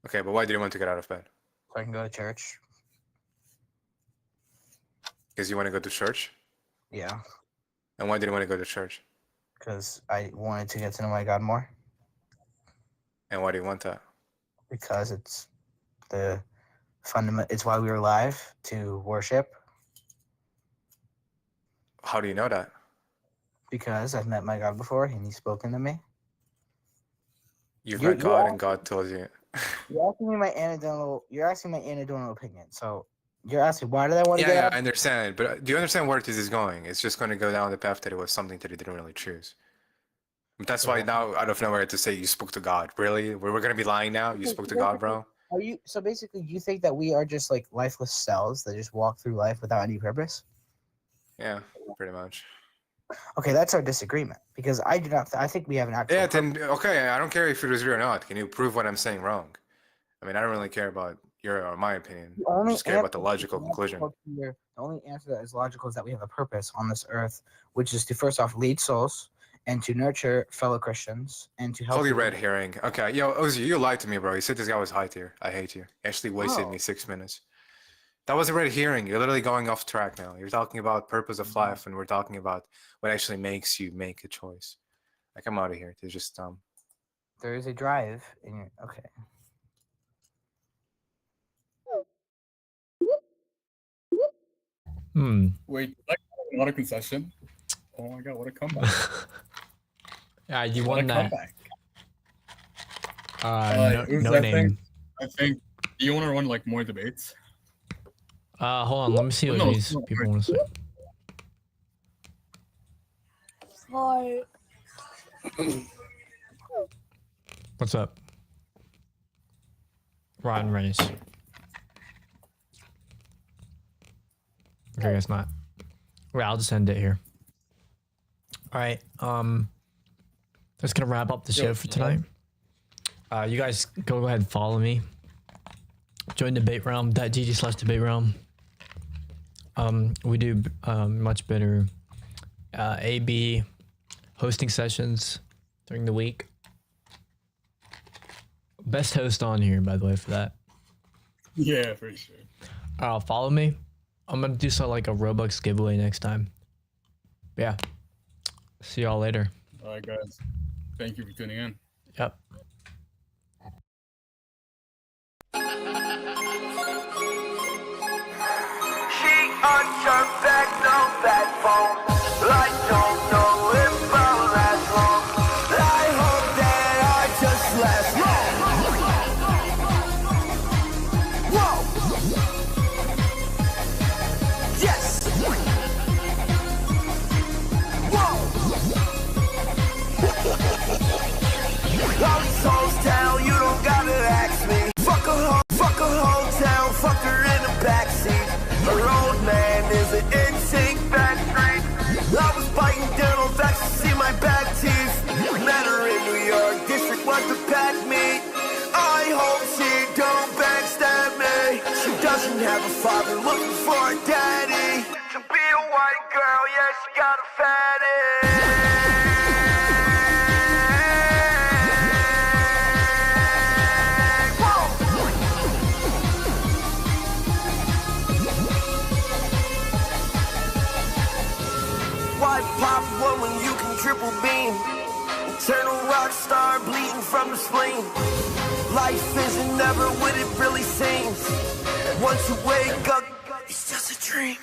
Okay, but why did you want to get out of bed? So I can go to church. Because you want to go to church? Yeah, And why did you want to go to church? because I wanted to get to know my God more. And why do you want that? Because it's the fundament. It's why we are alive, to worship. How do you know that? Because I've met my God before and he's spoken to me. You've You're- met you're God all- and God told you. You're asking me my anecdotal. You're asking my anecdotal opinion. So you're asking why did I want to Yeah, get yeah, out? I understand. But do you understand where this is going? It's just going to go down the path that it was something that he didn't really choose. But that's why now, out of nowhere, to say you spoke to God. Really? We're going to be lying now? You spoke to God, bro? Are you so basically? You think that we are just like lifeless cells that just walk through life without any purpose? Yeah, pretty much. Okay, that's our disagreement because I do not. I think we have an actual. Yeah, then, okay, I don't care if it was real or not. Can you prove what I'm saying wrong? I mean, I don't really care about your or my opinion. The I only just care about the answer- logical the conclusion. only answer that is logical is that we have a purpose on this earth, which is to first off lead souls and to nurture fellow Christians and to help. Holy people- red herring. Okay, yo, Ozzy, you lied to me, bro. You said this guy was high tier. I hate you. You actually wasted Oh. me 6 minutes. That was a red herring. You're literally going off track now. You're talking about purpose of life, and we're talking about what actually makes you make a choice. Like, I'm out of here. It's just There is a drive in your. Okay. Wait, like not a concession. Oh my god, what a comeback! Yeah, you What a won that. comeback. No I name. think. I think. Do you want to run like more debates? Hold on. Let me see what No, these no, people want to say. Hi. What's up? Ryan Reigns. Okay, guess not. Well, I'll just end it here. All right. That's gonna wrap up the show for tonight. You guys go ahead and follow me. Join debate realm. .gg/debate realm. We do much better AB hosting sessions during the week. Best host on here, by the way, for that. Yeah, for sure. Follow me. I'm gonna do something like a Roblox giveaway next time. Yeah. See y'all later. All right, guys. Thank you for tuning in. Yep. She on your back, no backbone. I don't know if I'll last long. I hope that I just last long. Whoa. Yes. Whoa. All these souls down, you don't gotta ask me. Fuck a whole town, fuck her in the backseat. Her old man is an instinct backstreet. I was biting down on facts to see my back teeth. Met her in New York, district was the pack meet. I hope she don't backstab me. She doesn't have a father looking for a daddy. To be a white girl, yeah, she got a fatty. Why pop one when you can triple beam? Eternal rock star bleeding from the spleen. Life isn't never what it really seems. Once you wake up, it's just a dream.